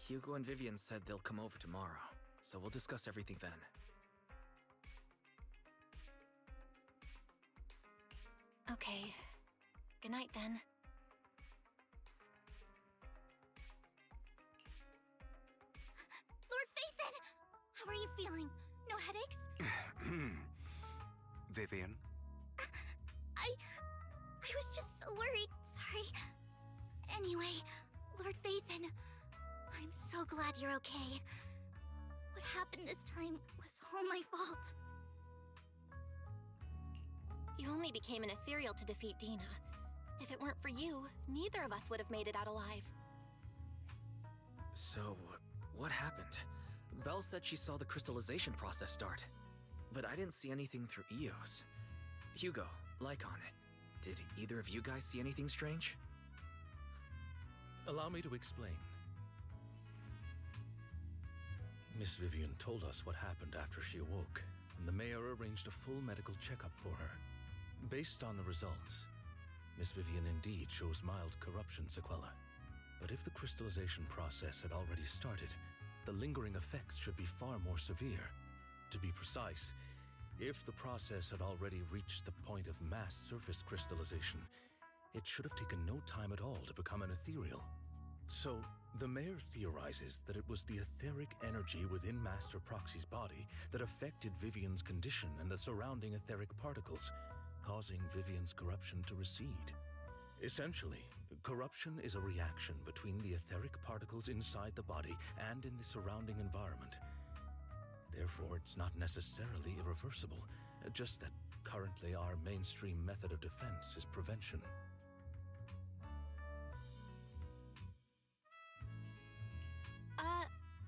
Hugo and Vivian said they'll come over tomorrow, so we'll discuss everything then. Okay. Good night then. Lord Phaethon! How are you feeling? No headaches? Vivian? I was just so worried. Sorry. Anyway, Lord Phaethon, I'm so glad you're okay. What happened this time was all my fault. You only became an ethereal to defeat Dina. If it weren't for you, neither of us would have made it out alive. So, what happened? Belle said she saw the crystallization process start, but I didn't see anything through Eos. Hugo, Lycon, did either of you guys see anything strange? Allow me to explain. Miss Vivian told us what happened after she awoke, and the mayor arranged a full medical checkup for her. Based on the results, Miss Vivian indeed shows mild corruption sequela. But if the crystallization process had already started, the lingering effects should be far more severe. To be precise, if the process had already reached the point of mass surface crystallization, it should have taken no time at all to become an ethereal. So, the mayor theorizes that it was the etheric energy within Master Proxy's body that affected Vivian's condition and the surrounding etheric particles, causing Vivian's corruption to recede. Essentially, corruption is a reaction between the etheric particles inside the body and in the surrounding environment. Therefore, it's not necessarily irreversible, just that currently our mainstream method of defense is prevention.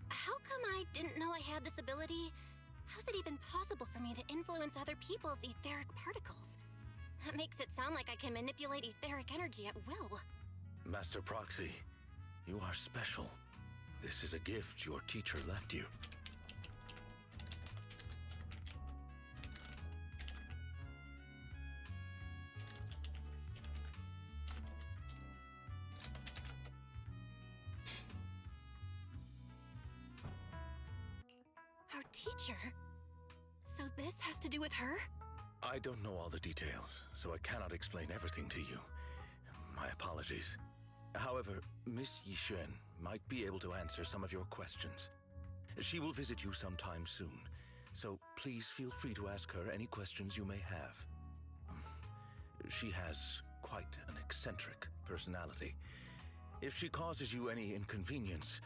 How come I didn't know I had this ability? How's it even possible for me to influence other people's etheric particles? That makes it sound like I can manipulate etheric energy at will. Master Proxy, you are special. This is a gift your teacher left you. Our teacher? So this has to do with her? I don't know all the details, so I cannot explain everything to you. My apologies. However, Miss Yixuan might be able to answer some of your questions. She will visit you sometime soon, so please feel free to ask her any questions you may have. She has quite an eccentric personality. If she causes you any inconvenience...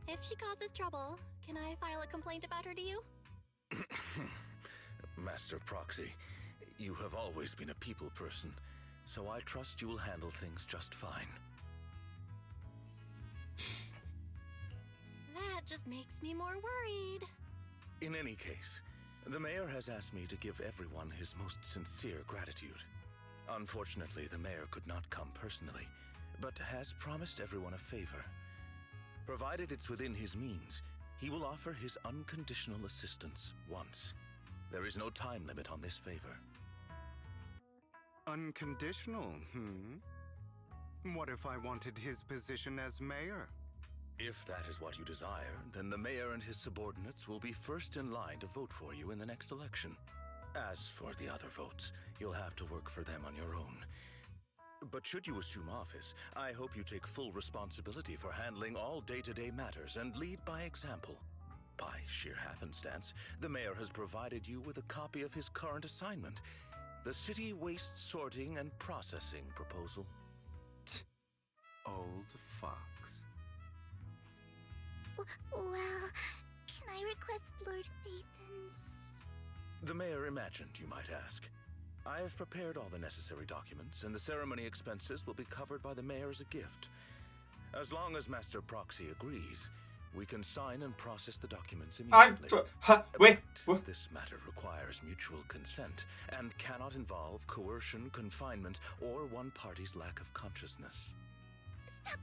If she causes trouble, can I file a complaint about her to you? Master Proxy, you have always been a people person, so I trust you will handle things just fine. That just makes me more worried. In any case, the mayor has asked me to give everyone his most sincere gratitude. Unfortunately, the mayor could not come personally, but has promised everyone a favor. Provided it's within his means, he will offer his unconditional assistance once. There is no time limit on this favor. Unconditional, What if I wanted his position as mayor? If that is what you desire, then the mayor and his subordinates will be first in line to vote for you in the next election. As for the other votes, you'll have to work for them on your own. But should you assume office, I hope you take full responsibility for handling all day-to-day matters and lead by example. By sheer happenstance, the mayor has provided you with a copy of his current assignment, the City Waste Sorting and Processing proposal. Old fox. Well, can I request Lord Phaethon's? The mayor imagined, you might ask. I have prepared all the necessary documents, and the ceremony expenses will be covered by the mayor as a gift. As long as Master Proxy agrees, we can sign and process the documents immediately. Wait. But this matter requires mutual consent and cannot involve coercion, confinement, or one party's lack of consciousness. Stop!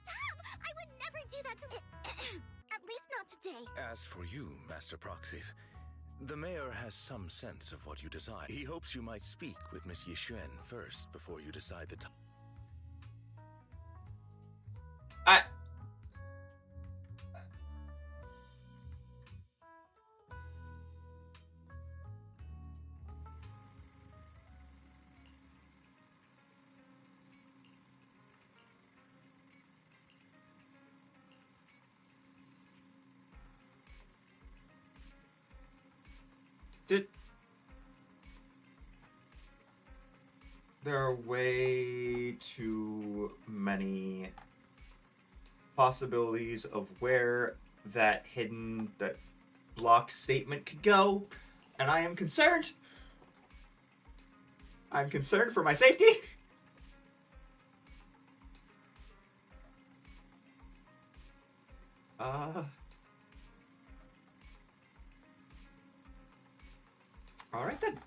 I would never do that to At least not today. As for you, Master Proxies, the mayor has some sense of what you desire. He hopes you might speak with Miss Yixuan first before you decide the time. There are way too many possibilities of where that blocked statement could go, and I am concerned. I'm concerned for my safety. All right then.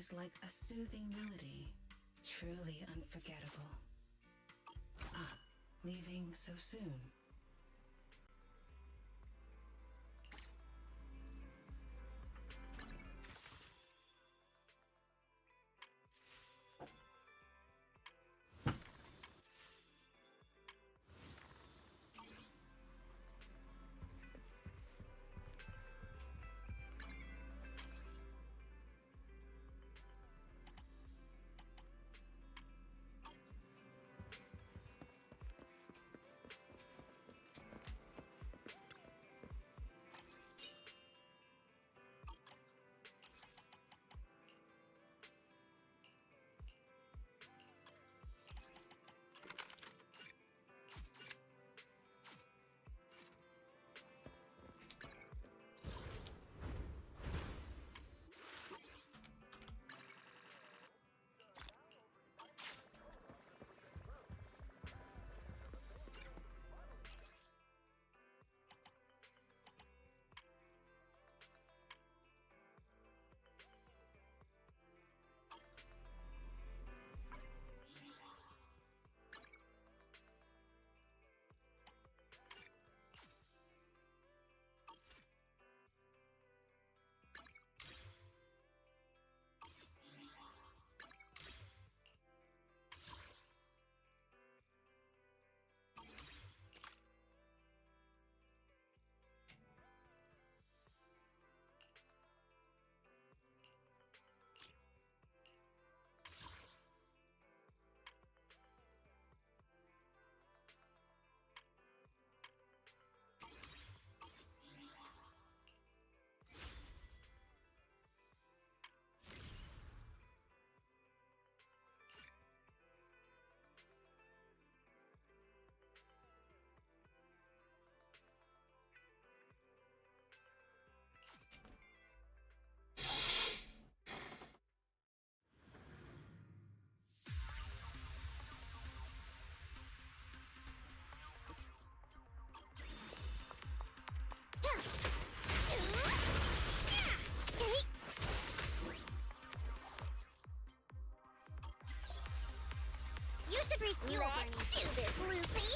is like a soothing melody, truly unforgettable. Ah, leaving so soon? You should refuel. Let's do this, Lucy.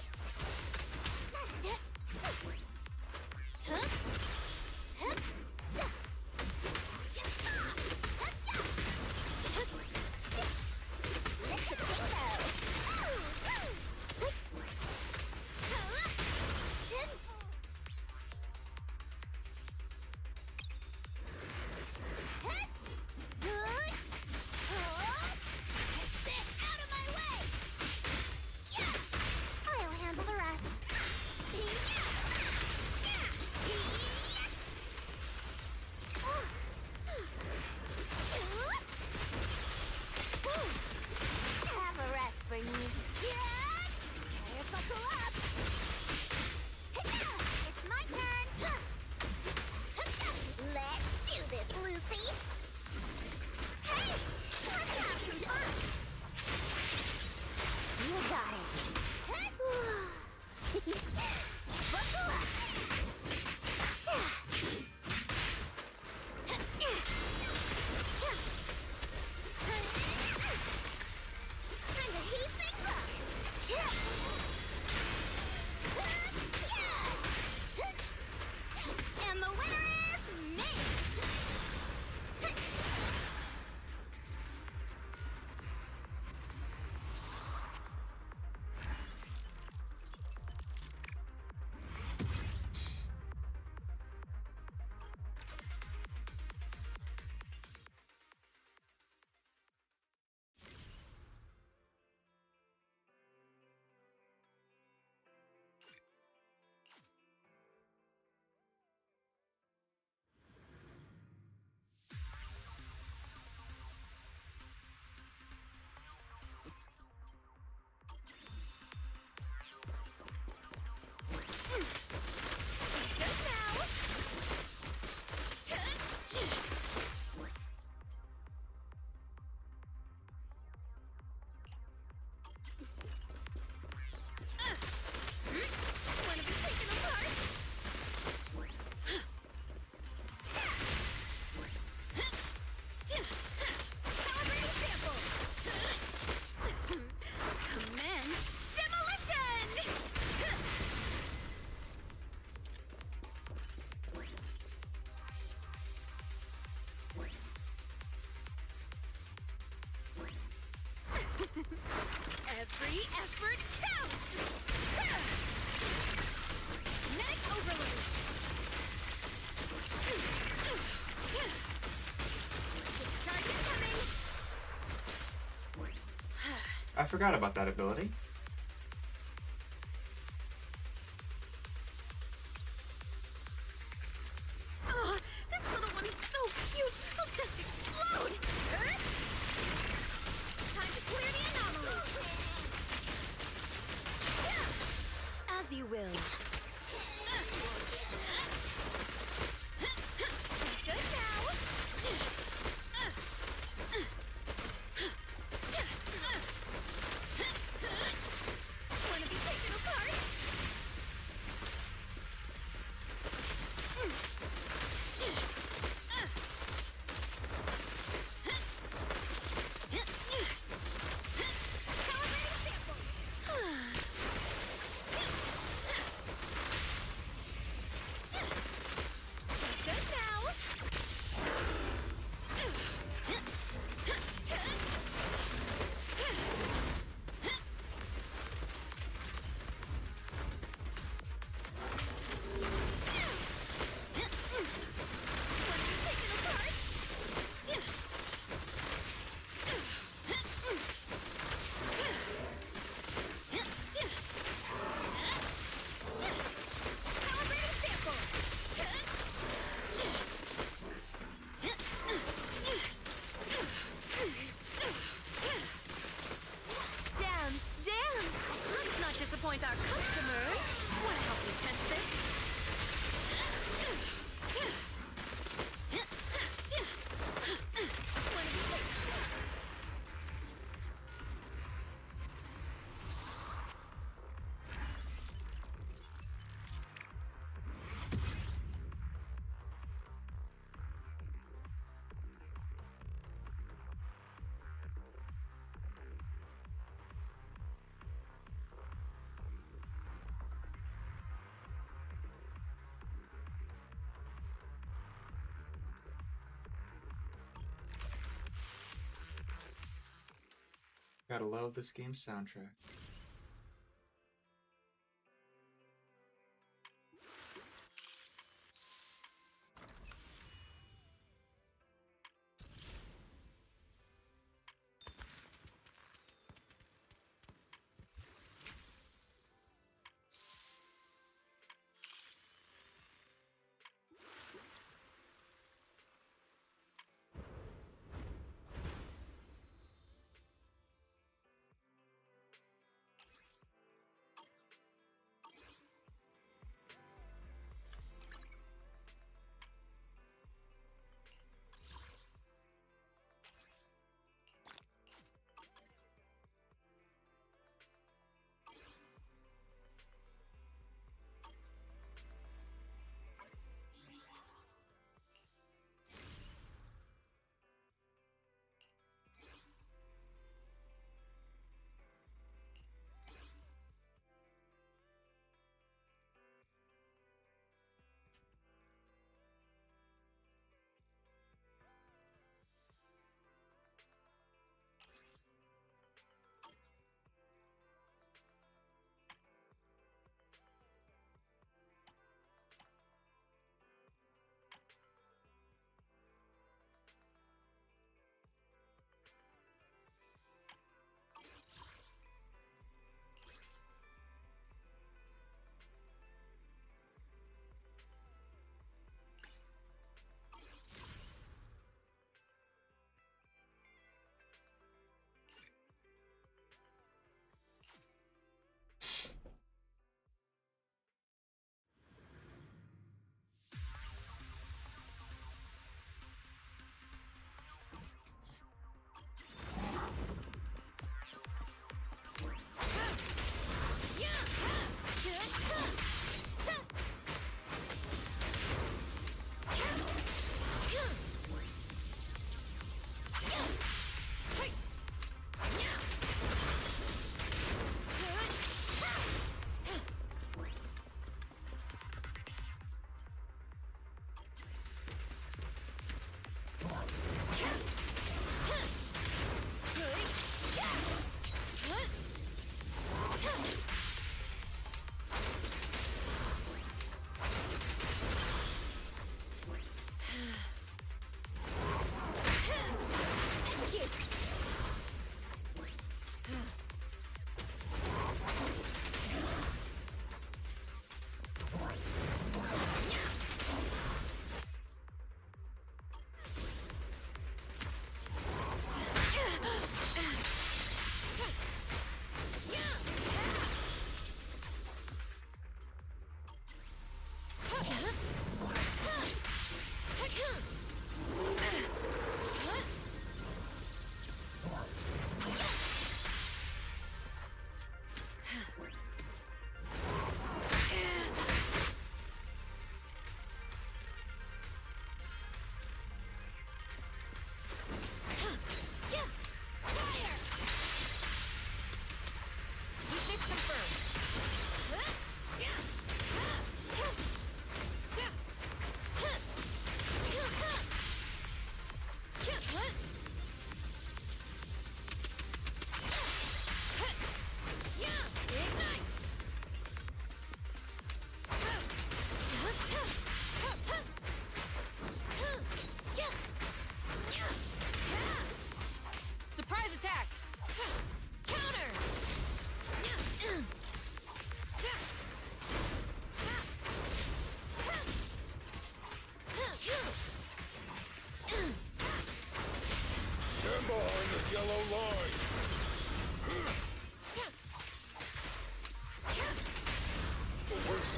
I'll handle forgot about that ability. Oh, this little one is so cute. I'll just explode. Time to clear the anomaly. As you will. Good now. Wanna be taken apart? Good now. Dance, dance! Let's not disappoint our customers. Wanna help me test this? Wanna be taken apart? Gotta love this game's soundtrack.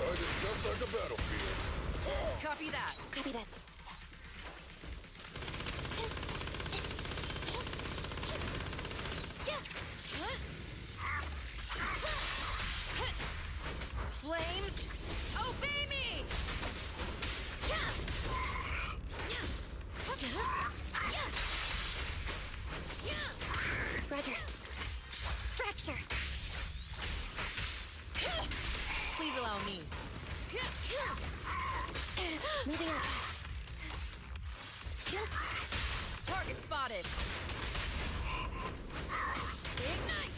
Excited just like a battlefield. Copy that. Copy that. Flames, obey me! Roger. Fracture. Please allow me. Moving up. Target spotted. Ignite!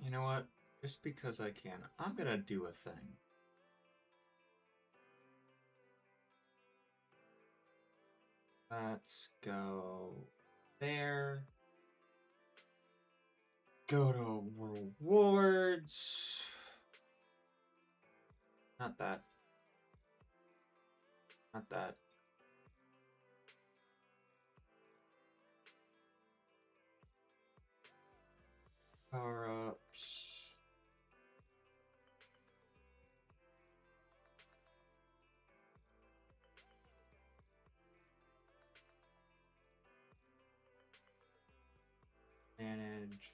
You know what? Just because I can, I'm gonna do a thing. Let's go there. Go to rewards. Not that. Not that. Power-ups. Manage.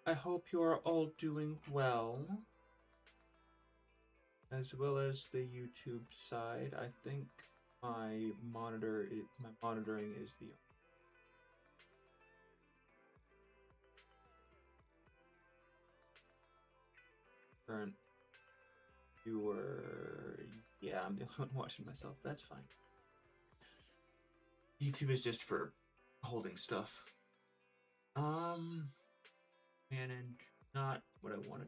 I hope you are all doing well, as well as the YouTube side. I think my monitoring is the current viewer. Yeah, I'm the one watching myself. That's fine. YouTube is just for holding stuff. Manage, not what I wanted.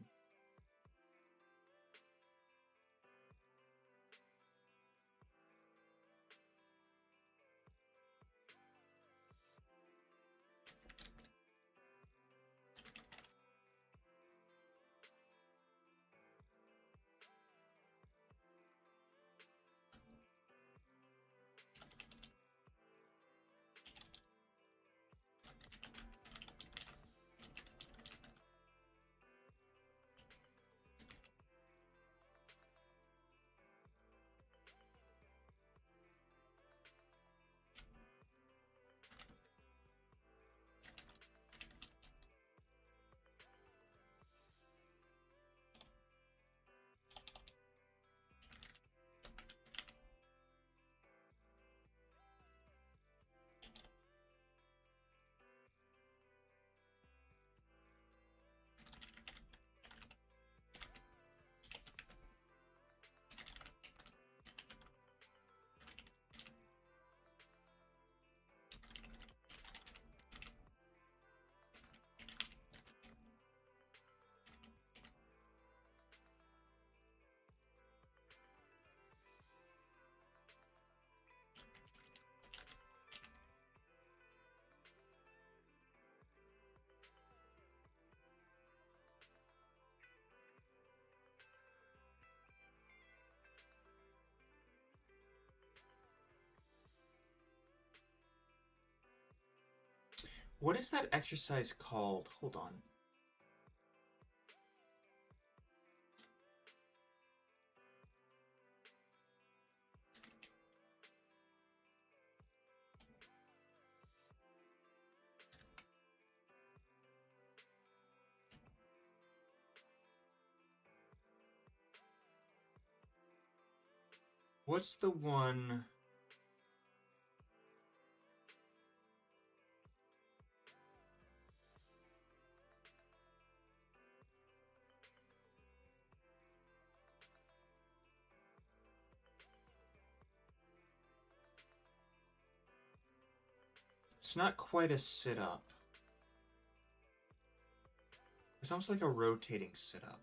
What is that exercise called? Hold on. What's the one It's not quite a sit-up. It's almost like a rotating sit-up.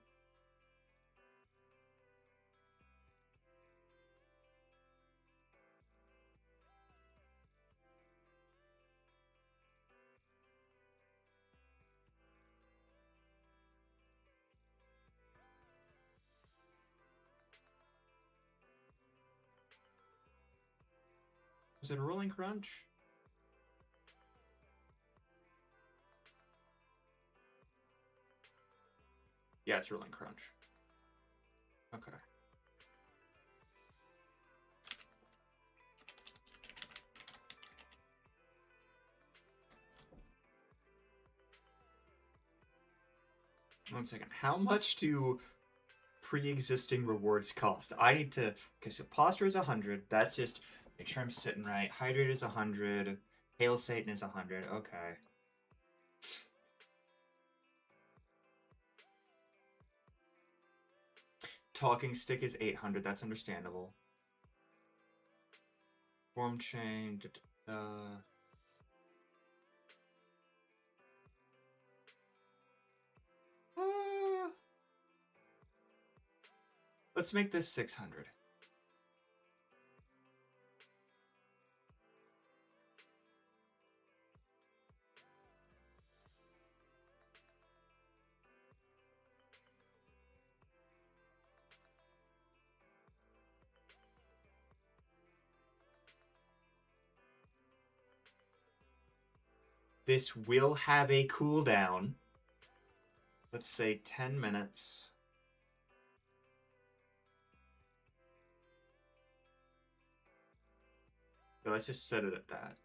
Is it a rolling crunch? Yeah, it's rolling crunch. Okay. One second. How much do pre-existing rewards cost? I need to... Okay, so posture is 100. That's just... Make sure I'm sitting right. Hydrate is 100. Hail Satan is 100. Okay. Talking stick is 800. That's understandable. Form chain. Let's make this 600. This will have a cooldown. Let's say 10 minutes. So let's just set it at that.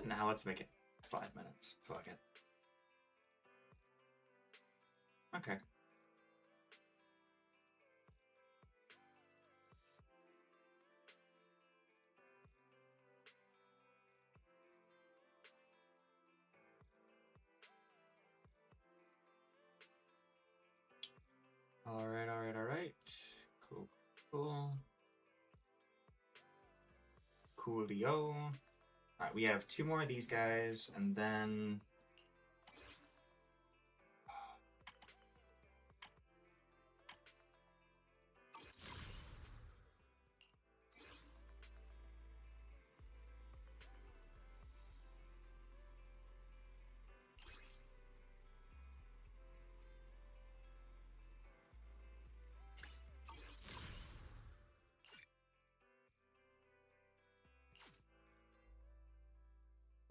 Now let's make it 5 minutes. Fuck it. Okay. Alright. Cool. Coolio. Alright, we have 2 more of these guys, and then...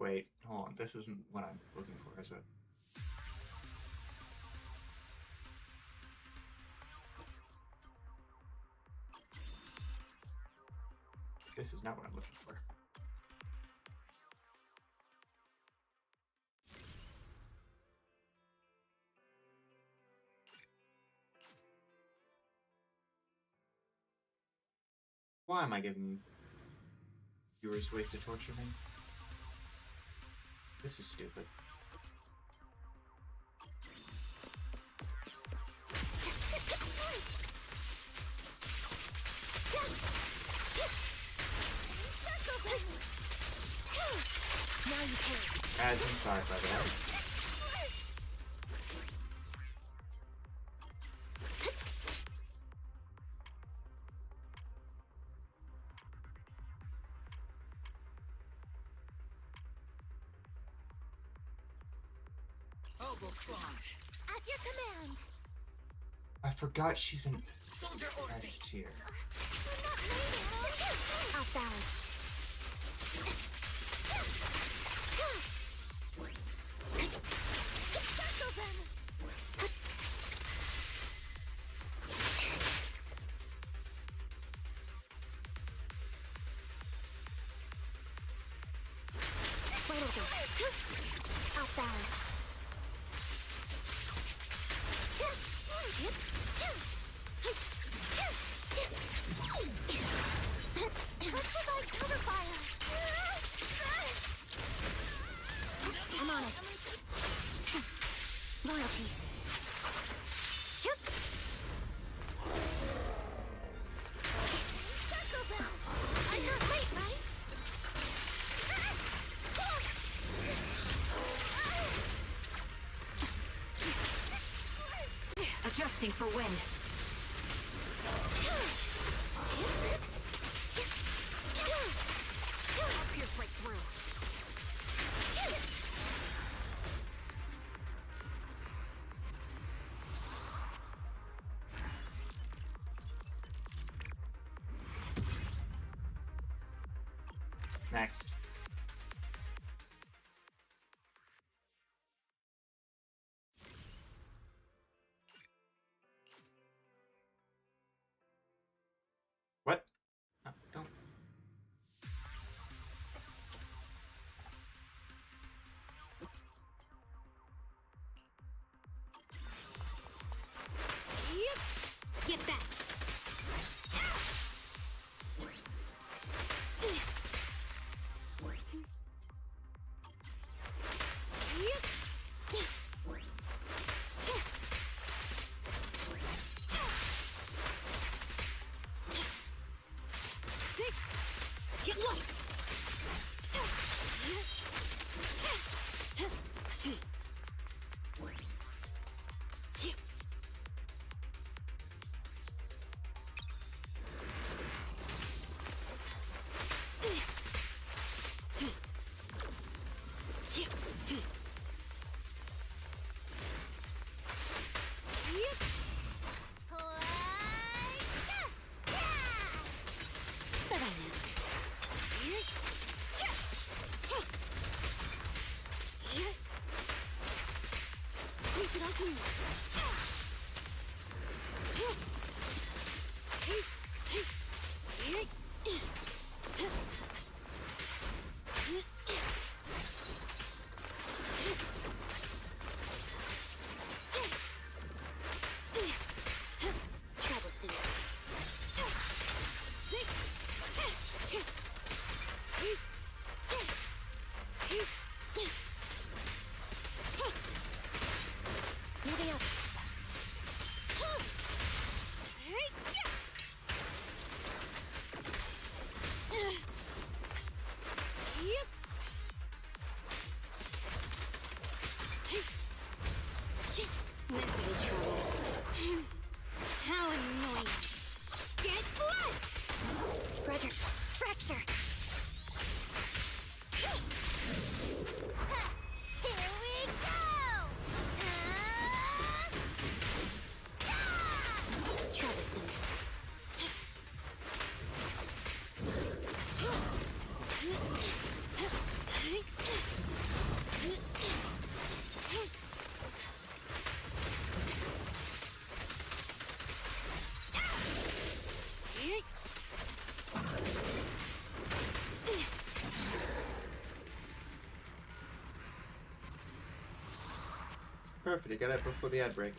Wait, hold on. This isn't what I'm looking for, is it? This is not what I'm looking for. Why am I giving viewers ways to torture me? This is stupid. Now you can. As inside, by the way. At your command. I forgot she's an S tier. We're not Off balance. Circle them! Wide open. Off balance. Let's provide cover fire. I'm on it. Loyalty. Circle them. I'm not late, right? Adjusting for wind. I'll pierce right through. Next. What? No, don't. Get back. Get lost. Troublesome. Moving up. This will be trouble. How annoying. Get flushed! Roger. Fracture. Here we go! Troublesome. Perfect, I got it before the ad break.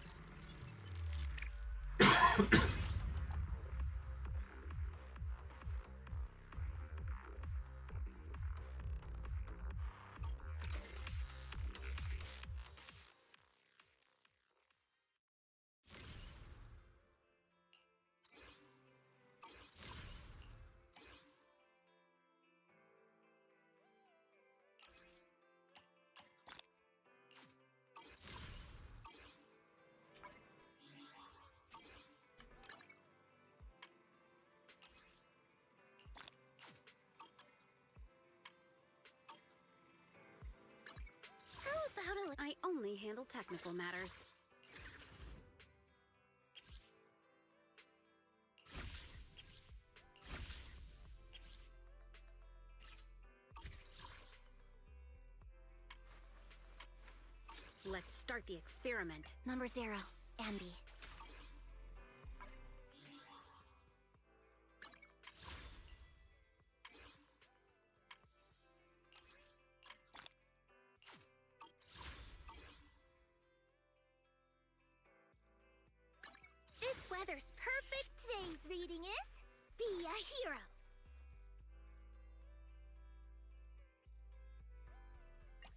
I only handle technical matters. Let's start the experiment. Number 0, Ambi. This weather's perfect. Today's reading is Be a Hero.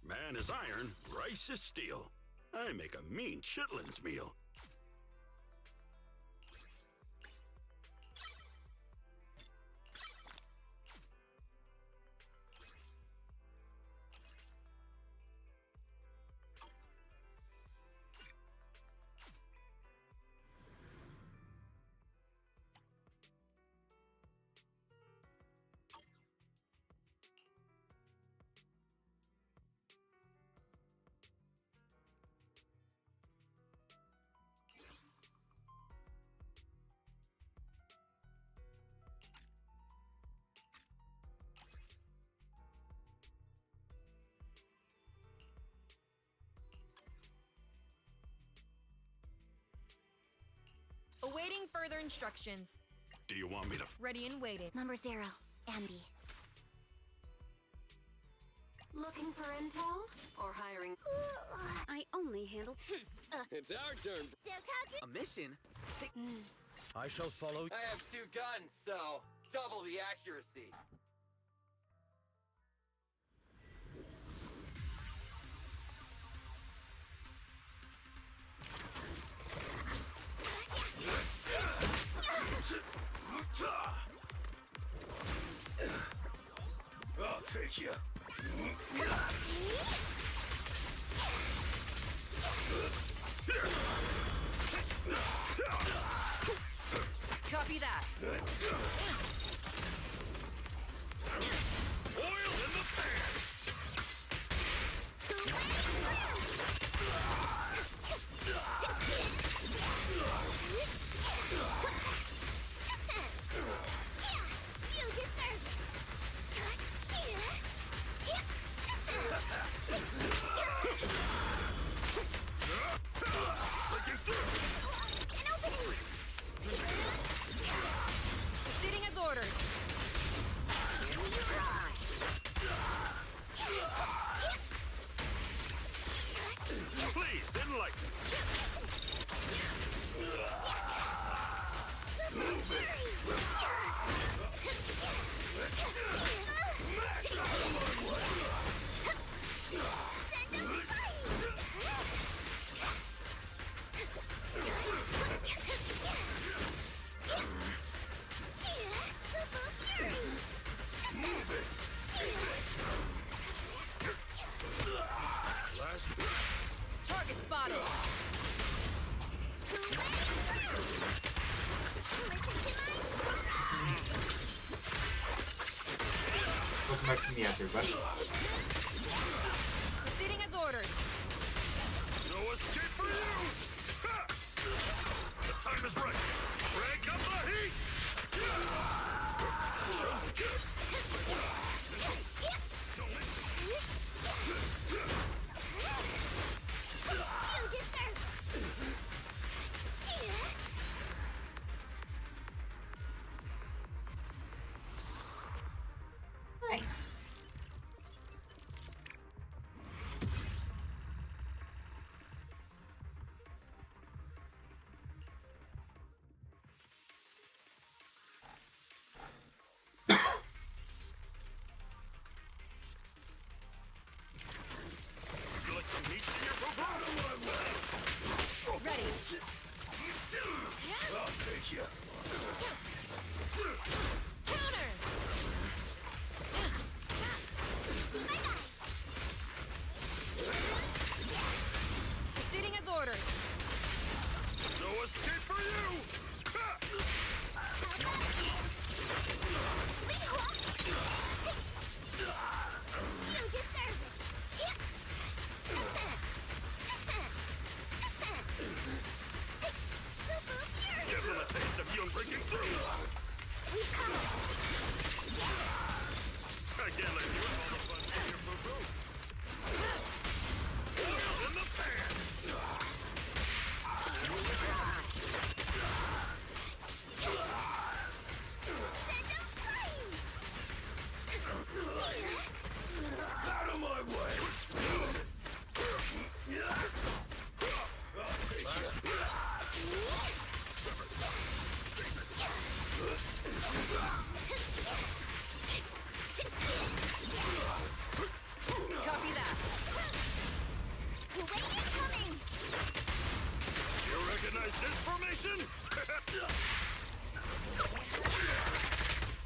Man is iron, rice is steel. I make a mean chitlins meal. Awaiting further instructions. Do you want me to... Ready and waiting. Number 0, Ambi. Looking for intel? Or hiring? I only handle... It's our turn. A mission? I shall follow. I have 2 guns, so double the accuracy. I'll take you. Copy that. Oil in the pan. You deserve an opening! Proceeding as ordered. Please, enlighten. Move it. Mash out of my way. Move it. Last Target spotted. Welcome back to me after, buddy. Proceeding as ordered. no escape for you. Ha! The time is right. Crank up the heat. You deserve... Nice. Copy that. You recognize this formation?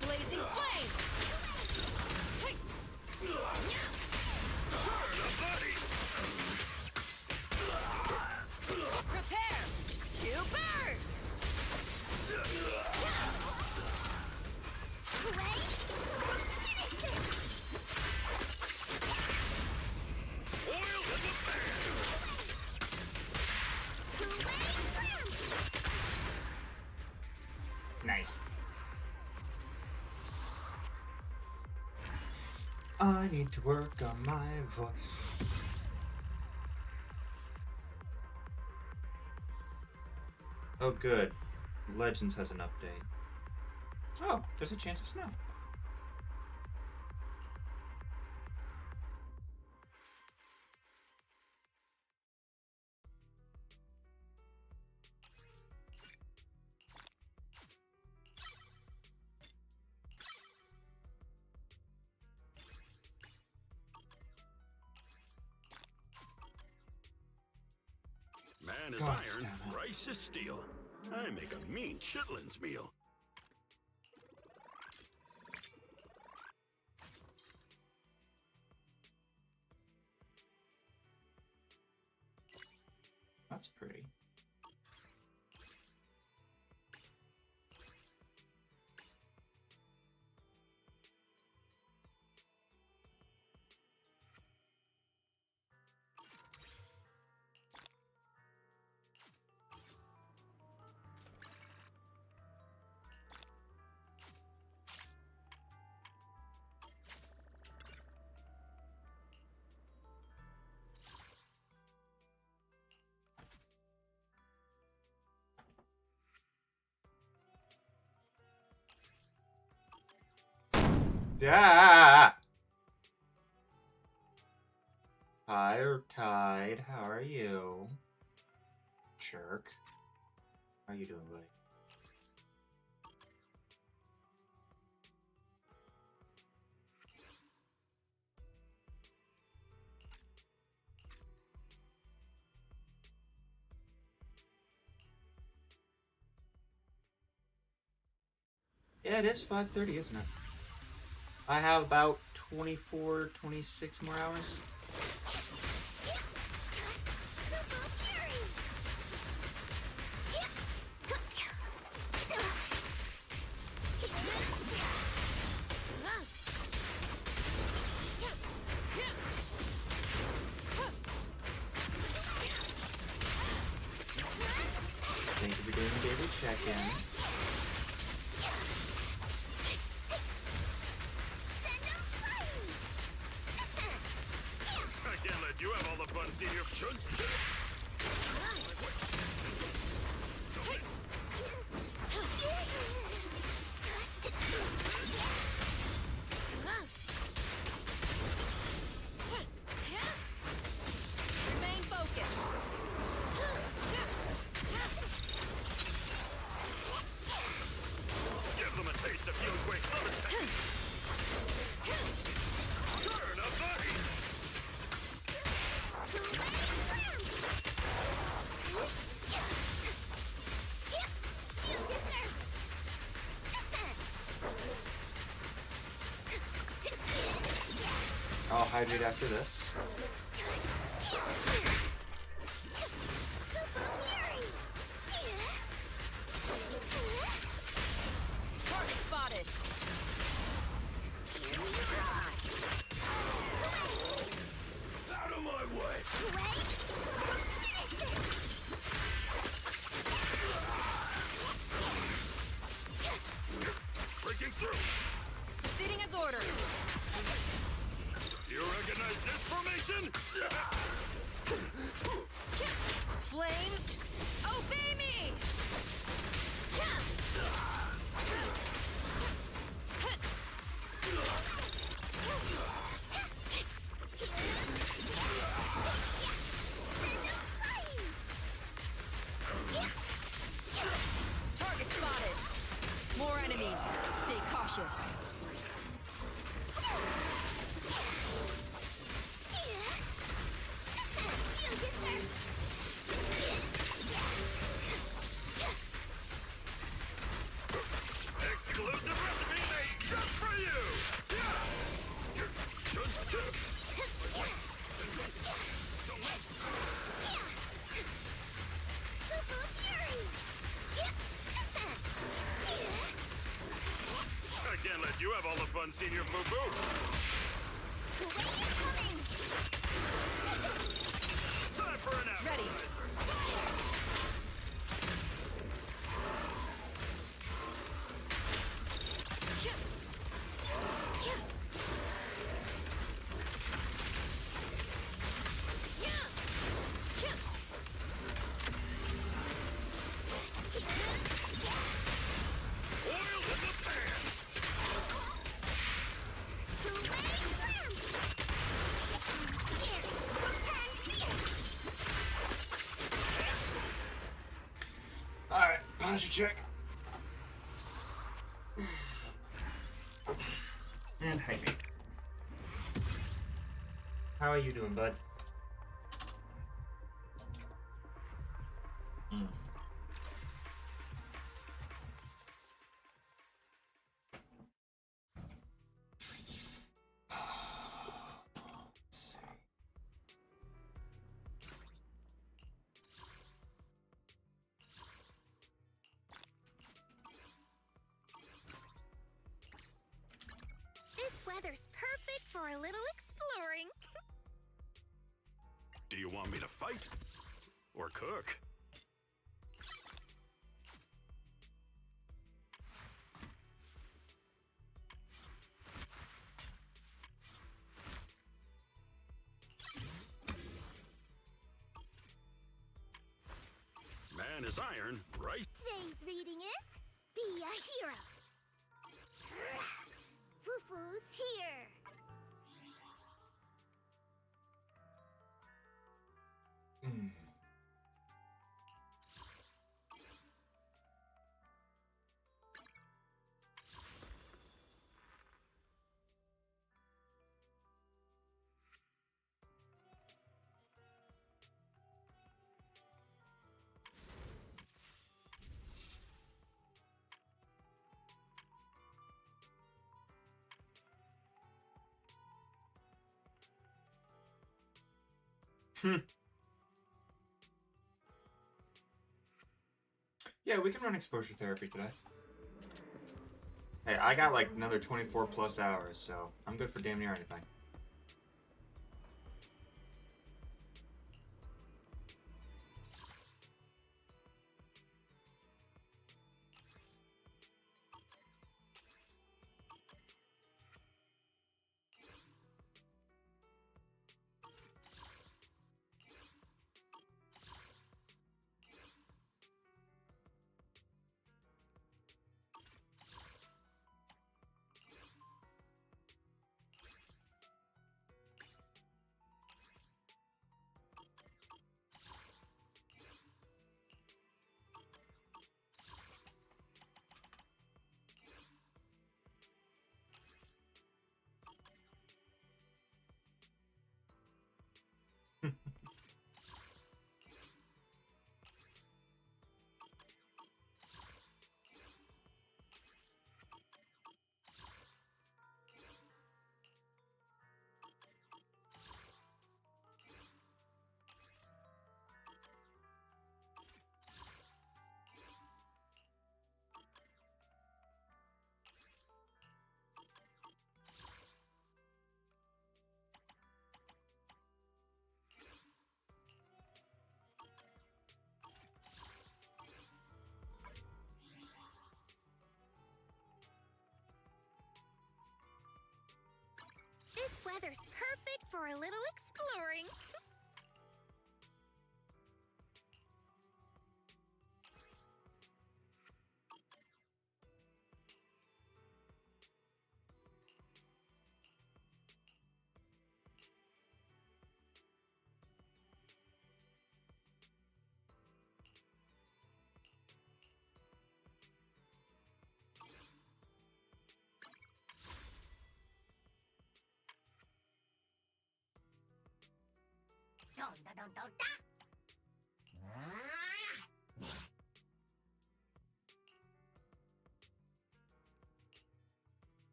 Blazing flame. Turn a buddy! Prepare to burn. Oil in the pan! Nice. I need to work on my voice. Oh, good. Legends has an update. Oh, there's a chance of snow. Man is God, iron, damn it. rice is steel. I make a mean chitlins meal. That's pretty. Yeah. Hi, Tide. How are you? Jerk. How you doing, buddy? Yeah, it is 5:30, isn't it? I have about 24, 26 more hours. Thank you for doing the daily check-in. I can't let you have all the fun seeing your should. Remain focused. Give them a taste of Yungwei's other techniques. Turn a buddy! I'll hydrate after this. Target spotted. Out of my way! Breaking through! Proceeding as ordered. You recognize this formation? Flames, obey me! Target spotted. More enemies. Stay suspicious. Exclusive recipe made just for you! I can't let you have all the fun, Senior Boo Boo! Time for an appetizer! Ready. Oil in the pan! Alright, posture check. And hydrate. How are you doing, bud? Mm. Let's see. This weather's perfect for a little exploring. Do you want me to fight? Or cook? Man is iron, right? Today's reading is Be a Hero. Fufu's here. Mm. Yeah, we can run exposure therapy today. Hey, I got like another 24 plus hours, so I'm good for damn near anything. This weather's perfect for a little exploring.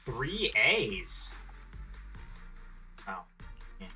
Three A's. Wow. Yeah.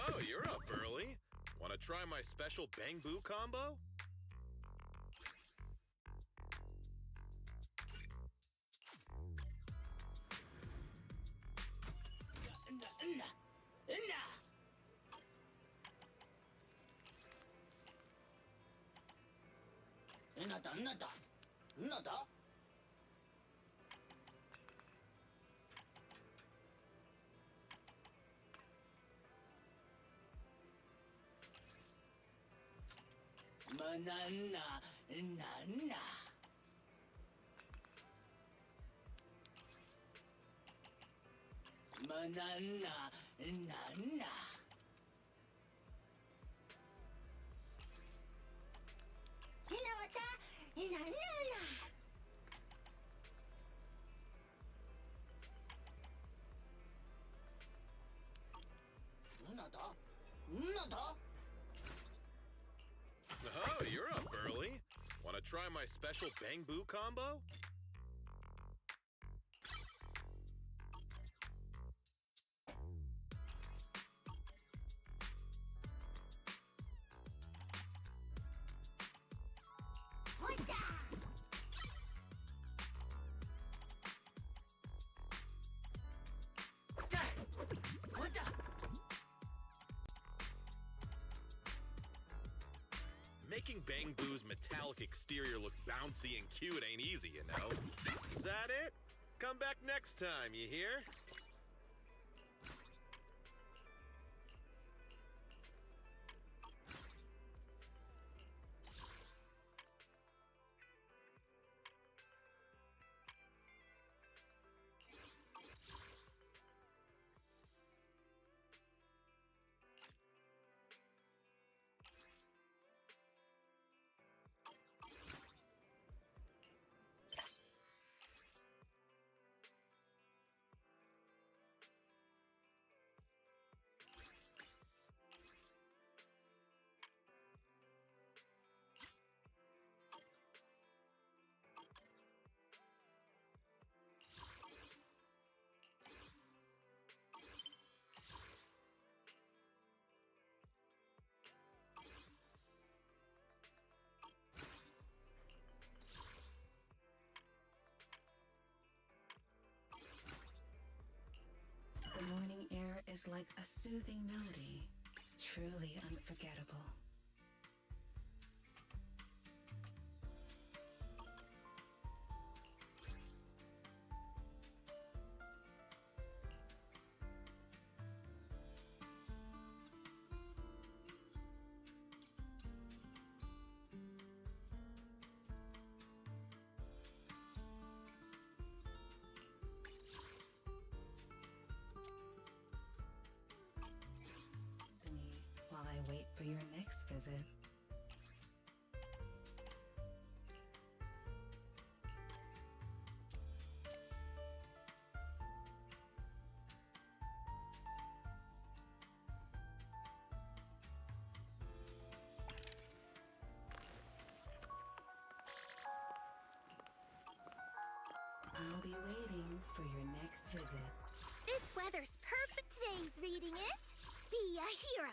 Oh, you're up early. Want to try my special Bang Boo combo? Oh, you're up early. Want to try my special Bang Boo combo? Making Bang Boo's metallic exterior look bouncy and cute ain't easy, you know. Is that it? Come back next time, you hear? The morning air is like a soothing melody, truly unforgettable. your next visit. I'll be waiting for your next visit. This weather's perfect. Today's reading is Be a Hero.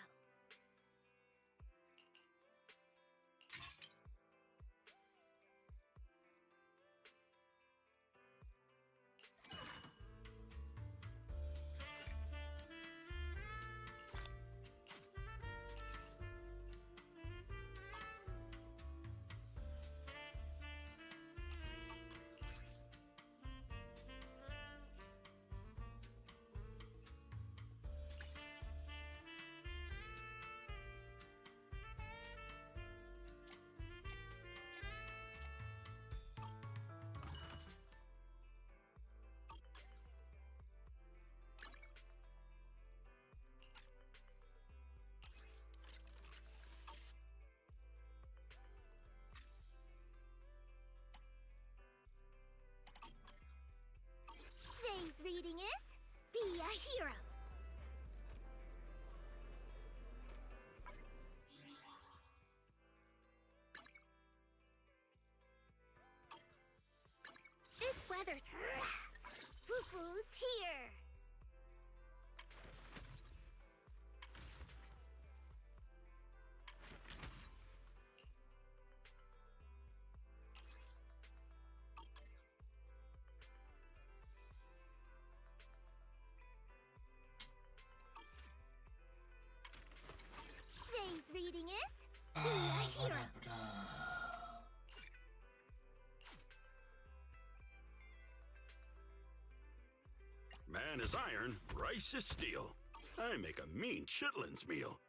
Today's reading is Be a Hero. This weather... Foo-foo's here. Today's reading is Be a Hero. Man is iron, rice is steel. I make a mean chitlins meal.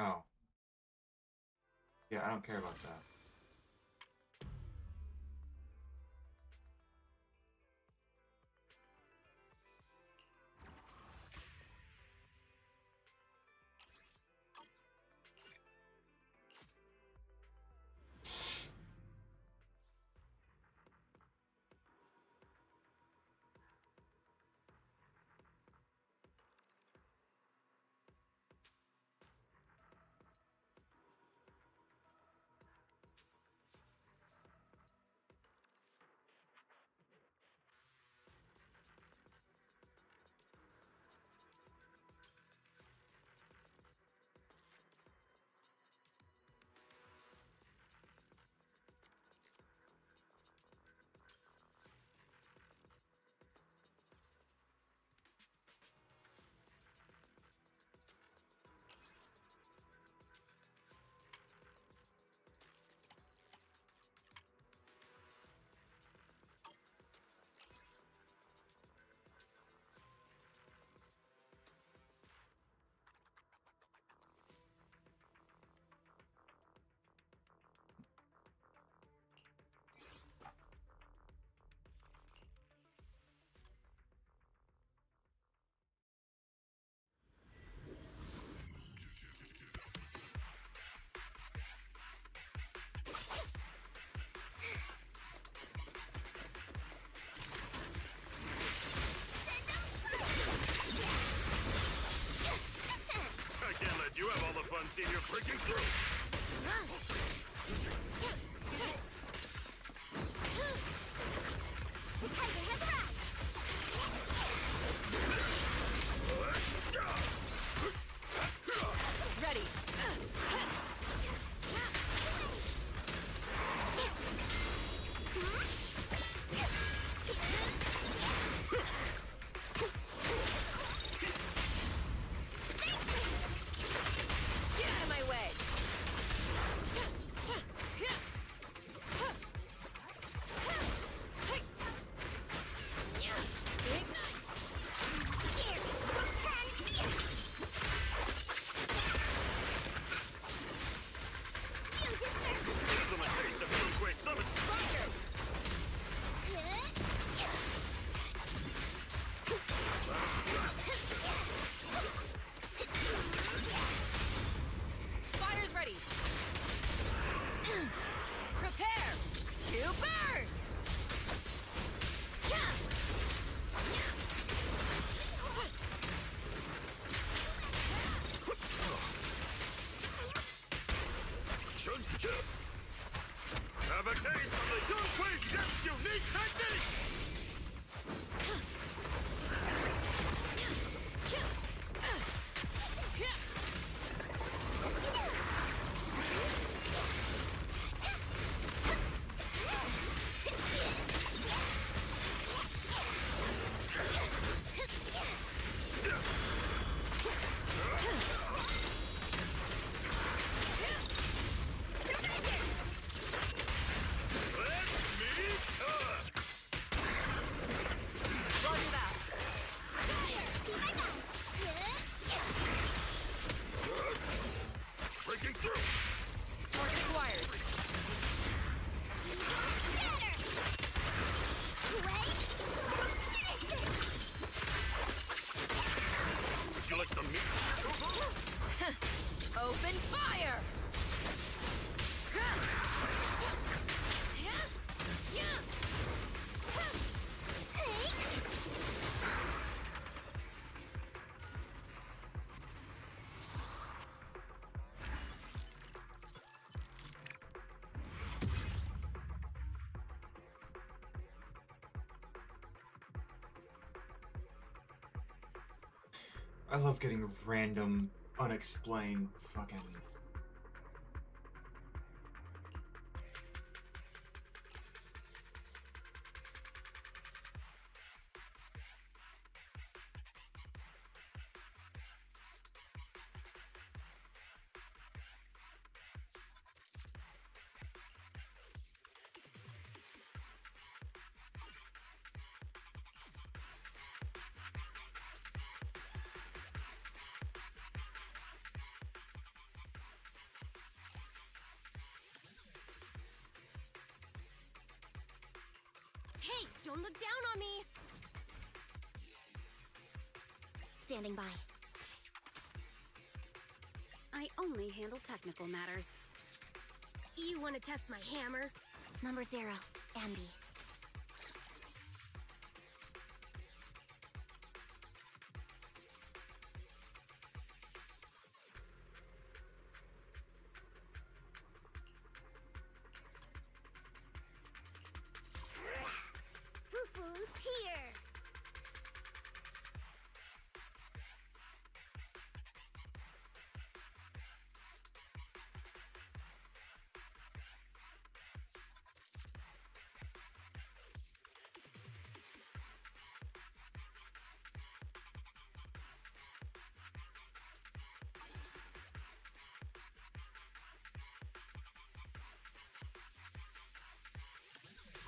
Oh. Yeah, I don't care about that. Breaking through! The tiger has arrived! Ready. Get out of my way. Give them a taste of Milkway Summit's fire! Fire's ready. Prepare to burn. Have a taste of the Milkway Jet's unique technique! Roger that. Breaking through! Target acquired. Would you like some meat? Open fire. I love getting random, unexplained fucking. Hey, don't look down on me! Standing by. I only handle technical matters. You want to test my hammer? Number 0, Andy. Foo-foo's here!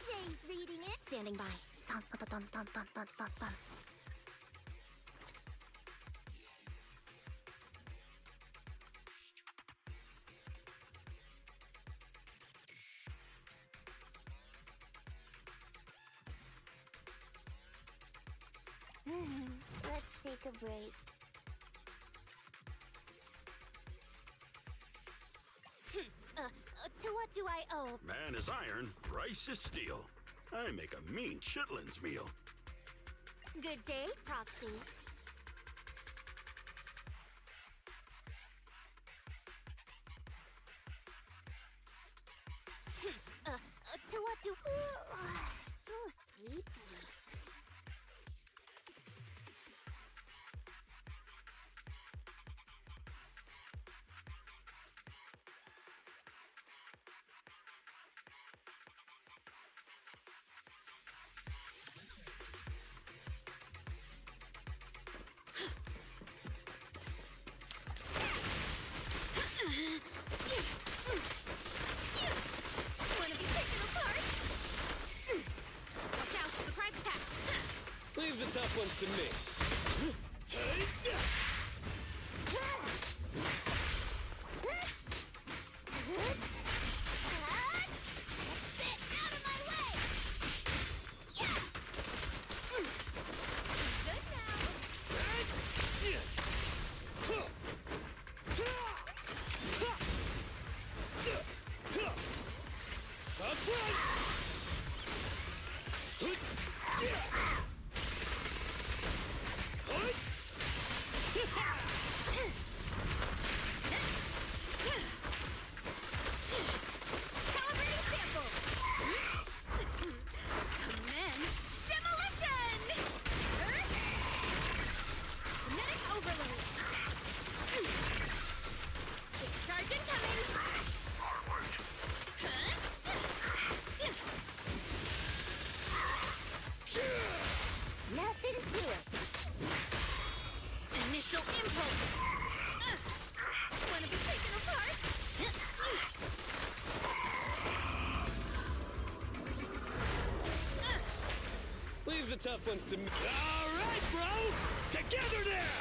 Jay's reading it. Standing by. Dun, dun, dun, dun, dun, dun, dun, dun. Let's take a break. To what do I owe? Man is iron, rice is steel. I make a mean chitlins meal. Good day, Proxy. So sleepy. Wanna be taken apart? Watch out, surprise attack! Leave the tough ones to me. Calibrating sample! Commence demolition! Kinetic overload! Discharge incoming! Nothing to it. Initial impulse! Wanna be taken apart? Leave the tough ones to me. All right, bro! Together now!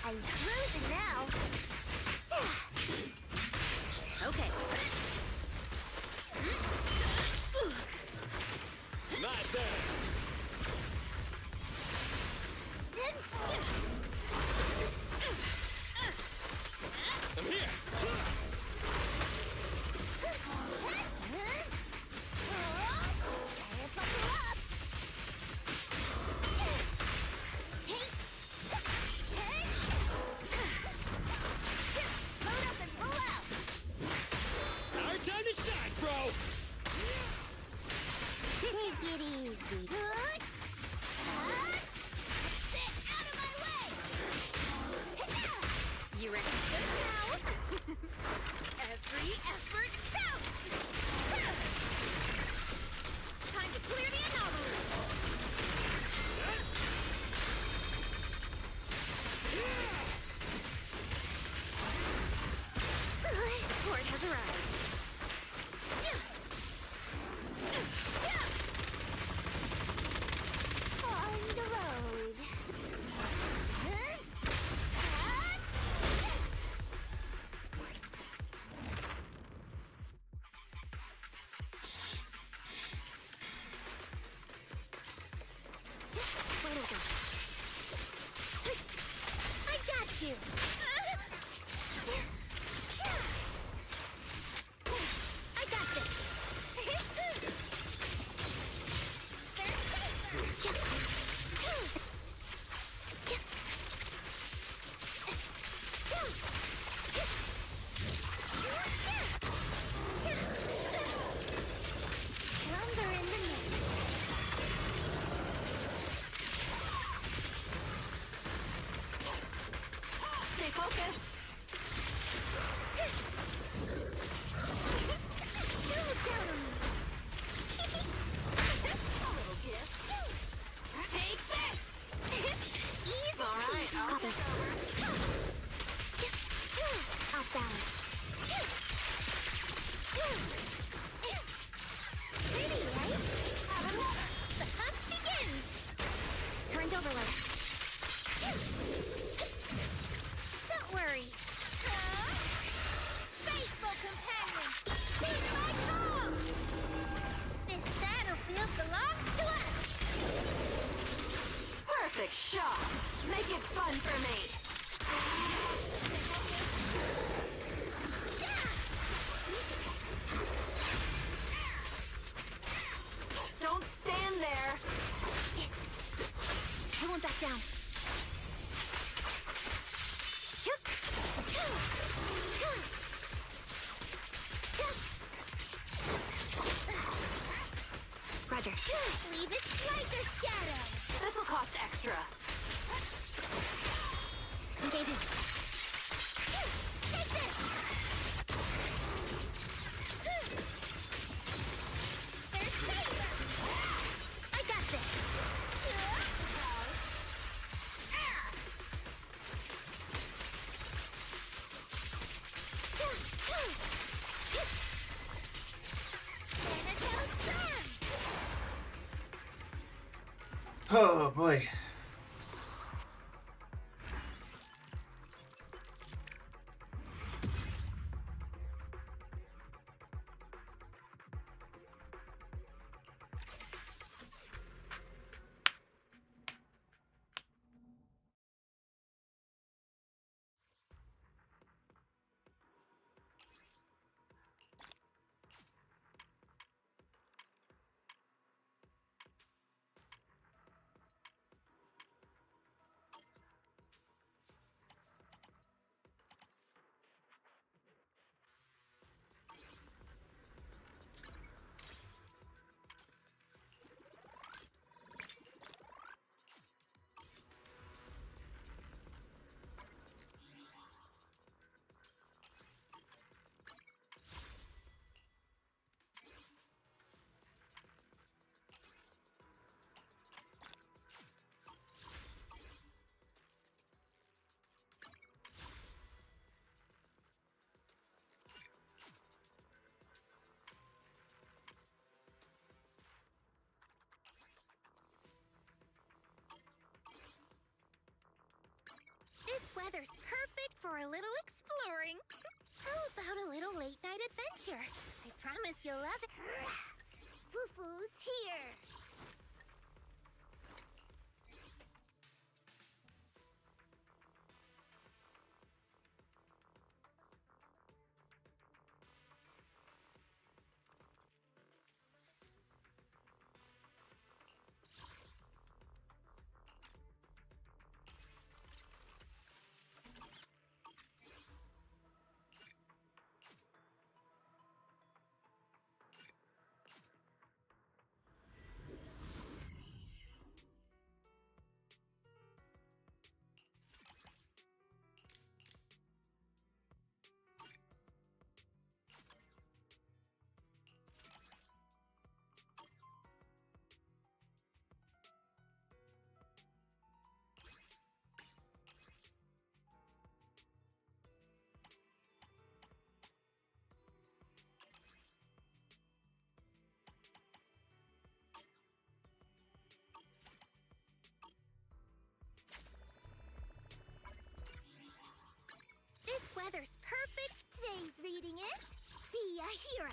I'm cruising now. Okay. My turn! I'm here! Our time to shine, bro! Take it easy. You ready to go now? Every effort counts! Time to clear the anomaly! Port has arrived. On the road. Final go. I got you. I got this. Lumber in the mix. Stay focused. Don't down on me. A little gift. Take this! Easy. All right, I'll Copy. take over. Off balance. Pretty, right? The hunt begins. Current overload. Don't worry. Faithful companion, be my call. This battlefield belongs to us. Perfect shot. Make it fun for me. Yeah. Roger. Leave it like a shadow. This'll cost extra. Engaging. Take this! There's favor! I got this! Oh boy. This weather's perfect for a little exploring. How about a little late night adventure? I promise you'll love it. Foo-foo's here. This weather's perfect. Today's reading is Be a Hero.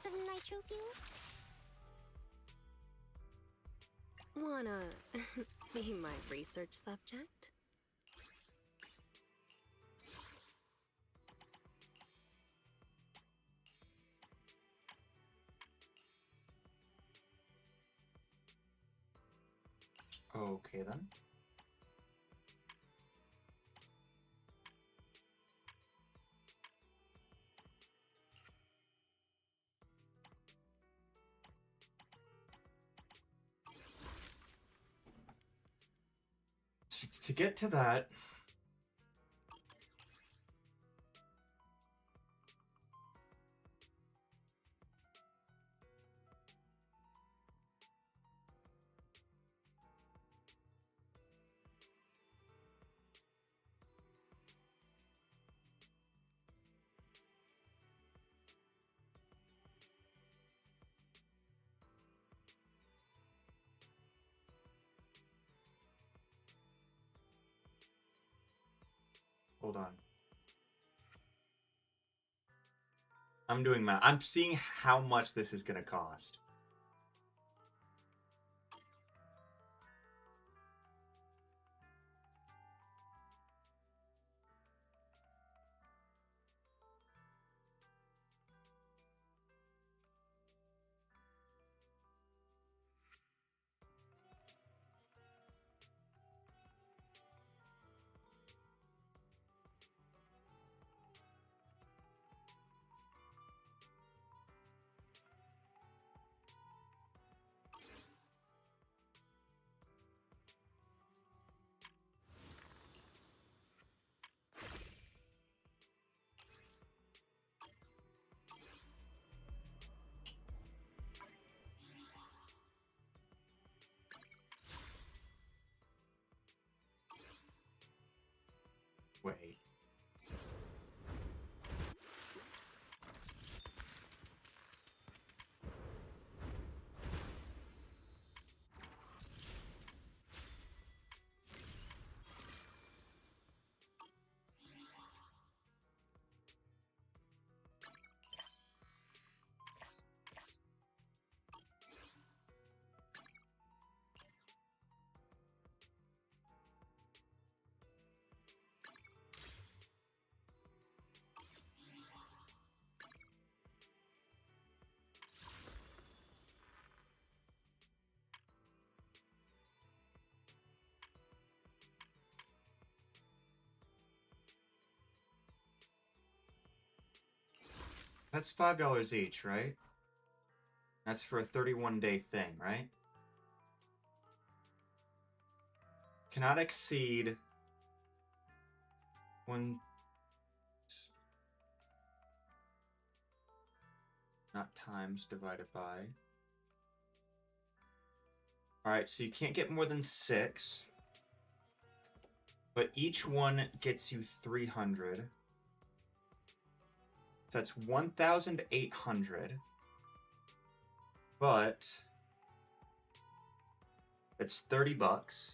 some nitro fuel? Wanna be my research subject? Okay then. To get to that, hold on. I'm doing math. I'm seeing how much this is gonna cost. Wait. That's $5 each, right? That's for a 31-day thing, right? Cannot exceed one. Not times, divided by. Alright, so you can't get more than 6. But each one gets you 300. So that's 1,800. But it's $30.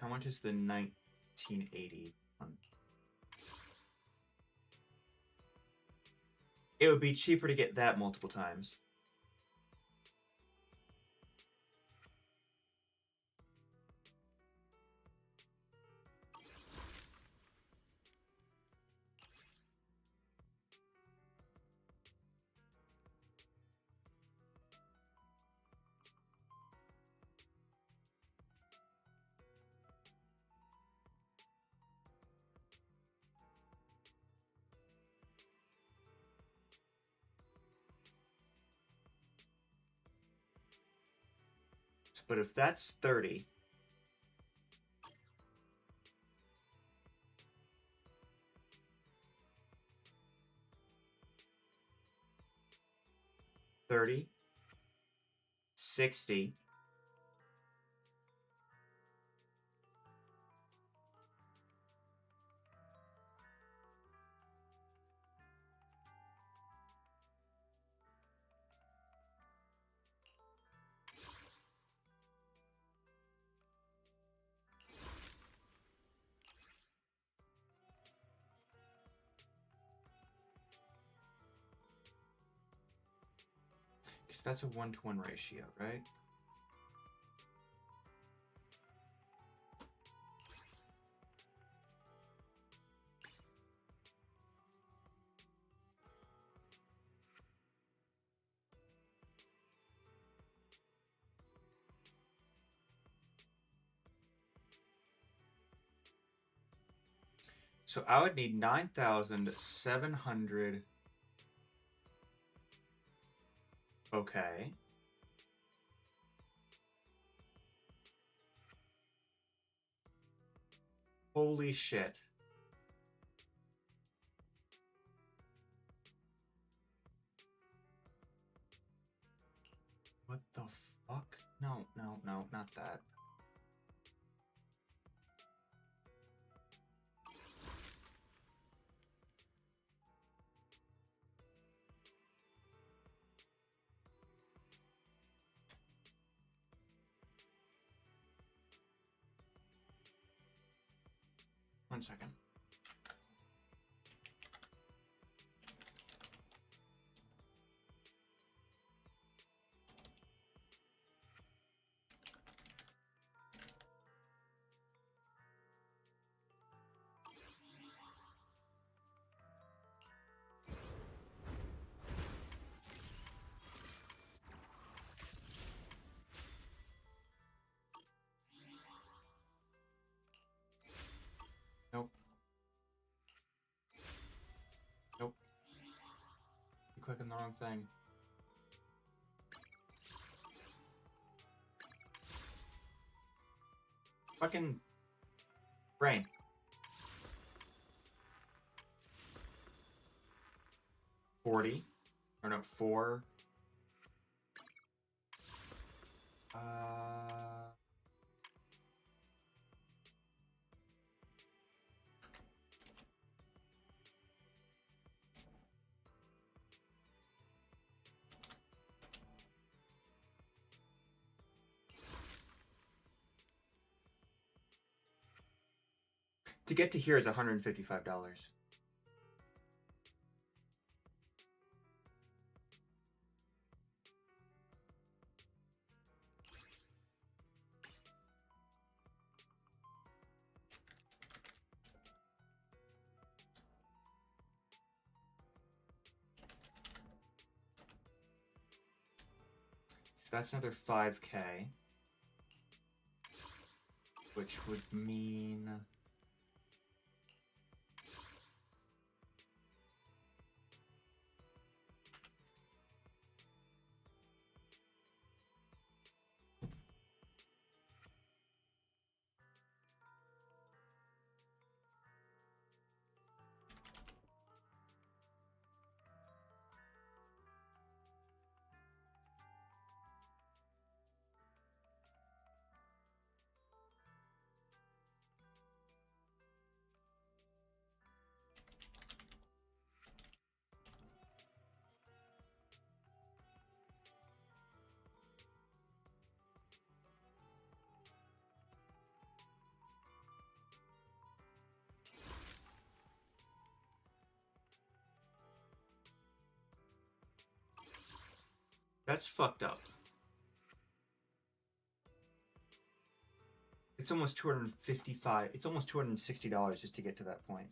How much is the 1980 one? It would be cheaper to get that multiple times. But if that's 30, $30, $60, So that's a 1-to-1 ratio, right? So I would need 9,700. Okay. Holy shit. What the fuck? No, not that. One second. Nope. Nope. You're clicking the wrong thing. Fucking brain. $40. Or no, 4. To get to here is $155. So that's another 5K. Which would mean... That's fucked up. It's almost $255. It's almost $260 just to get to that point.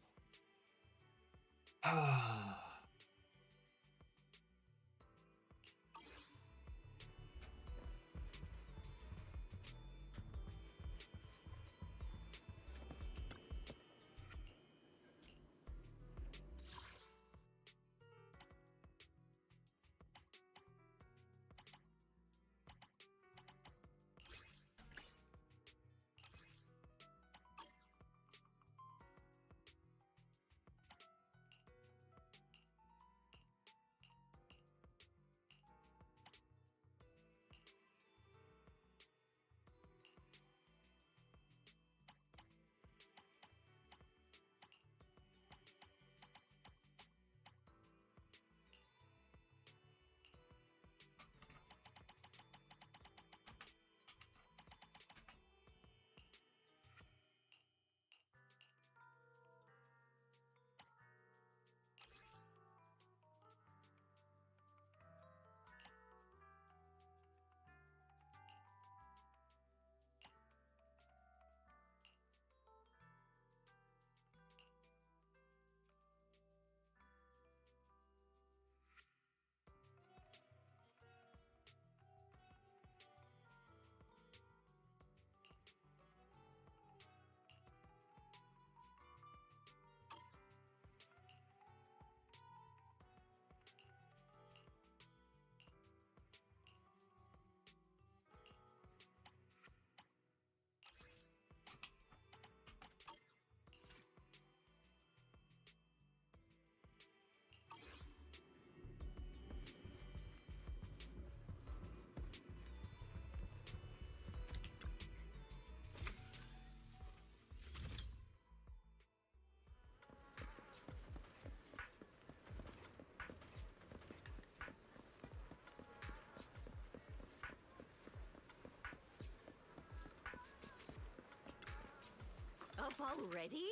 up already?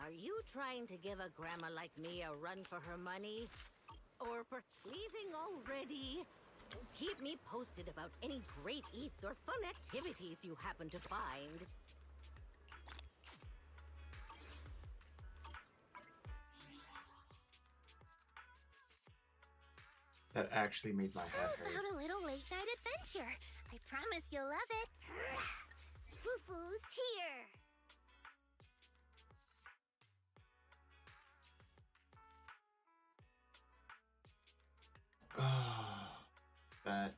Are you trying to give a grandma like me a run for her money? Or leaving already? Keep me posted about any great eats or fun activities you happen to find. That actually made my head How hurt. about a little late night adventure? I promise you'll love it. Foo-foo's here. that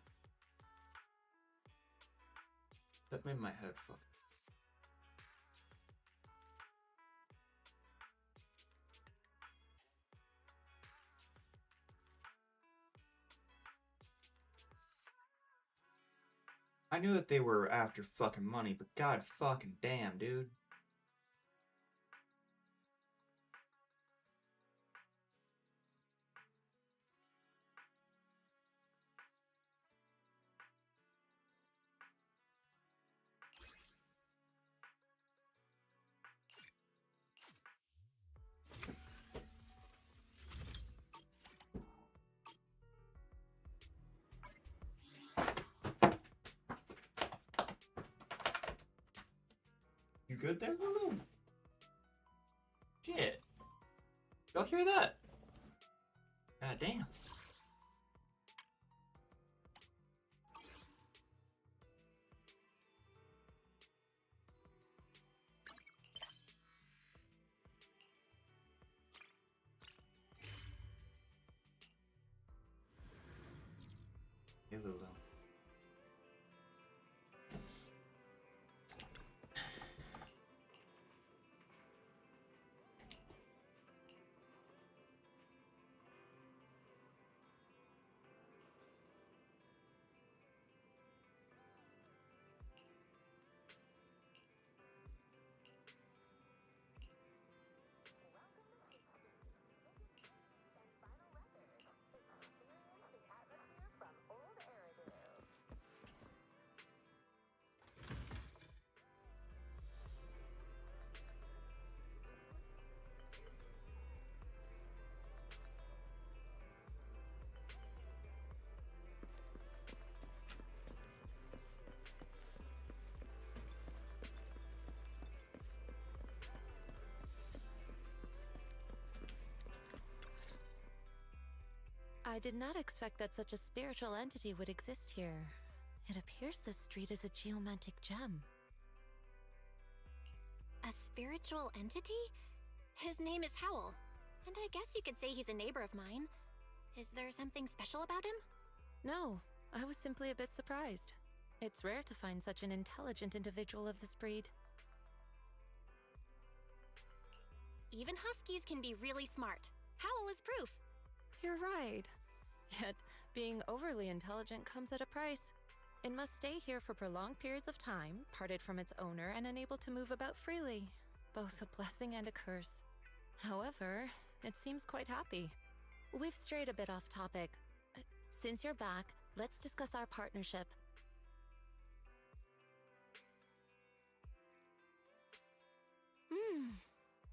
that made my head fuck. I knew that they were after fucking money, but god fucking damn, dude. You good there, Lulu? Shit. Y'all hear that? God damn. Hey, Lulu. I did not expect that such a spiritual entity would exist here. It appears this street is a geomantic gem. A spiritual entity? His name is Howl, and I guess you could say he's a neighbor of mine. Is there something special about him? No, I was simply a bit surprised. It's rare to find such an intelligent individual of this breed. Even huskies can be really smart. Howl is proof. You're right. Yet, being overly intelligent comes at a price. It must stay here for prolonged periods of time, parted from its owner and unable to move about freely. Both a blessing and a curse. However, it seems quite happy. We've strayed a bit off topic. Since you're back, let's discuss our partnership.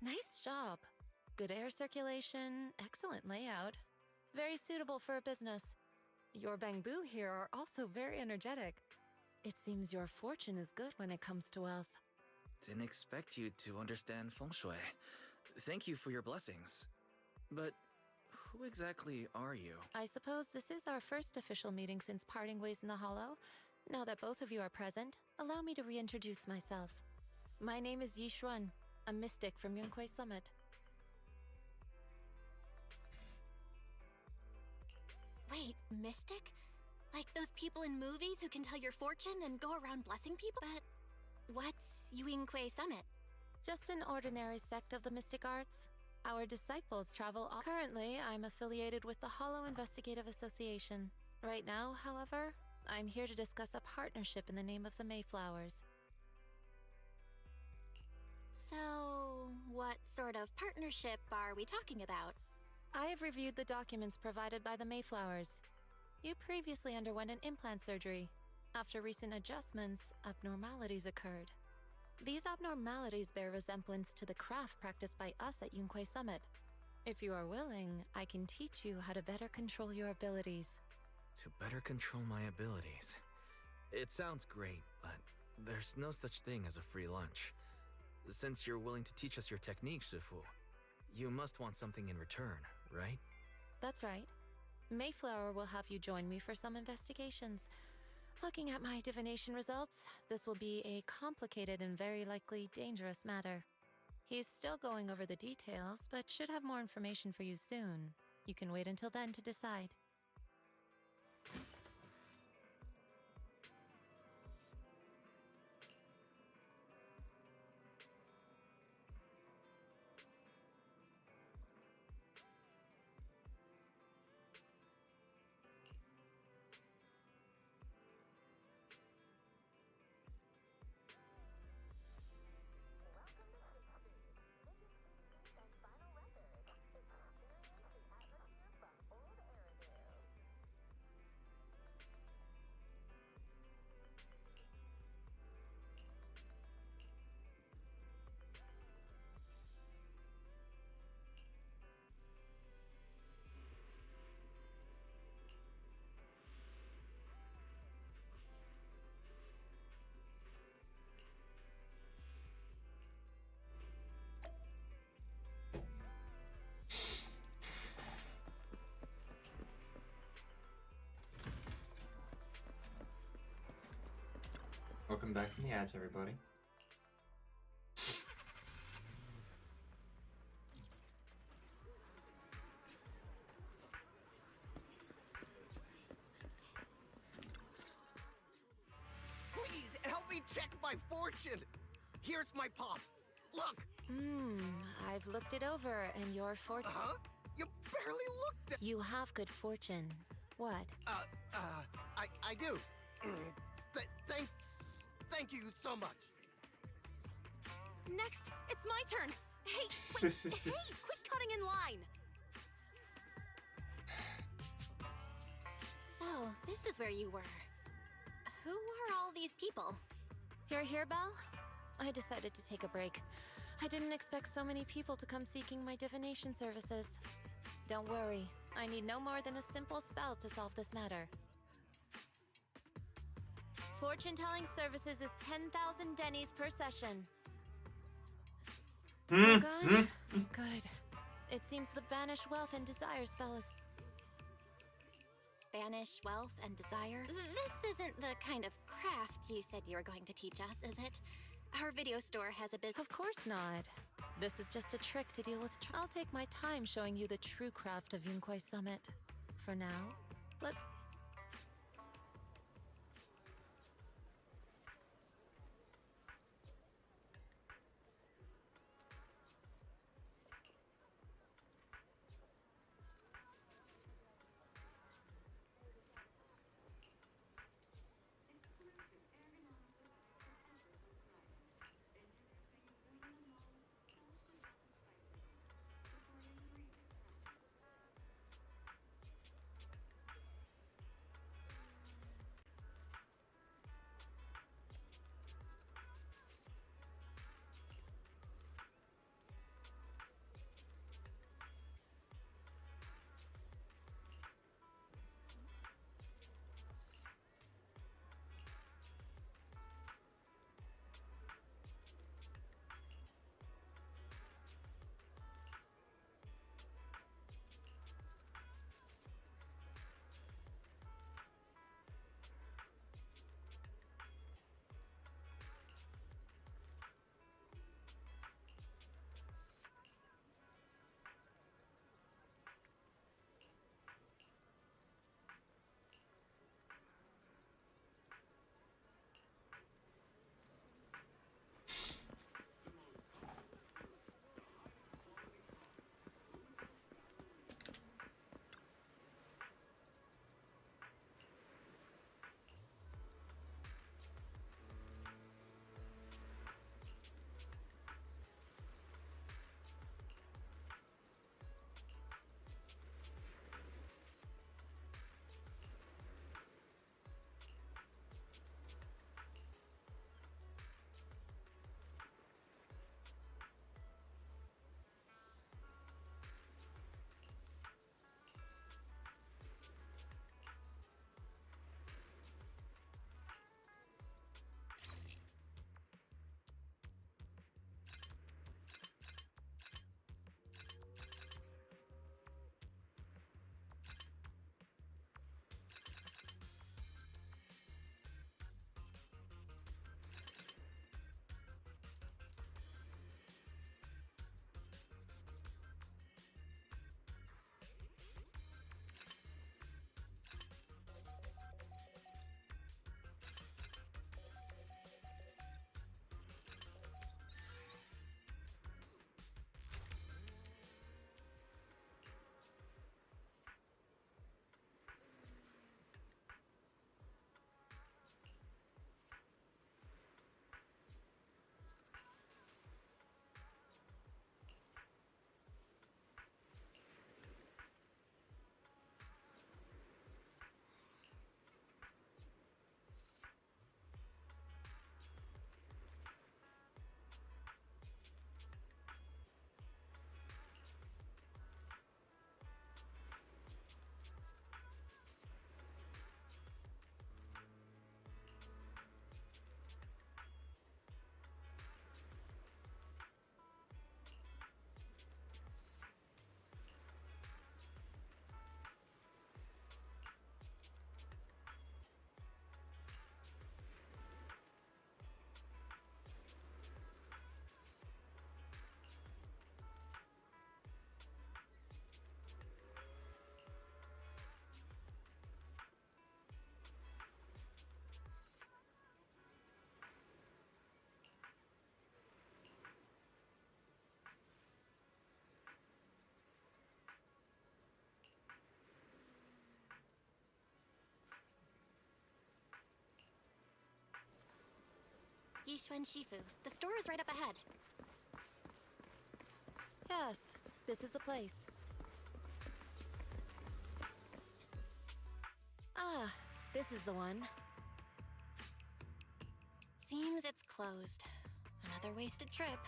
Nice job. Good air circulation, excellent layout. Very suitable for a business. Your bamboo here are also very energetic. It seems your fortune is good when it comes to wealth. Didn't expect you to understand feng shui. Thank you for your blessings. But who exactly are you? I suppose this is our first official meeting since parting ways in the Hollow. Now that both of you are present, allow me to reintroduce myself. My name is Yi Xuan, a mystic from Yunquei Summit. Wait, mystic? Like those people in movies who can tell your fortune and go around blessing people? But what's Yunquei Summit? Just an ordinary sect of the mystic arts. Our disciples travel all. Currently, I'm affiliated with the Hollow Investigative Association. Right now, however, I'm here to discuss a partnership in the name of the Mayflowers. So, what sort of partnership are we talking about? I have reviewed the documents provided by the Mayflowers. You previously underwent an implant surgery. After recent adjustments, abnormalities occurred. These abnormalities bear resemblance to the craft practiced by us at Yunquei Summit. If you are willing, I can teach you how to better control your abilities. To better control my abilities. It sounds great, but there's no such thing as a free lunch. Since you're willing to teach us your technique, Shifu, you must want something in return, right? That's right. Mayflower will have you join me for some investigations. Looking at my divination results, this will be a complicated and very likely dangerous matter. He's still going over the details, but should have more information for you soon. You can wait until then to decide. Welcome back from the ads, everybody. Please help me check my fortune. Here's my pop. Look. I've looked it over, and your fortune. Huh? You barely looked at. You have good fortune. What? I do. Thank you so much. Next, it's my turn. Hey, quit cutting in line. So, this is where you were. Who are all these people? You're here, Belle? I decided to take a break. I didn't expect so many people to come seeking my divination services. Don't worry, I need no more than a simple spell to solve this matter. Fortune-telling services is 10,000 dennies per session. All gone? Good. It seems the Banish Wealth and Desire spell is... Banish wealth and desire? This isn't the kind of craft you said you were going to teach us, is it? Our video store has a business. Of course not. This is just a trick to deal with. I'll take my time showing you the true craft of Yunquei Summit. For now, let's... Yishuan Shifu. The store is right up ahead. Yes, this is the place. Ah, this is the one. Seems it's closed. Another wasted trip.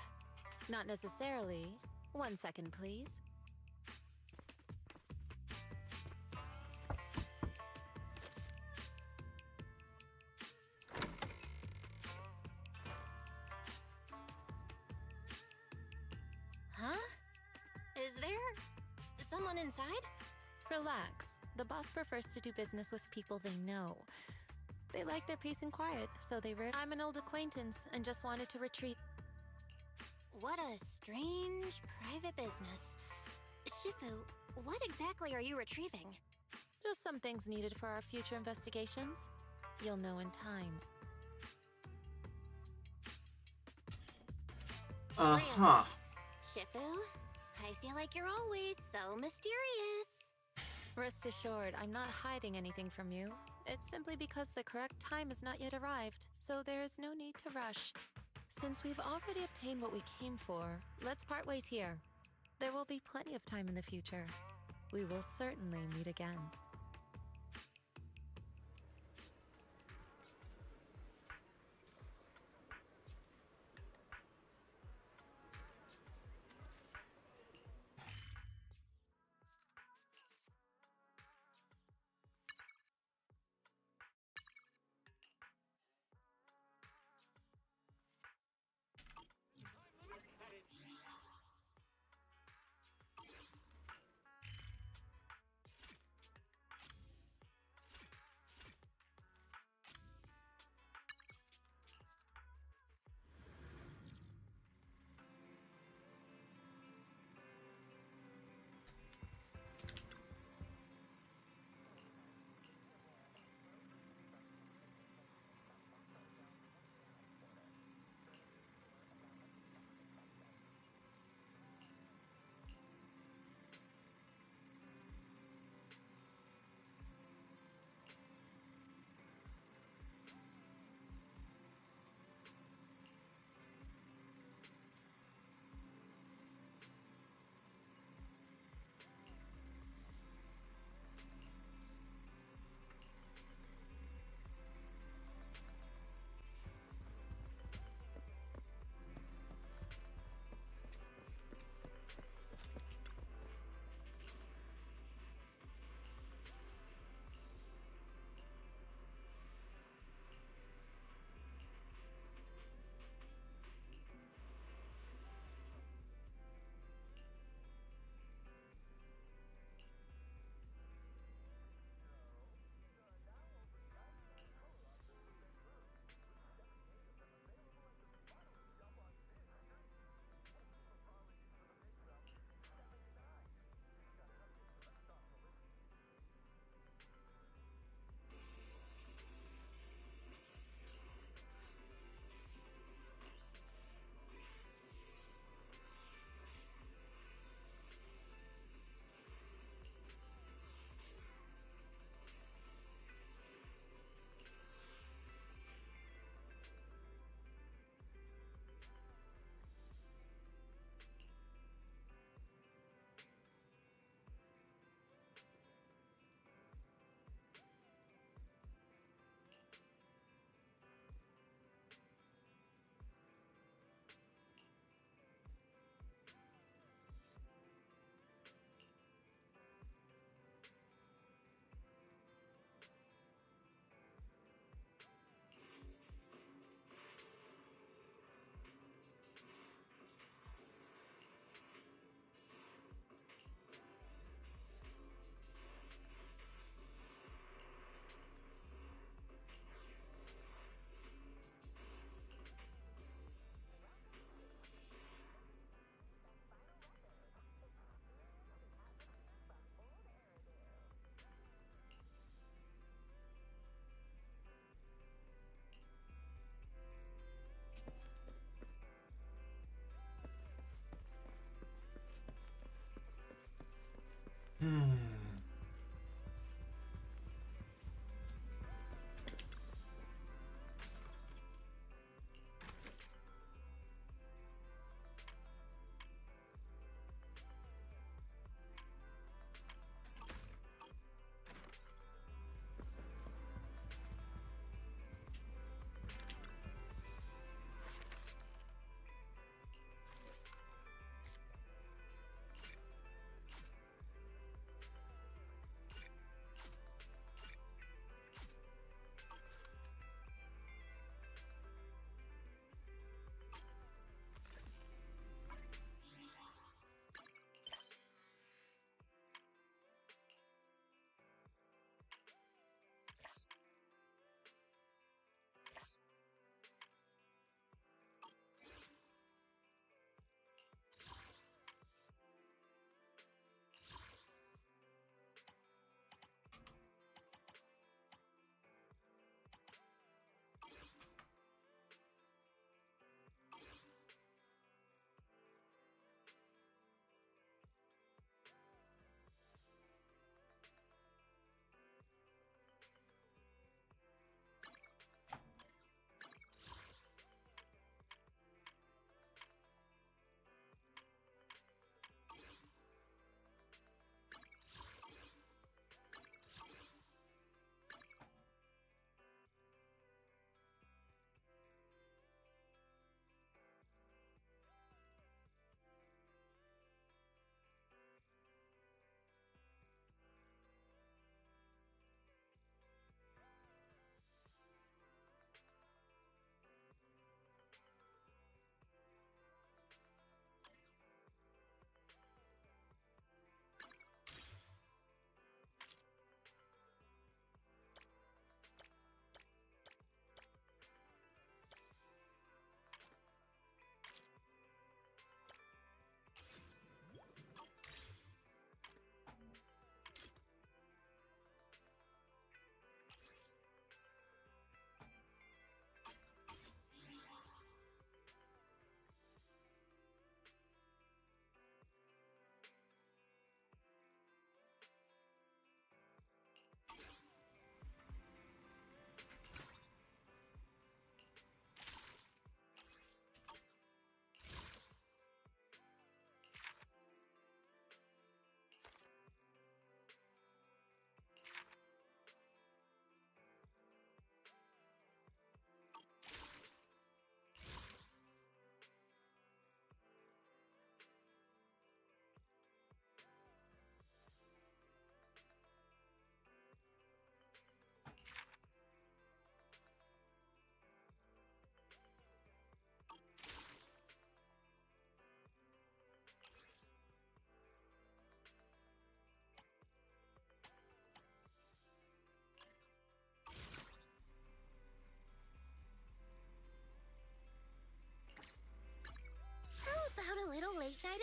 Not necessarily. 1 second, please. Huh? Is there someone inside? Relax. The boss prefers to do business with people they know. They like their peace and quiet, so they I'm an old acquaintance and just wanted to retreat. What a strange private business. Shifu, what exactly are you retrieving? Just some things needed for our future investigations. You'll know in time. Uh-huh. Shifu, I feel like you're always so mysterious. Rest assured, I'm not hiding anything from you. It's simply because the correct time has not yet arrived, so there is no need to rush. Since we've already obtained what we came for, let's part ways here. There will be plenty of time in the future. We will certainly meet again.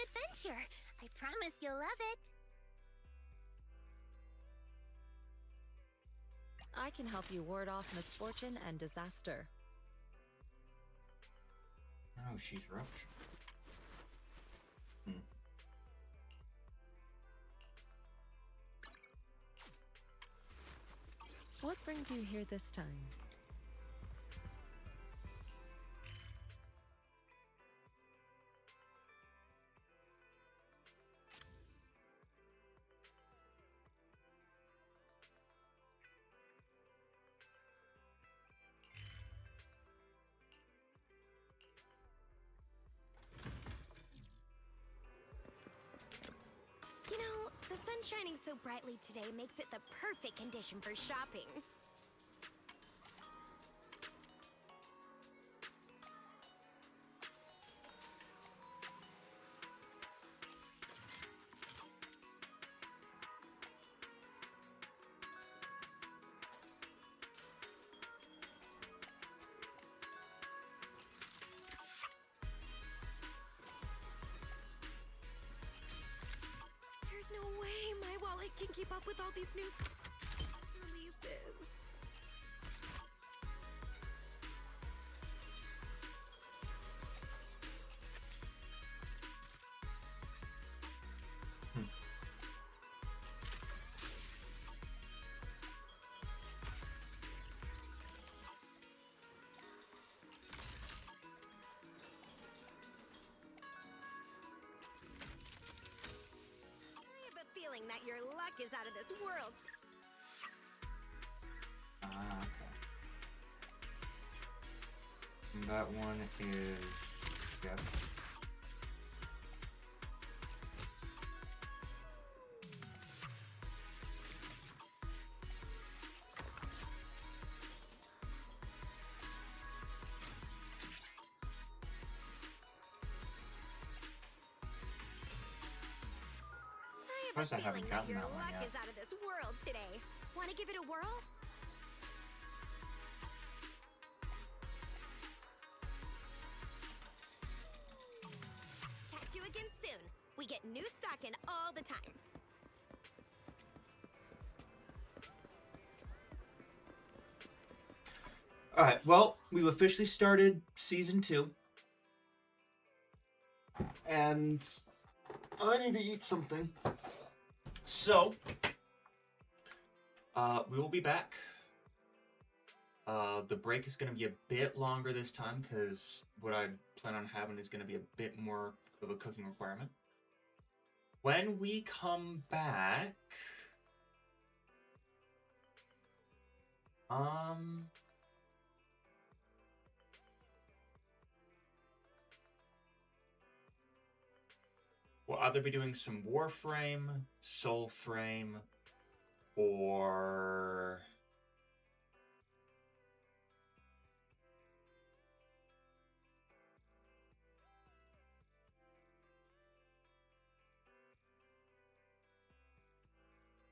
adventure. I promise you'll love it. I can help you ward off misfortune and disaster. Oh, she's rough. What brings you here this time? You know, the sun shining so brightly today makes it the perfect condition for shopping. There's no way my wallet can keep up with all these new releases. I have a feeling that your luck is out of this world. Ah, okay. And that one is... Yep. I Surprised I have a haven't feeling that gotten your that one luck yet. is out of this world today. Want to give it a whirl? Catch you again soon. We get new stock in all the time. Alright, well, we've officially started Season 2. And I need to eat something. So, we will be back. The break is going to be a bit longer this time because what I plan on having is going to be a bit more of a cooking requirement. When we come back, we'll either be doing some Warframe, Soulframe, or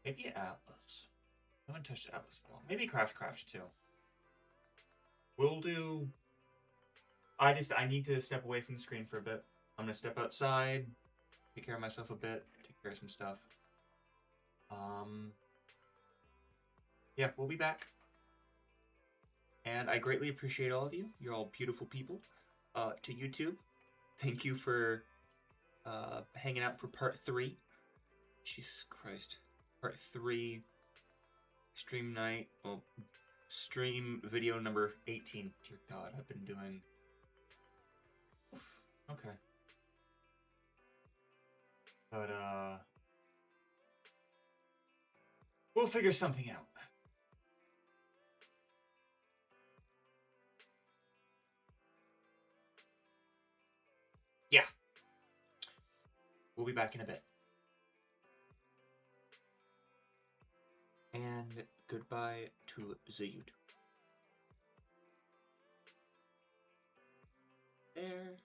maybe Atlas. I haven't touched Atlas in a while. Maybe Craft too. We'll do... I need to step away from the screen for a bit. I'm gonna step outside, take care of myself a bit, take care of some stuff. Yeah, we'll be back. And I greatly appreciate all of you. You're all beautiful people. To YouTube, thank you for hanging out for part 3. Jesus Christ. Part 3 stream night. Well, stream video number 18. Dear God, I've been doing... Okay. But, we'll figure something out. Yeah. We'll be back in a bit. And goodbye to the YouTube. There.